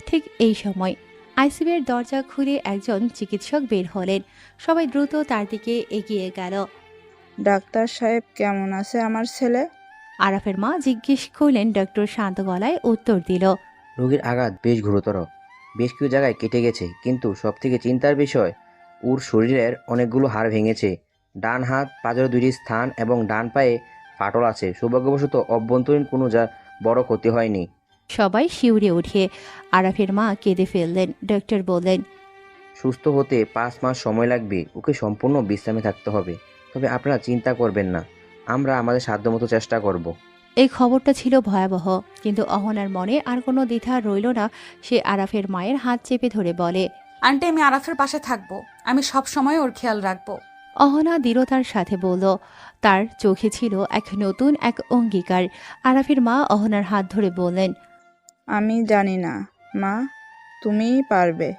ঠিক এই সময় আইসিইউর দরজা খুলে একজন চিকিৎসক বের হলেন। সবাই দ্রুত তার দিকে এগিয়ে গেল। ডাক্তার সাহেব, কেমন আছে আমার ছেলে? আরাফের মা জিজ্ঞেস করলেন। ডক্টর শান্ত গলায় উত্তর দিল, রোগীর আঘাত বেশ গুরুতর, বেশ কিছু জায়গায় কেটে গেছে, কিন্তু সবথেকে চিন্তার বিষয় ওর শরীরের অনেকগুলো হাড় ভেঙেছে। ডান হাত পাঁজরের দুটি স্থান এবং ডান পায়ে ফাটল আছে। সৌভাগ্যবশত অভ্যন্তরীণ কোনো বড় ক্ষতি হয়নি। সবাই শিউরে উঠে আরাফের মা কেঁদে ফেললেন। ডক্টর বললেন, সুস্থ হতে 5 মাস সময় লাগবে, ওকে সম্পূর্ণ বিশ্রামে থাকতে হবে। তবে আপনারা চিন্তা করবেন না, আমরা আমাদের সাধ্যমতো চেষ্টা করব। এই খবরটা ছিল ভয়াবহ, কিন্তু অহনার মনে আর কোনো দ্বিধা রইল না। সে আরাফের মায়ের হাত চেপে ধরে বলে, আন্টি আমি আরাফের পাশে থাকবো, আমি সব সময় ওর খেয়াল রাখবো। অহনা দৃঢ়তার সাথে বলল। তার চোখে ছিল এক নতুন এক অঙ্গীকার। আরাফের মা অহনার হাত ধরে বললেন, আমি জানি না মা, তুমিই পারবে।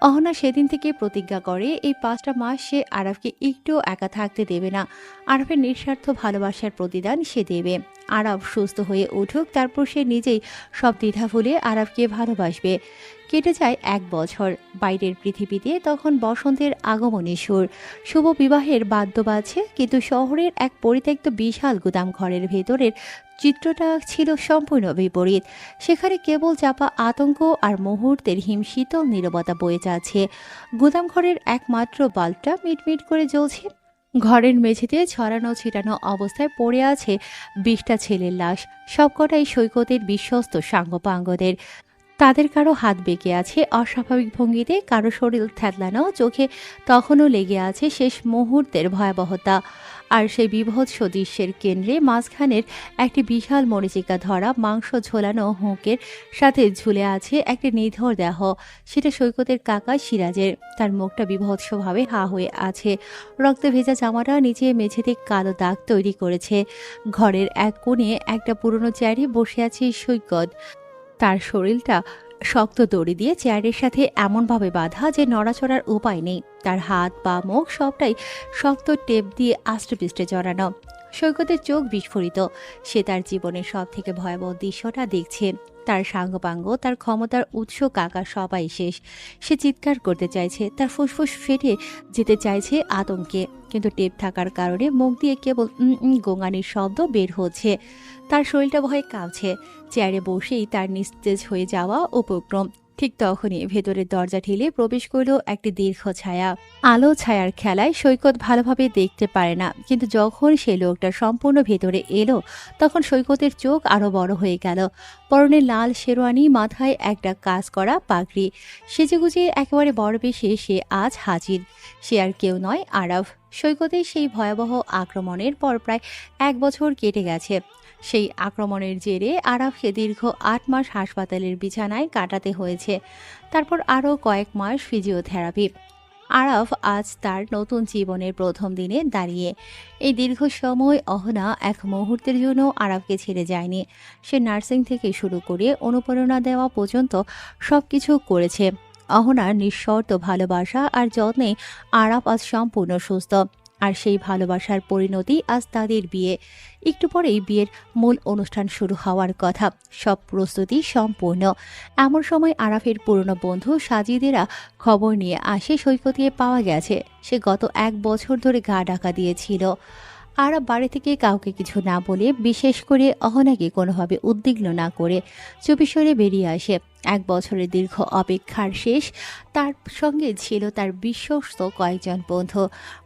অহনা সেদিন থেকে প্রতিজ্ঞা করে এই 5টা মাস সে আরাফকে একটু একা থাকতে দেবে না। আরাফের নিঃস্বার্থ ভালোবাসার প্রতিদান সে দেবে। আরাফ সুস্থ হয়ে উঠুক, তারপর সে নিজেই সব দ্বিধা ভুলে আরাফকে ভালোবাসবে। কেটে যায় 1 বছর। বাইরের পৃথিবীতে তখন বসন্তের আগমনী সুর। শুভ বিবাহের বাদ্য বাজছে, কিন্তু শহরের এক পরিত্যক্ত বিশাল গুদাম ঘরের ভেতরের চিত্রটা ছিল সম্পূর্ণ বিপরীত। সেখানে কেবল চাপা আতঙ্ক আর মুহূর্তের হিমশীতল নীরবতা বয়ে যাচ্ছে। গুদাম ঘরের একমাত্র বাল্বটা মিটমিট করে জ্বলছে। ঘরের মেঝেতে ছড়ানো ছিটানো অবস্থায় পড়ে আছে 20টা ছেলের লাশ, সবকটাই সৈকতের বিশ্বস্ত সাঙ্গপাঙ্গদের। তাদের কারো হাত বেঁকে আছে অস্বাভাবিক ভঙ্গিতে, কারো শরীর থ্যাতলানো, চোখে তখনও লেগে আছে শেষ মুহূর্তের ভয়াবহতা। আর সেই বিভৎস দৃশ্যের কেন্দ্রে মাঝখানের একটি বিশাল মরিচিকা ধরা মাংস ঝোলানো হুঁকের সাথে ঝুলে আছে একটি নিথর দেহ। সেটা সৈকতের কাকা সিরাজের। তার মুখটা বিভৎসভাবে হা হয়ে আছে। রক্তে ভেজা জামাটা নিচে মেঝেতে কালো দাগ তৈরি করেছে। ঘরের এক কোণে একটা পুরনো চেয়ারে বসে আছে সৈকত। তার শরীরটা শক্ত দড়ি দিয়ে চেয়ারের সাথে এমনভাবে বাঁধা যে নড়াচড়ার উপায় নেই। তার হাত পা মুখ সবটাই শক্ত টেপ দিয়ে আষ্টপৃষ্টে জড়ানো। সৈকতের চোখ বিস্ফোরিত। সে তার জীবনের সব থেকে ভয়াবহ দৃশ্যটা দেখছে। তার সাঙ্গপাঙ্গ, তার ক্ষমতার উৎস কাকা সবাই শেষ। সে চিৎকার করতে চাইছে, তার ফুসফুস ফেটে যেতে চাইছে আতঙ্কে, কিন্তু টেপ থাকার কারণে মুখ দিয়ে কেবল গোঙানির শব্দ বের হচ্ছে। তার শরীরটা ভয়ে কাঁপছে। চেয়ারে বসেই তার নিস্তেজ হয়ে যাওয়া উপক্রম। ঠিক তখনই ভেতরের দরজা ঠেলে প্রবেশ করল একটি দীর্ঘ ছায়া। আলো ছায়ার খেলায় সৈকত ভালোভাবে দেখতে পারে না, কিন্তু যখন সে লোকটা সম্পূর্ণ ভেতরে এলো তখন সৈকতের চোখ আরো বড় হয়ে গেল। পরনে লাল শেরওয়ানি, মাথায় একটা কাজ করা পাগড়ি, সেজেগুজে একেবারে বড় বেশে সে আজ হাজির। সে আর কেউ নয়, আরাফ। সৈকতের সেই ভয়াবহ আক্রমণের পর প্রায় 1 বছর কেটে গেছে। সেই আক্রমণের জেরে আরাফকে দীর্ঘ 8 মাস হাসপাতালের বিছানায় কাটাতে হয়েছে। তারপর আরও কয়েক মাস ফিজিওথেরাপি। আরাফ আজ তার নতুন জীবনের প্রথম দিনে দাঁড়িয়ে। এই দীর্ঘ সময় অহনা এক মুহূর্তের জন্য আরাফকে ছেড়ে যায়নি। সে নার্সিং থেকে শুরু করে অনুপ্রেরণা দেওয়া পর্যন্ত সব কিছু করেছে। অহনার নিঃশর্ত ভালোবাসা আর যত্নে আরাফ আজ সম্পূর্ণ সুস্থ। আর সেই ভালোবাসার পরিণতি আজ তাদের বিয়ে। একটু পরেই বিয়ের মূল অনুষ্ঠান শুরু হওয়ার কথা। সব প্রস্তুতি সম্পূর্ণ। এমন সময় আরাফের পুরনো বন্ধু সাজিদেরা খবর নিয়ে আসে সৈকতে পাওয়া গেছে সে গত 1 বছর ধরে গা ঢাকা দিয়েছিল। আরাফ বাড়ি থেকে কাউকে কিছু না বলে, বিশেষ করে অহনাকে কোনোভাবে উদ্বিগ্ন না করে চুপি সরে বেরিয়ে আসে। 1 বছরের দীর্ঘ অপেক্ষার শেষ। তার সঙ্গে ছিল তার বিশ্বস্ত কয়েকজন বন্ধু।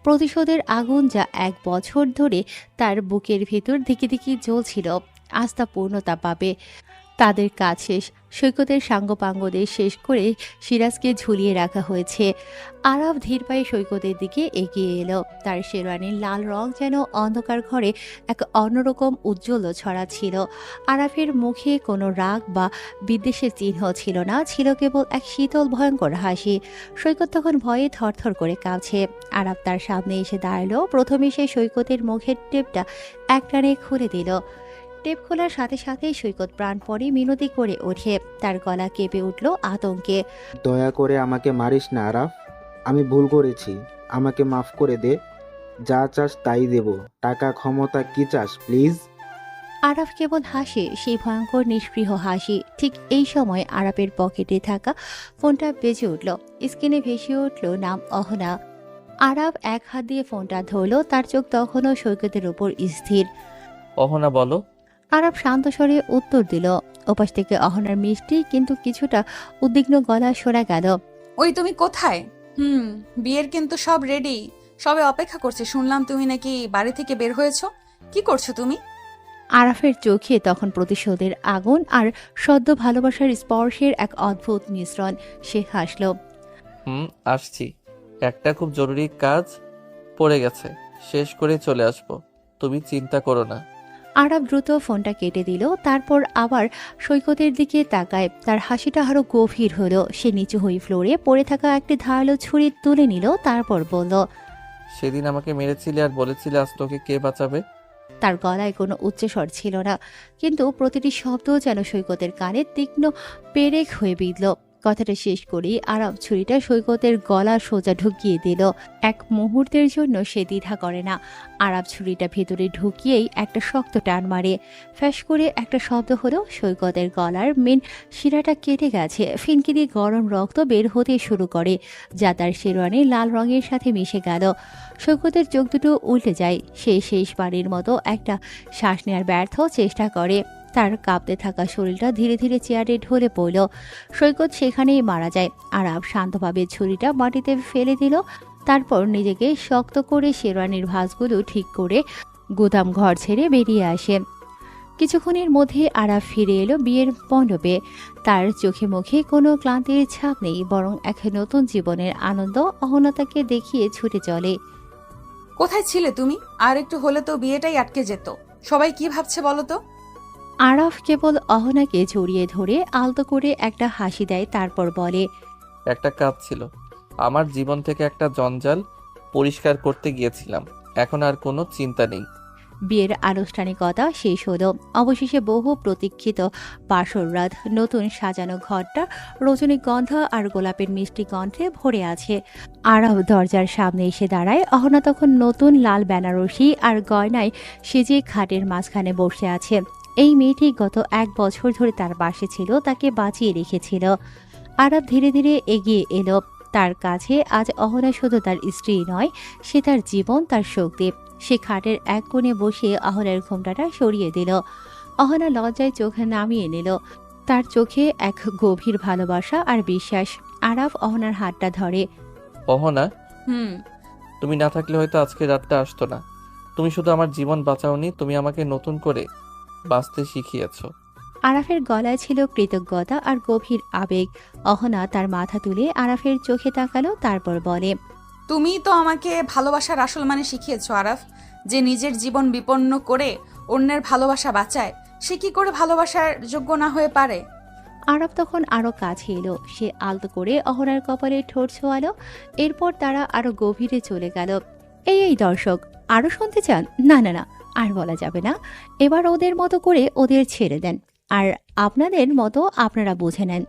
প্রতিশোধের আগুন যা 1 বছর ধরে তার বুকের ভেতর দিকে দিকে জ্বলছিল, আজ তা পূর্ণতা পাবে। তাদের কাজ শেষ। সৈকতের সাঙ্গপাঙ্গদের শেষ করে সিরাজকে ঝুলিয়ে রাখা হয়েছে। আরাফ ধীর পায়ে সৈকতের দিকে এগিয়ে এলো। তার শেরওয়ানির লাল রং যেন অন্ধকার ঘরে এক অন্যরকম উজ্জ্বল ছড়াচ্ছিল। আরাফের মুখে কোনো রাগ বা বিদ্বেষের চিহ্ন ছিল না, ছিল কেবল এক শীতল ভয়ঙ্কর হাসি। সৈকত তখন ভয়ে থরথর করে কাঁপছে। আরাফ তার সামনে এসে দাঁড়ালো। প্রথমে সে সৈকতের মুখের টেপটা একটানে খুলে দিল। টেপ খোলার সাথে সাথে সৈকত প্রাণপণে মিনতি করে ওঠে। তার গলা কেঁপে উঠল আতঙ্কে। দয়া করে আমাকে মারিস না আরাফ, আমি ভুল করেছি, আমাকে মাফ করে দে। যা চাস তাই দেব। টাকা, ক্ষমতা, কি চাস প্লিজ? আরাফ কেবল হাসে, সেই ভয়ঙ্কর নিষ্পৃহ হাসি। ঠিক এই সময় আরাফের পকেটে থাকা ফোনটা বেজে উঠল। স্ক্রিনে ভেসে উঠল নাম অহনা। আরাফ এক হাত দিয়ে ফোনটা ধরল। তার চোখ তখনও সৈকতের উপর স্থির। অহনা বলো। আরাফ শান্ত স্বরে উত্তর দিল। ওপাশ থেকে অহনার মিষ্টি কিন্তু কিছুটা উদ্বিগ্ন গলা শোনা গেল। ওই তুমি কোথায়? বিয়ের কিন্তু সব রেডি, সবে অপেক্ষা করছে। শুনলাম তুমি নাকি বাড়ি থেকে বের হয়েছো। কি করছো তুমি? আরাফের চোখে তখন প্রতিশোধের আগুন আর সদ্য ভালোবাসার স্পর্শের এক অদ্ভুত মিশ্রণ। সে হাসল। আসছি, একটা খুব জরুরি কাজ পড়ে গেছে, শেষ করে চলে আসবো, তুমি চিন্তা করো না। আরাফ দ্রুত ফোনটা কেটে দিল। তারপর আবার সৈকতের দিকে তাকায়। তার হাসিটা আরো গভীর হলো। সে নিচু হয়ে ফ্লোরে পড়ে থাকা একটি ধারালো ছুরি তুলে নিল। তারপর বলল, সেদিন আমাকে মেরেছিলে আর বলেছিলে আজ তোকে কে বাঁচাবে। তার গলায় কোনো উচ্চস্বর ছিল না, কিন্তু প্রতিটি শব্দ যেন সৈকতের কানে তীক্ষ্ণ পেরেক হয়ে বিঁধল। কথাটা শেষ করেই আরব ছুরিটা সৈকতের গলা সোজা ঢুকিয়ে দিল। এক মুহূর্তের জন্য সে দ্বিধা করে না। আরব ছুরিটা ভেতরে ঢুকিয়েই একটা শক্ত টান মারে। ফ্যাস করে একটা শব্দ হলো, সৈকতের গলার মেন শিরাটা কেটে গেছে। ফিনকি দিয়ে গরম রক্ত বের হতে শুরু করে, যা তার শেরওয়ানি লাল রঙের সাথে মিশে গেল। সৈকতের চোখ দুটো উল্টে যায়। সে শেষবারের মতো একটা শ্বাস নেওয়ার ব্যর্থ চেষ্টা করে। তার কাঁপতে থাকা শরীরটা ধীরে ধীরে চেয়ারে ঢলে পড়ল। সৈকত সেখানেই মারা যায়। আরব শান্তভাবে ছুরিটা মাটিতে ফেলে দিল। তারপর নিজেকে শক্ত করে শেরওয়ানির ভাঁজগুলো ঠিক করে গুদাম ঘর ছেড়ে বেরিয়ে আসে। কিছুক্ষণের মধ্যে আরাফ ফিরে এলো বিয়ের মণ্ডপে। তার চোখে মুখে কোনো ক্লান্তির ছাপ নেই, বরং এক নতুন জীবনের আনন্দ অহনতাকে দেখিয়ে ছুটে চলে। কোথায় ছিলে তুমি? আর একটু হলে তো বিয়েটাই আটকে যেত। সবাই কি ভাবছে বলো তো? আরাফ কেবল অহনাকে জড়িয়ে ধরে আলতো করে একটা হাসি দেয়, তারপর বলে, একটা কাজ ছিল, আমার জীবন থেকে একটা জঞ্জাল পরিষ্কার করতে গিয়েছিলাম। এখন আর কোনো চিন্তা নেই। বিয়ের আনুষ্ঠানিকতা শেষ হলো। অবশেষে বহু প্রতীক্ষিত বাসর রাত। নতুন সাজানো ঘরটা রজনীগন্ধা আর গোলাপের মিষ্টি গন্ধে ভরে আছে। আরব দরজার সামনে এসে দাঁড়ায়। অহনা তখন নতুন লাল বেনারসি আর গয়নায় সেজে খাটের মাঝখানে বসে আছে। এই মেয়েটি গত 1 বছর ধরে তার পাশে ছিল, তাকে বাঁচিয়ে রেখেছিল। আরব ধীরে ধীরে এগিয়ে এলো। তার কাছে আজ অহনা শুধু তার স্ত্রী নয়, সে তার জীবন, তার শক্তি। সে খাটের এক কোণে বসে অহনার ঘোমটাটা সরিয়ে দিল। অহনা লজ্জায় চোখ নামিয়ে নিল। তার চোখে এক গভীর ভালোবাসা আর বিশ্বাস। আরাফ অহনার হাতটা ধরে। অহনা, হুম। তুমি না থাকলে হয়তো আজকে রাতটা আসতো না। তুমি শুধু আমার জীবন বাঁচাওনি, তুমি আমাকে নতুন করে বাঁচতে শিখিয়েছো। আরাফের গলায় ছিল কৃতজ্ঞতা আর গভীর আবেগ। অহনা তার মাথা তুলে আরাফের চোখে তাকালো, তারপর বলে, তুমি তো আমাকে ভালোবাসার আসল মানে শিখিয়েছো আরাফ। যে নিজের জীবন বিপন্ন করে অন্যের ভালোবাসা বাঁচায়, সে কি করে ভালোবাসার যোগ্য না হয়ে পারে? আরব তখন আরো কাছে এলো। সে আলতো করে অহনার কপালে ঠোঁট ছোঁয়ালো। এরপর তারা আরো গভীরে চলে গেল। এই দর্শক, আরো শুনতে চান? না না না, আর বলা যাবে না। এবার ওদের মতো করে ওদের ছেড়ে দেন, আর আপনাদের মতো আপনারা বুঝে নেন।